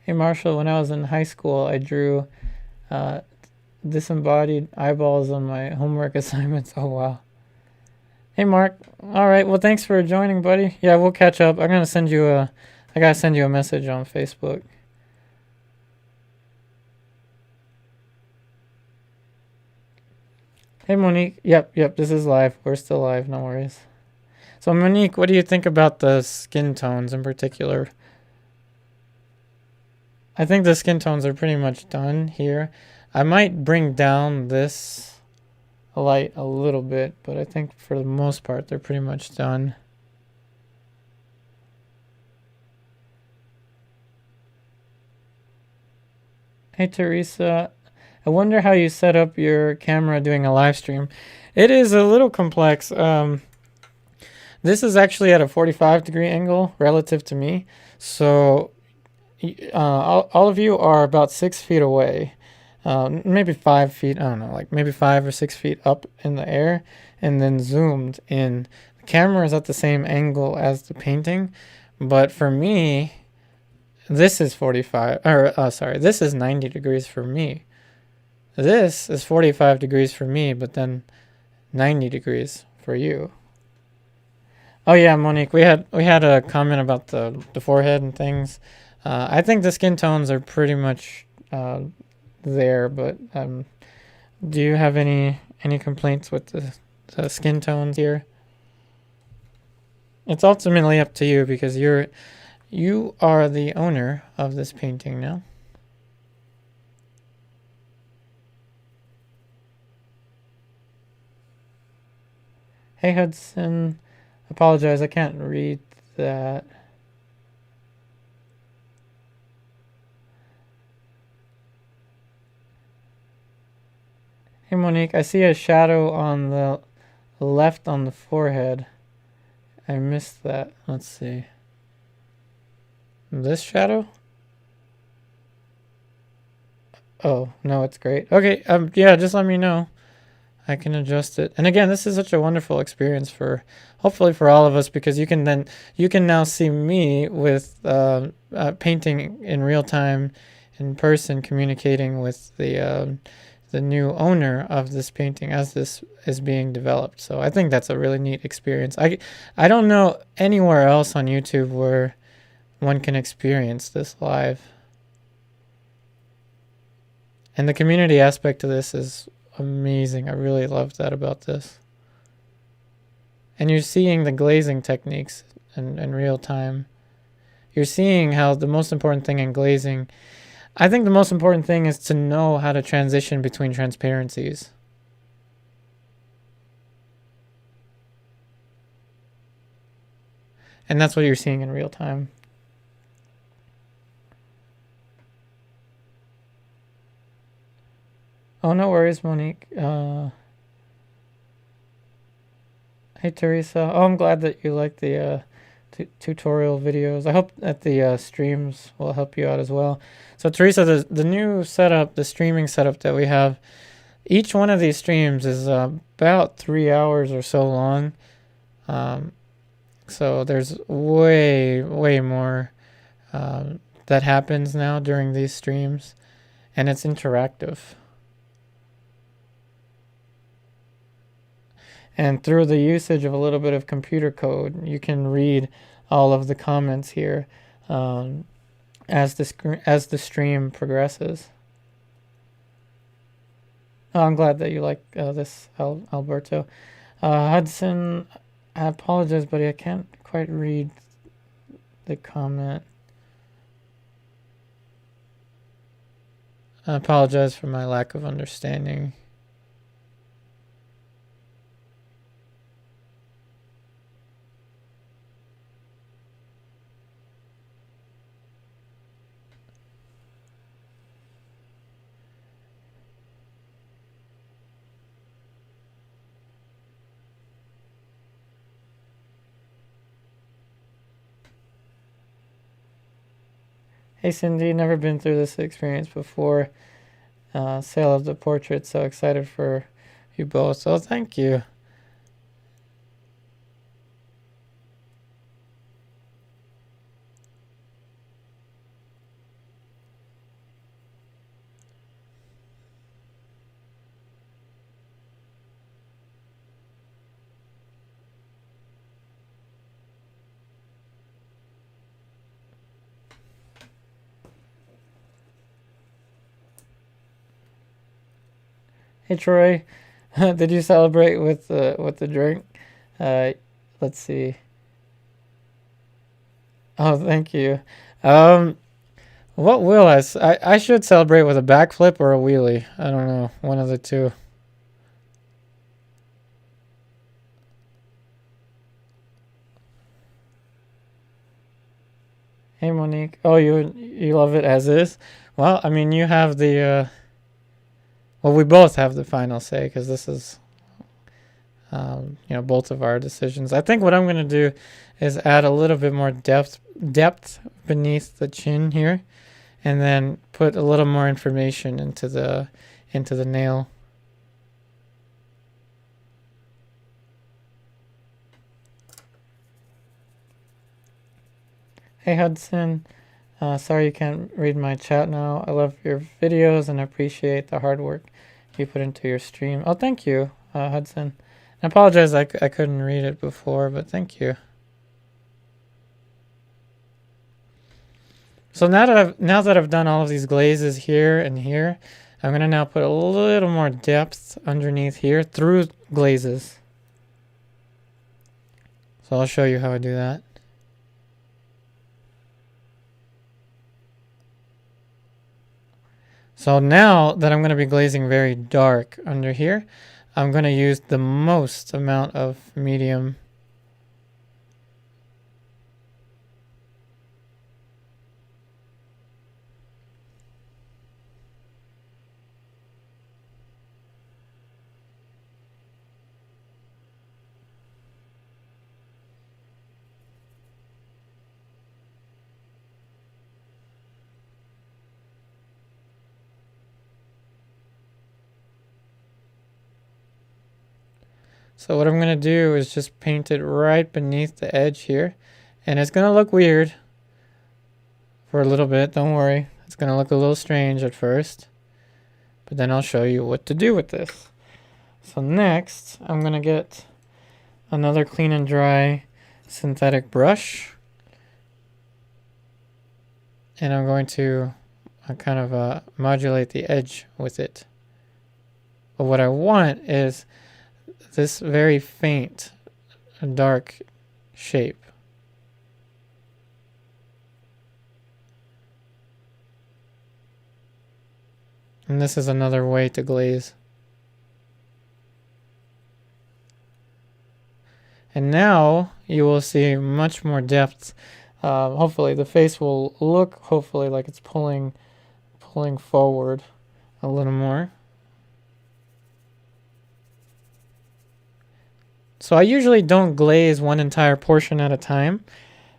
Hey Marshall, when I was in high school, I drew uh, disembodied eyeballs on my homework assignments. Oh wow. Hey Mark. All right. Well, thanks for joining, buddy. Yeah, we'll catch up. I gotta send you a message on Facebook. Hey Monique. Yep. This is live. We're still live. No worries. So Monique, what do you think about the skin tones in particular? I think the skin tones are pretty much done here. I might bring down this light a little bit, but I think for the most part they're pretty much done. Hey Teresa, I wonder how you set up your camera doing a live stream. It is a little complex. This is actually at a 45-degree angle relative to me, so all of you are about 6 feet away. Maybe 5 feet, I don't know, like maybe 5 or 6 feet up in the air, and then zoomed in. The camera is at the same angle as the painting, but for me, this is 45, or sorry, this is 90 degrees for me. This is 45 degrees for me, but then 90 degrees for you. Oh yeah, Monique, we had a comment about the forehead and things. I think the skin tones are pretty much there, but do you have any complaints with the skin tones here? It's ultimately up to you because you are the owner of this painting now. Hey Hudson, apologize, I can't read that. Hey Monique, I see a shadow on the left on the forehead. I missed that. Let's see. This shadow? Oh, no, it's great. Okay, yeah, just let me know. I can adjust it. And again, this is such a wonderful experience for, hopefully for all of us, because you can now see me with painting in real time, in person, communicating with the new owner of this painting as this is being developed. So I think that's a really neat experience. I don't know anywhere else on YouTube where one can experience this live. And the community aspect of this is amazing. I really love that about this. And you're seeing the glazing techniques in real time. You're seeing how the most important thing in glazing, I think the most important thing is to know how to transition between transparencies. And that's what you're seeing in real time. Oh, no worries, Monique. Hey, Teresa. Oh, I'm glad that you like the tutorial videos. I hope that the streams will help you out as well. So, Teresa, the new setup, the streaming setup that we have, each one of these streams is about 3 hours or so long. So there's way more that happens now during these streams, and it's interactive. And through the usage of a little bit of computer code, you can read all of the comments here as the stream progresses. Oh, I'm glad that you like this, Alberto. Hudson, I apologize, buddy. I can't quite read the comment. I apologize for my lack of understanding. Hey Cindy, never been through this experience before. Sale of the portrait, so excited for you both. So thank you. Hey Troy, did you celebrate with the drink? Uh, let's see. Oh, thank you. Um, what will I should celebrate with a backflip or a wheelie. I don't know, one of the two. Hey Monique. Oh, you love it as is? Well, I mean, you have the well, we both have the final say because this is both of our decisions. I think what I'm going to do is add a little bit more depth beneath the chin here, and then put a little more information into the nail. Hey Hudson, sorry you can't read my chat now. I love your videos and appreciate the hard work you put into your stream. Oh, thank you, Hudson. I apologize I couldn't read it before, but thank you. So now that I've done all of these glazes here and here, I'm gonna now put a little more depth underneath here through glazes. So I'll show you how I do that. So now that I'm going to be glazing very dark under here, I'm going to use the most amount of medium. So what I'm going to do is just paint it right beneath the edge here. And it's going to look weird for a little bit. Don't worry. It's going to look a little strange at first. But then I'll show you what to do with this. So next, I'm going to get another clean and dry synthetic brush. And I'm going to kind of modulate the edge with it. But what I want is this very faint, dark shape. And this is another way to glaze. And now you will see much more depth. Hopefully the face will look hopefully like it's pulling forward a little more. So I usually don't glaze one entire portion at a time.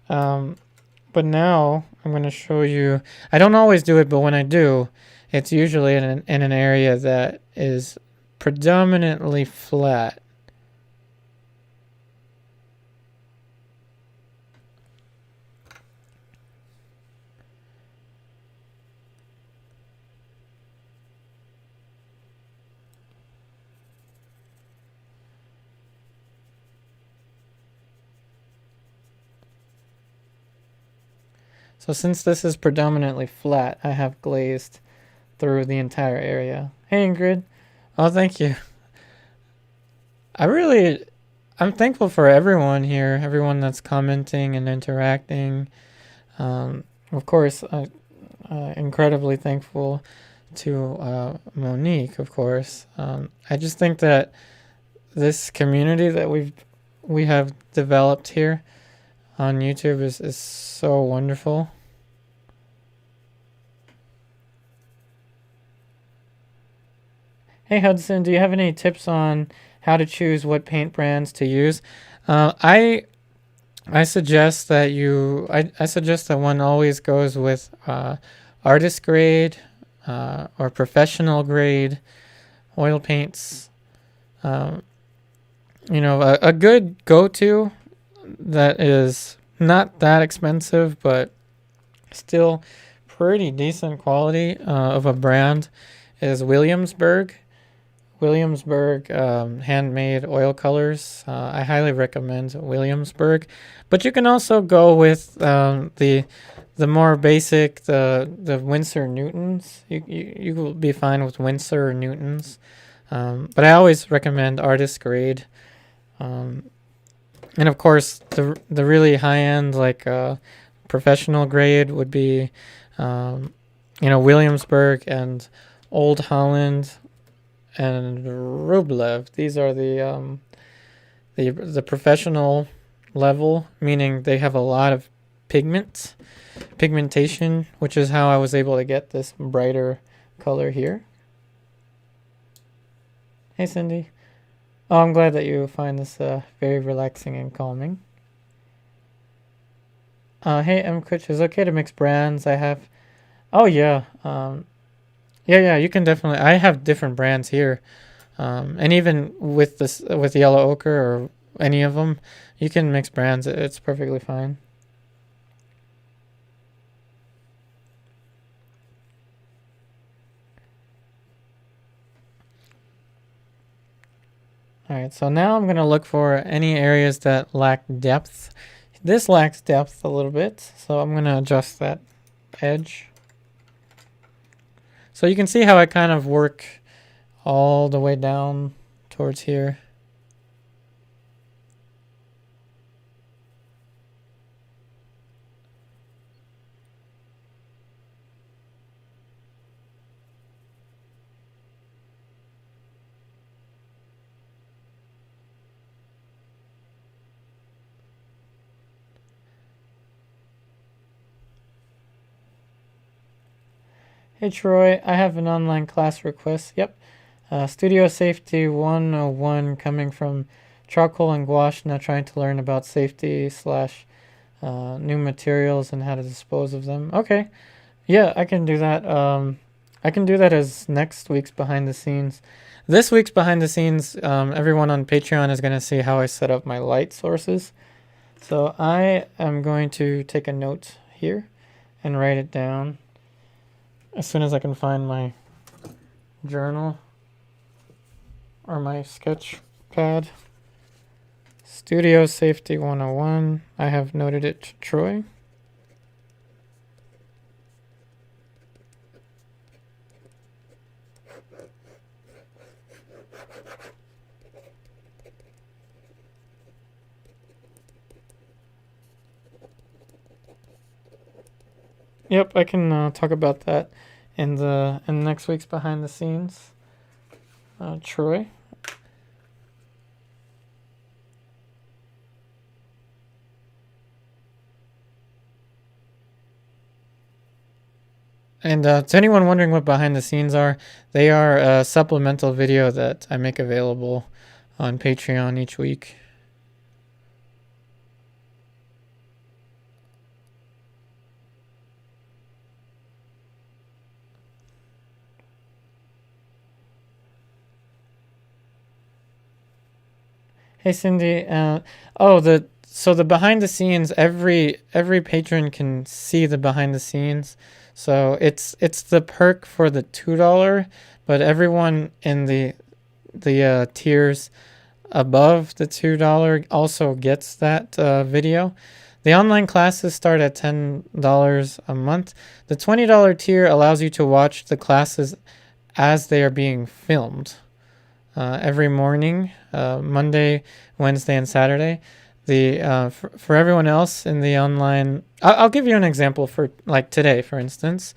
But now I'm going to show you, I don't always do it, but when I do, it's usually in an area that is predominantly flat. So since this is predominantly flat, I have glazed through the entire area. Hey Ingrid. Oh, thank you. I'm thankful for everyone here, everyone that's commenting and interacting. Of course, incredibly thankful to Monique, of course. I just think that this community that we have developed here on YouTube is so wonderful. Hey Hudson, do you have any tips on how to choose what paint brands to use? I suggest that I suggest that one always goes with artist grade or professional grade oil paints. A good go-to that is not that expensive but still pretty decent quality of a brand is Williamsburg handmade oil colors. I highly recommend Williamsburg, but you can also go with the more basic, the Winsor Newtons. You will be fine with Winsor or Newtons. But I always recommend artist grade. And of course, the really high end, like professional grade, would be, Williamsburg and Old Holland and Rublev. These are the professional level, meaning they have a lot of pigmentation, which is how I was able to get this brighter color here. Hey, Cindy. Oh, I'm glad that you find this very relaxing and calming. Hey, M. Kutch, is it okay to mix brands? I have... Oh, yeah. Yeah, you can definitely... I have different brands here. And even with this, with yellow ochre or any of them, you can mix brands. It's perfectly fine. Alright, so now I'm going to look for any areas that lack depth. This lacks depth a little bit, so I'm going to adjust that edge. So you can see how I kind of work all the way down towards here. Hey Troy, I have an online class request. Yep. Studio Safety 101 coming from Charcoal and Gouache, now trying to learn about safety / new materials and how to dispose of them. Okay. Yeah, I can do that. I can do that as next week's behind the scenes. This week's behind the scenes, everyone on Patreon is going to see how I set up my light sources. So I am going to take a note here and write it down as soon as I can find my journal or my sketch pad. Studio Safety 101. I have noted it to Troy. Yep, I can talk about that in next week's behind the scenes. Troy. And to anyone wondering what behind the scenes are, they are a supplemental video that I make available on Patreon each week. Hey Cindy, so the behind the scenes, every patron can see the behind the scenes. So it's the perk for the $2, but everyone in the tiers above the $2 also gets that video. The online classes start at $10 a month. The $20 tier allows you to watch the classes as they are being filmed. Every morning, Monday, Wednesday, and Saturday. For everyone else in the online, I'll give you an example for like today, for instance.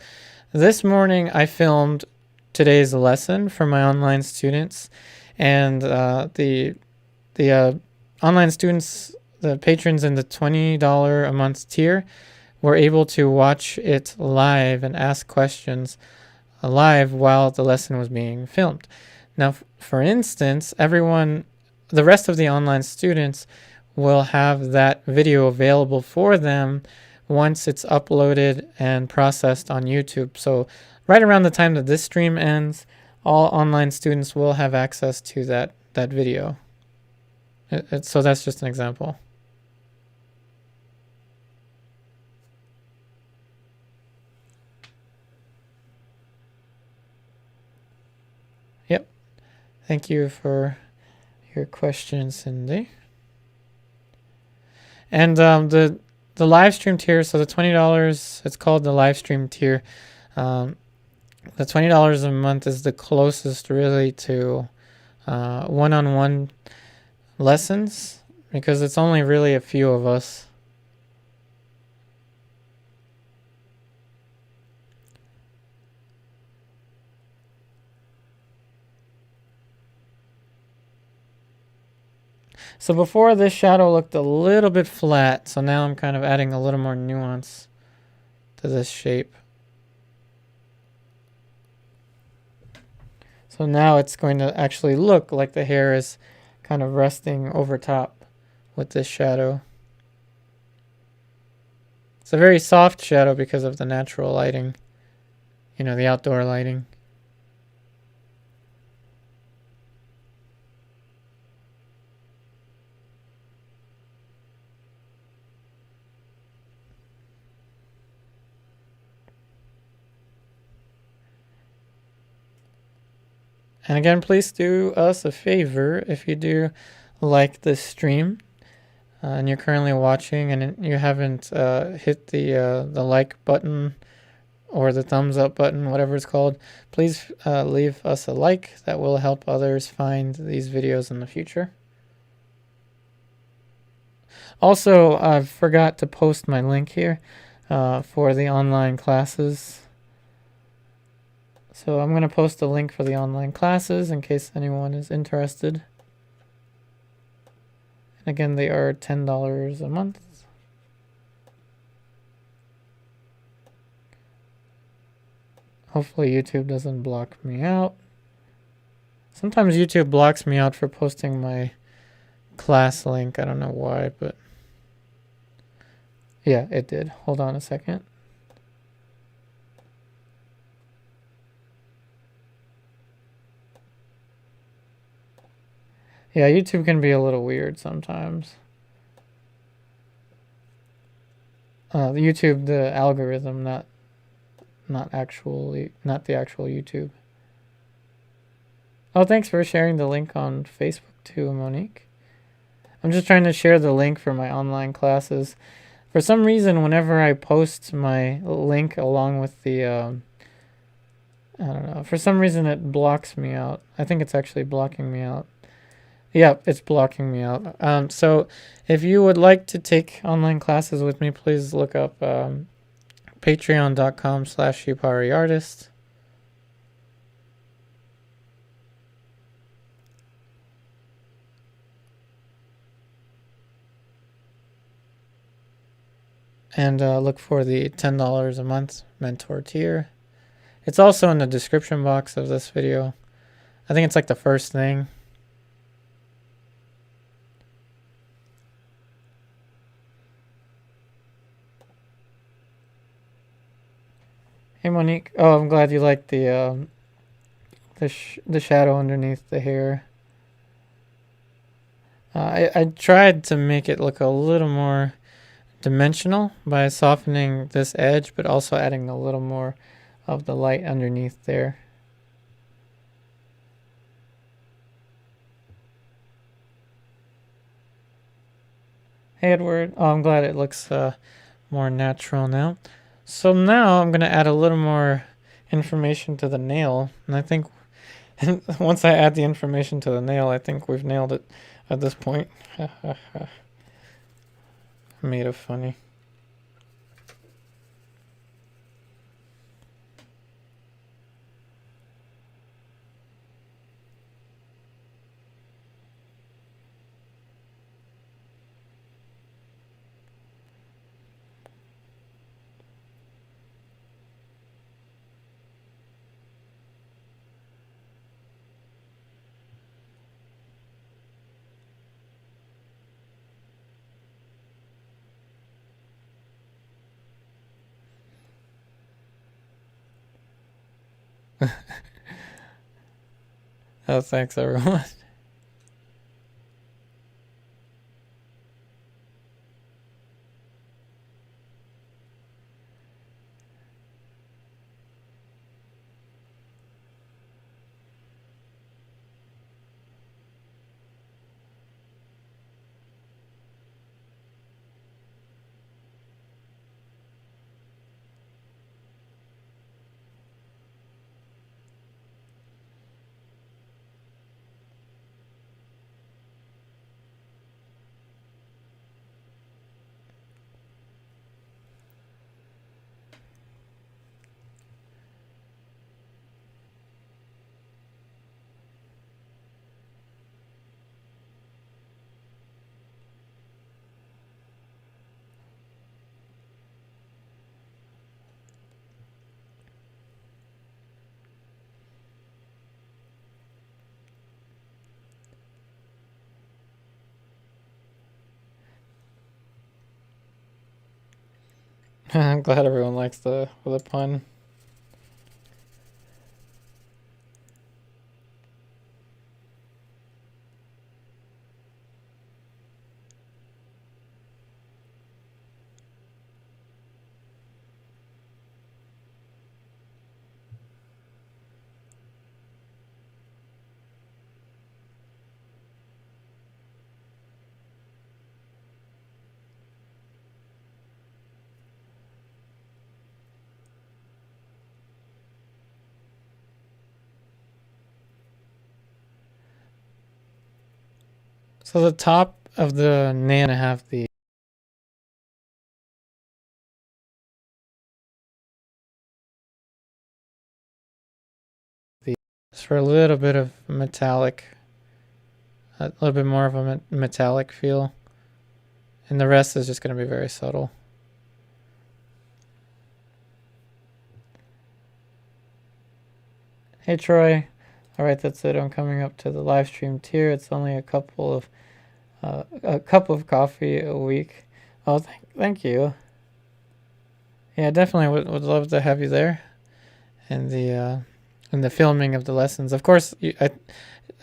This morning I filmed today's lesson for my online students, and the online students, the patrons in the $20 a month tier, were able to watch it live and ask questions live while the lesson was being filmed. Now, for instance, the rest of the online students will have that video available for them once it's uploaded and processed on YouTube. So right around the time that this stream ends, all online students will have access to that video. So that's just an example. Yep. Thank you for your question, Cindy. And the live stream tier, so the $20, it's called the live stream tier. The $20 a month is the closest really to one-on-one lessons, because it's only really a few of us. So before, this shadow looked a little bit flat, so now I'm kind of adding a little more nuance to this shape. So now it's going to actually look like the hair is kind of resting over top with this shadow. It's a very soft shadow because of the natural lighting, you know, the outdoor lighting. And again, please do us a favor if you do like this stream and you're currently watching and you haven't hit the like button or the thumbs up button, whatever it's called, please leave us a like. That will help others find these videos in the future. Also, I forgot to post my link here for the online classes. So I'm going to post a link for the online classes in case anyone is interested. And again, they are $10 a month. Hopefully YouTube doesn't block me out. Sometimes YouTube blocks me out for posting my class link. I don't know why, but yeah, it did. Hold on a second. Yeah, YouTube can be a little weird sometimes. YouTube, the algorithm, not the actual YouTube. Oh, thanks for sharing the link on Facebook too, Monique. I'm just trying to share the link for my online classes. For some reason, whenever I post my link along with the, I don't know, for some reason it blocks me out. I think it's actually blocking me out. Yeah, it's blocking me out. So if you would like to take online classes with me, please look up patreon.com/YouPoweryArtist. And look for the $10 a month mentor tier. It's also in the description box of this video. I think it's like the first thing. Hey Monique. Oh, I'm glad you liked the shadow underneath the hair. I tried to make it look a little more dimensional by softening this edge, but also adding a little more of the light underneath there. Hey Edward. Oh, I'm glad it looks more natural now. So now I'm going to add a little more information to the nail. And I think once I add the information to the nail, I think we've nailed it at this point. Made it funny. Oh, thanks everyone. I'm glad everyone likes the pun. So the top of the nail I have the just for a little bit of metallic, a little bit more of a metallic feel, and the rest is just going to be very subtle. Hey Troy, all right, that's it. I'm coming up to the live stream tier. It's only a cup of coffee a week. Oh, thank you. Yeah, definitely would love to have you there, and the filming of the lessons. Of course,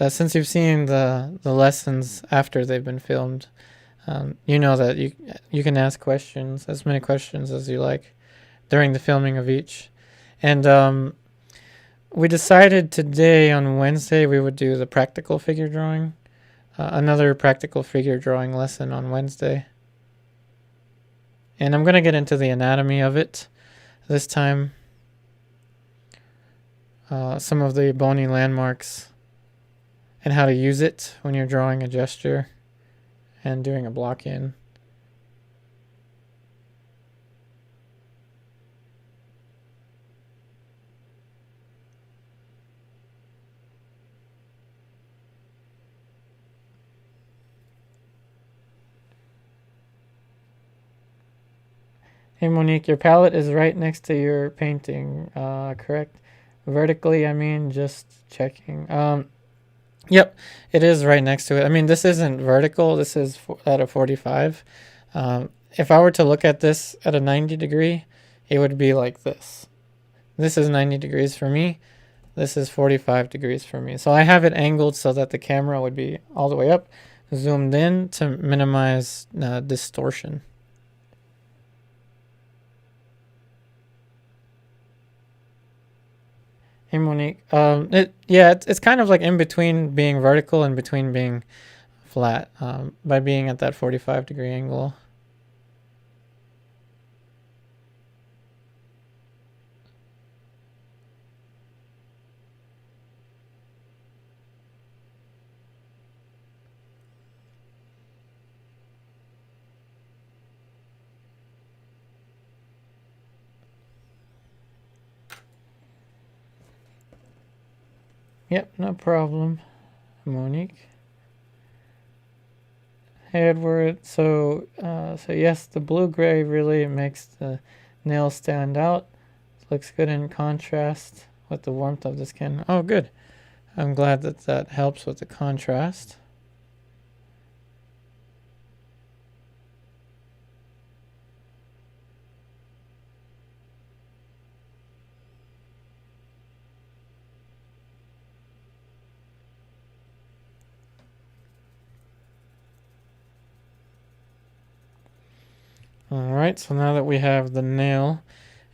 since you've seen the lessons after they've been filmed, you know that you can ask questions, as many questions as you like, during the filming of each, and we decided today on Wednesday we would do the practical figure drawing, another practical figure drawing lesson on Wednesday. And I'm going to get into the anatomy of it this time. Some of the bony landmarks and how to use it when you're drawing a gesture and doing a block in. Hey Monique, your palette is right next to your painting, correct? Vertically, I mean, just checking. Yep, it is right next to it. I mean, this isn't vertical, this is at a 45. If I were to look at this at a 90 degree, it would be like this. This is 90 degrees for me. This is 45 degrees for me. So I have it angled so that the camera would be all the way up, zoomed in to minimize distortion. Hey Monique, it's kind of like in between being vertical and between being flat, by being at that 45 degree angle. Yep, no problem, Monique. Hey Edward, so yes, the blue-gray really makes the nail stand out. Looks good in contrast with the warmth of the skin. Oh, good. I'm glad that helps with the contrast. Alright, so now that we have the nail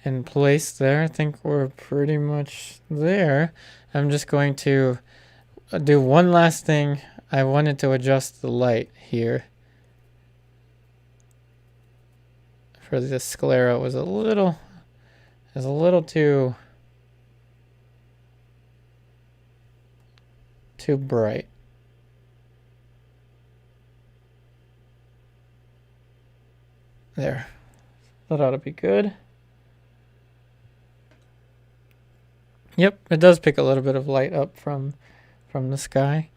in place there, I think we're pretty much there. I'm just going to do one last thing. I wanted to adjust the light here. For the sclera, it was a little too bright. There. That ought to be good. Yep, it does pick a little bit of light up from the sky.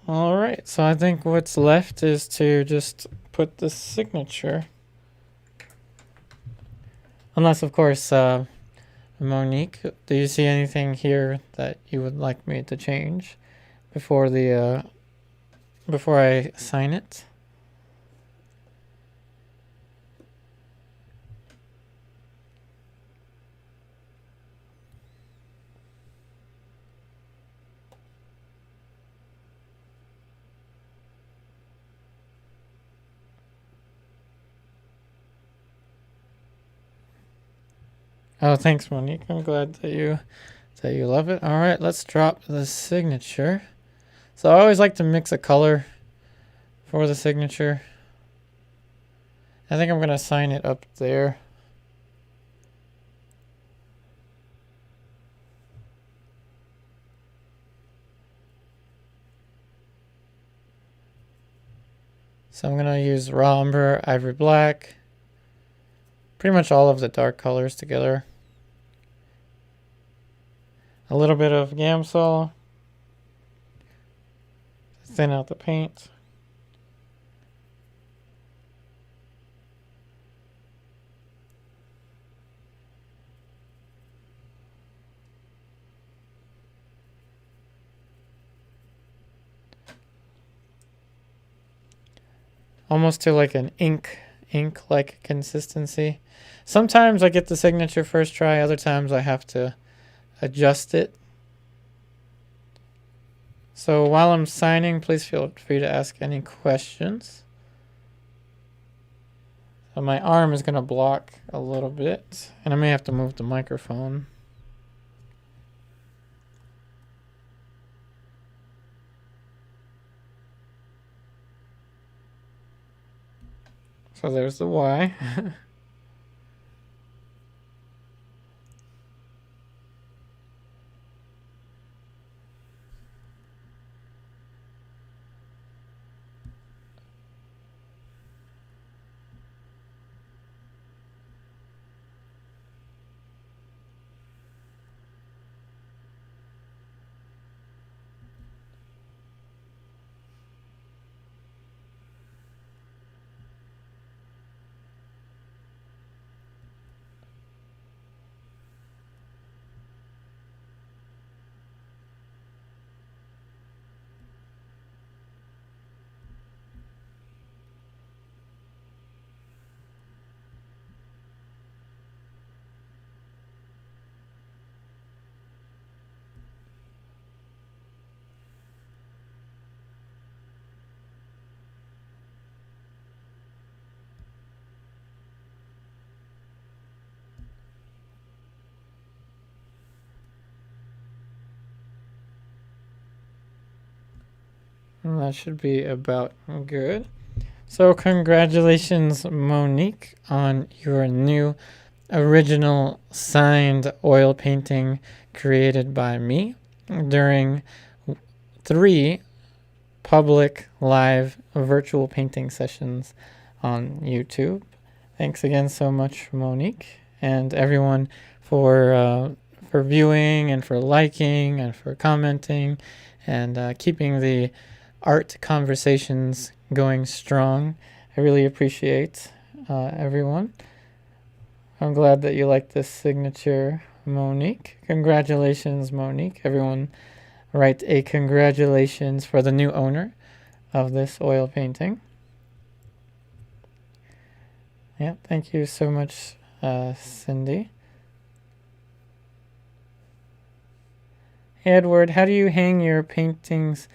Alright, so I think what's left is to just put the signature. Unless, of course, Monique, do you see anything here that you would like me to change before I sign it? Oh, thanks, Monique. I'm glad that you love it. All right, let's drop the signature. So I always like to mix a color for the signature. I think I'm gonna sign it up there. So I'm going to use raw umber, ivory black, pretty much all of the dark colors together. A little bit of Gamsol, thin out the paint. Almost to like an ink-like consistency. Sometimes I get the signature first try, other times I have to adjust it. So while I'm signing, please feel free to ask any questions. So my arm is going to block a little bit, and I may have to move the microphone. So there's the Y. That should be about good. So congratulations, Monique, on your new original signed oil painting created by me during 3 public live virtual painting sessions on YouTube. Thanks again so much, Monique, and everyone for viewing and for liking and for commenting and keeping the art conversations going strong. I really appreciate everyone. I'm glad that you like this signature, Monique. Congratulations, Monique. Everyone write a congratulations for the new owner of this oil painting. Yeah, thank you so much, Cindy. Hey, Edward, how do you hang your paintings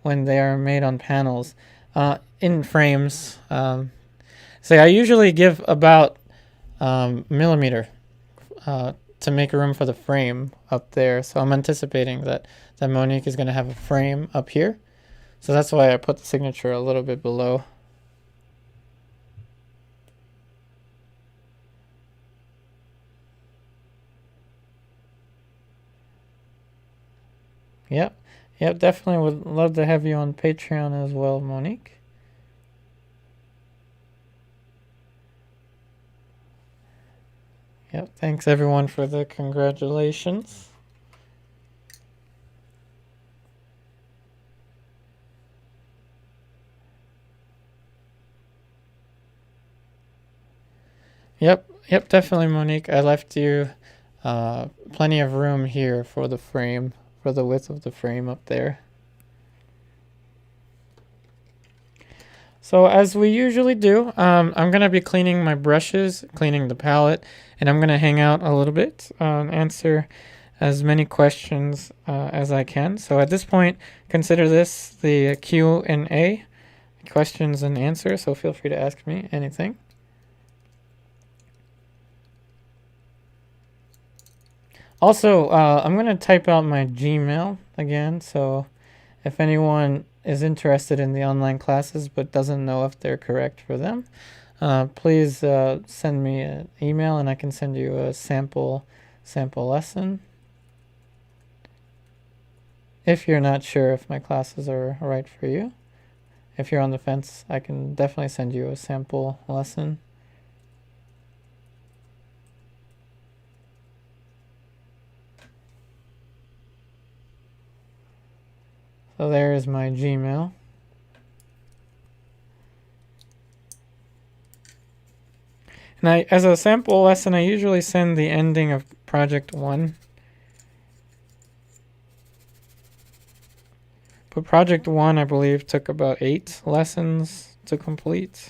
when they are made on panels? In frames. So I usually give about millimeter to make room for the frame up there. So I'm anticipating that Monique is going to have a frame up here. So that's why I put the signature a little bit below. Yep, definitely would love to have you on Patreon as well, Monique. Yep, thanks everyone for the congratulations. Yep, definitely, Monique. I left you plenty of room here for the frame, for the width of the frame up there. So as we usually do, I'm going to be cleaning my brushes, cleaning the palette, and I'm going to hang out a little bit, answer as many questions as I can. So at this point, consider this the Q&A, questions and answers, so feel free to ask me anything. Also, I'm going to type out my Gmail again, so if anyone is interested in the online classes but doesn't know if they're correct for them, please send me an email and I can send you a sample lesson. If you're not sure if my classes are right for you, if you're on the fence, I can definitely send you a sample lesson. So there is my Gmail. And as a sample lesson, I usually send the ending of project 1. But project 1, I believe, took about 8 lessons to complete.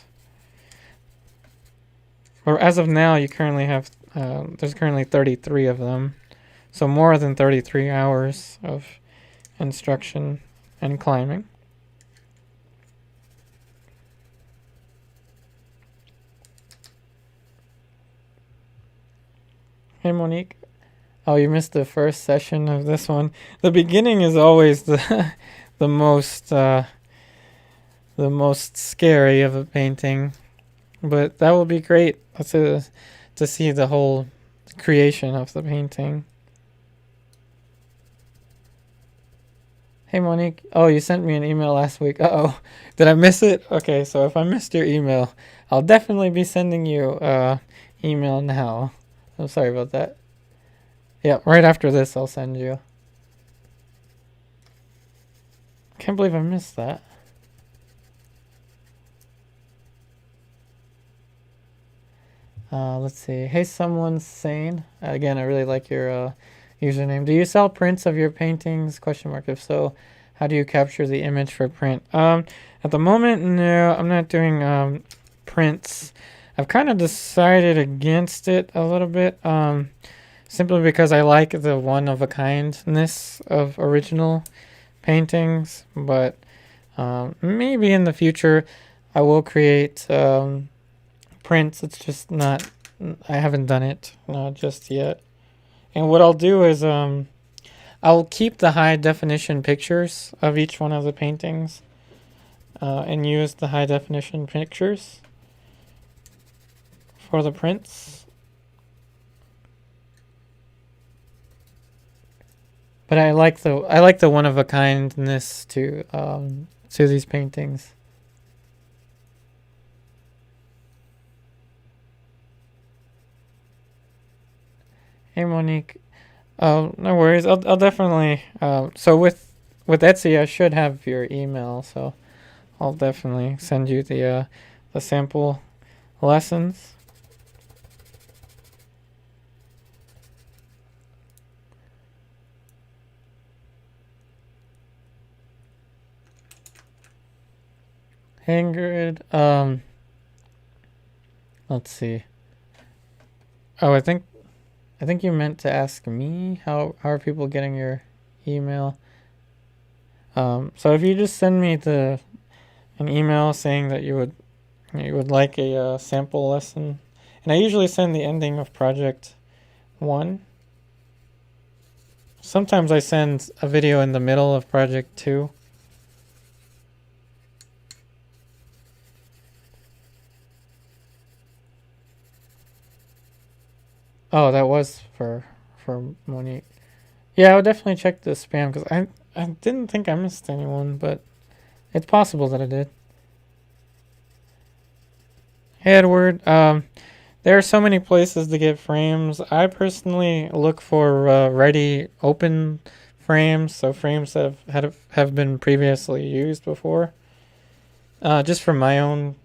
Or as of now, you currently have, there's currently 33 of them. So more than 33 hours of instruction and climbing. Hey, Monique. Oh, you missed the first session of this one. The beginning is always the the most scary of a painting, but that will be great to see the whole creation of the painting. Hey, Monique. Oh, you sent me an email last week. Uh-oh. Did I miss it? Okay, so if I missed your email, I'll definitely be sending you email now. I'm sorry about that. Yeah, right after this, I'll send you. Can't believe I missed that. Let's see. Hey, someone's sane. Again, I really like your username. Do you sell prints of your paintings? Question mark. If so, how do you capture the image for print? At the moment, no, I'm not doing prints. I've kind of decided against it a little bit, simply because I like the one-of-a-kindness of original paintings. But maybe in the future, I will create prints. It's just not, I haven't done it just yet. And what I'll do is I'll keep the high definition pictures of each one of the paintings and use the high definition pictures for the prints. But I like the one of a kindness to these paintings. Hey, Monique. Oh, no worries. I'll definitely. So with Etsy, I should have your email. So I'll definitely send you the sample lessons. Hey, Ingrid. Let's see. Oh, I think you meant to ask me how are people getting your email. So if you just send me an email saying that you would like a sample lesson, and I usually send the ending of project 1. Sometimes I send a video in the middle of project 2. Oh, that was for Monique. Yeah, I would definitely check the spam because I didn't think I missed anyone, but it's possible that I did. Hey, Edward. There are so many places to get frames. I personally look for ready open frames, so frames that have been previously used before, just for my own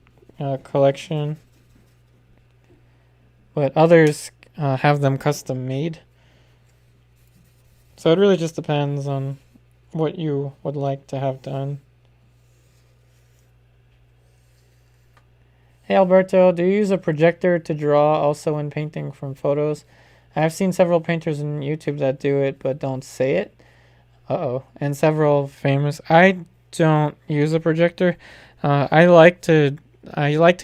collection. But others have them custom made. So it really just depends on what you would like to have done. Hey, Alberto, do you use a projector to draw also when painting from photos? I've seen several painters on YouTube that do it but don't say it. And several famous. I don't use a projector. I like to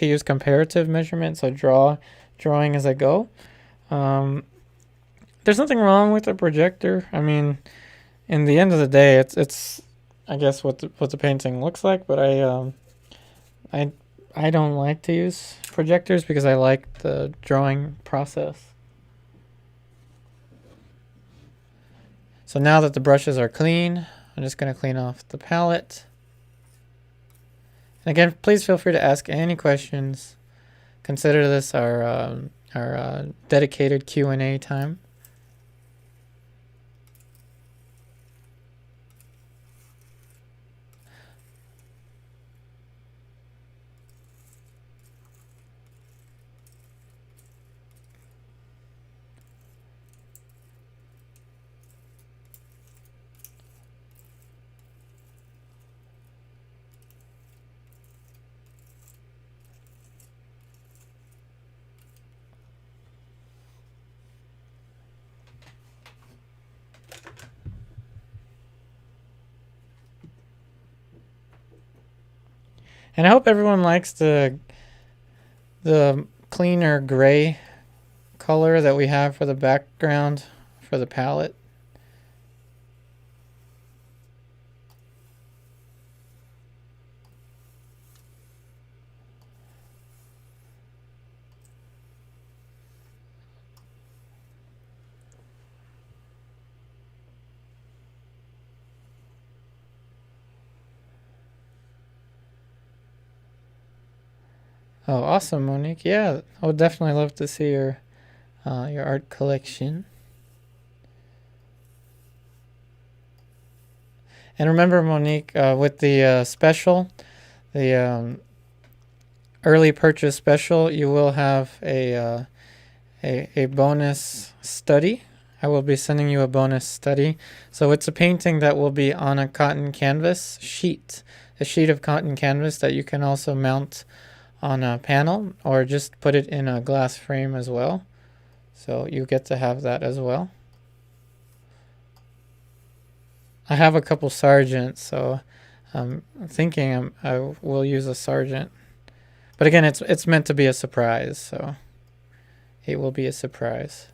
use comparative measurement, so drawing as I go. there's nothing wrong with the projector. I mean, in the end of the day, it's I guess what the painting looks like, but I I don't like to use projectors because I like the drawing process. So now that the brushes are clean, I'm just going to clean off the palette. And again, please feel free to ask any questions. Consider this our dedicated Q&A time. And I hope everyone likes the cleaner gray color that we have for the background for the palette. Oh, awesome, Monique. Yeah, I would definitely love to see your art collection. And remember, Monique, with the special, the early purchase special, you will have a bonus study. I will be sending you a bonus study. So it's a painting that will be on a cotton canvas sheet, a sheet of cotton canvas that you can also mount on a panel or just put it in a glass frame as well. So you get to have that as well. I have a couple Sargents, so I'm thinking I will use a Sargent. But again, it's meant to be a surprise, so it will be a surprise.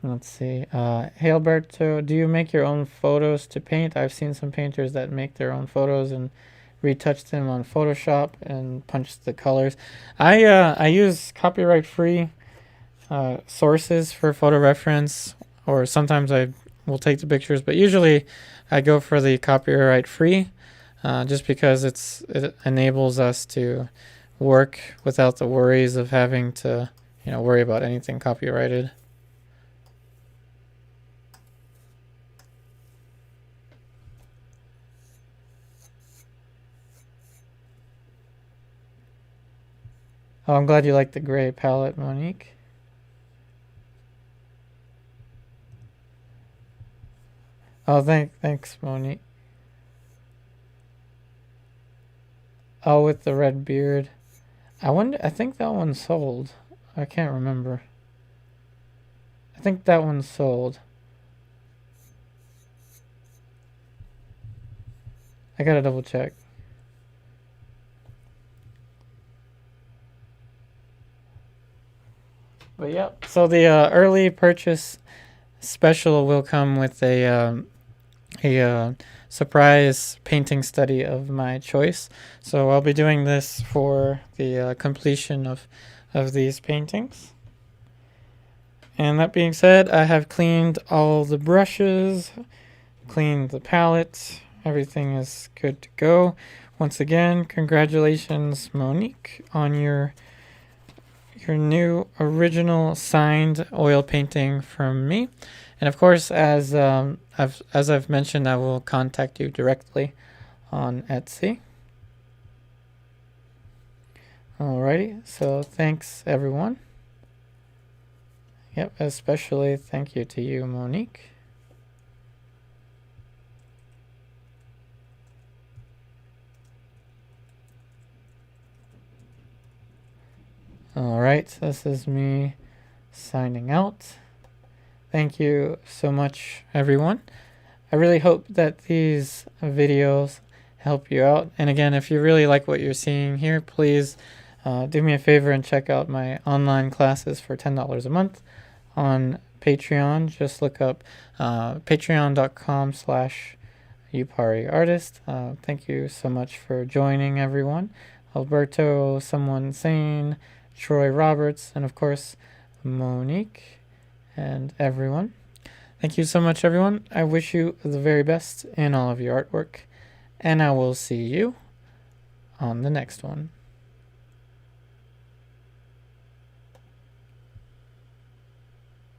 Let's see. Hey Alberto, do you make your own photos to paint? I've seen some painters that make their own photos and retouch them on Photoshop and punch the colors. I use copyright-free sources for photo reference, or sometimes I will take the pictures, but usually I go for the copyright-free just because it enables us to work without the worries of having to worry about anything copyrighted. Oh, I'm glad you like the gray palette, Monique. Oh, thanks, Monique. Oh, with the red beard. I think that one sold. I can't remember. I think that one sold. I gotta double check. But yeah, so the early purchase special will come with a surprise painting study of my choice. So I'll be doing this for the completion of these paintings. And that being said, I have cleaned all the brushes, cleaned the palette. Everything is good to go. Once again, congratulations, Monique, on your new original signed oil painting from me. And of course, as I've mentioned, I will contact you directly on Etsy. Alrighty, so thanks everyone. Yep, especially thank you to you, Monique. Alright, this is me signing out. Thank you so much, everyone. I really hope that these videos help you out. And again, if you really like what you're seeing here, please do me a favor and check out my online classes for $10 a month on Patreon. Just look up patreon.com/upariartist. Thank you so much for joining, everyone. Alberto, Someone Sane, Troy Roberts, and of course, Monique, and everyone. Thank you so much, everyone. I wish you the very best in all of your artwork, and I will see you on the next one.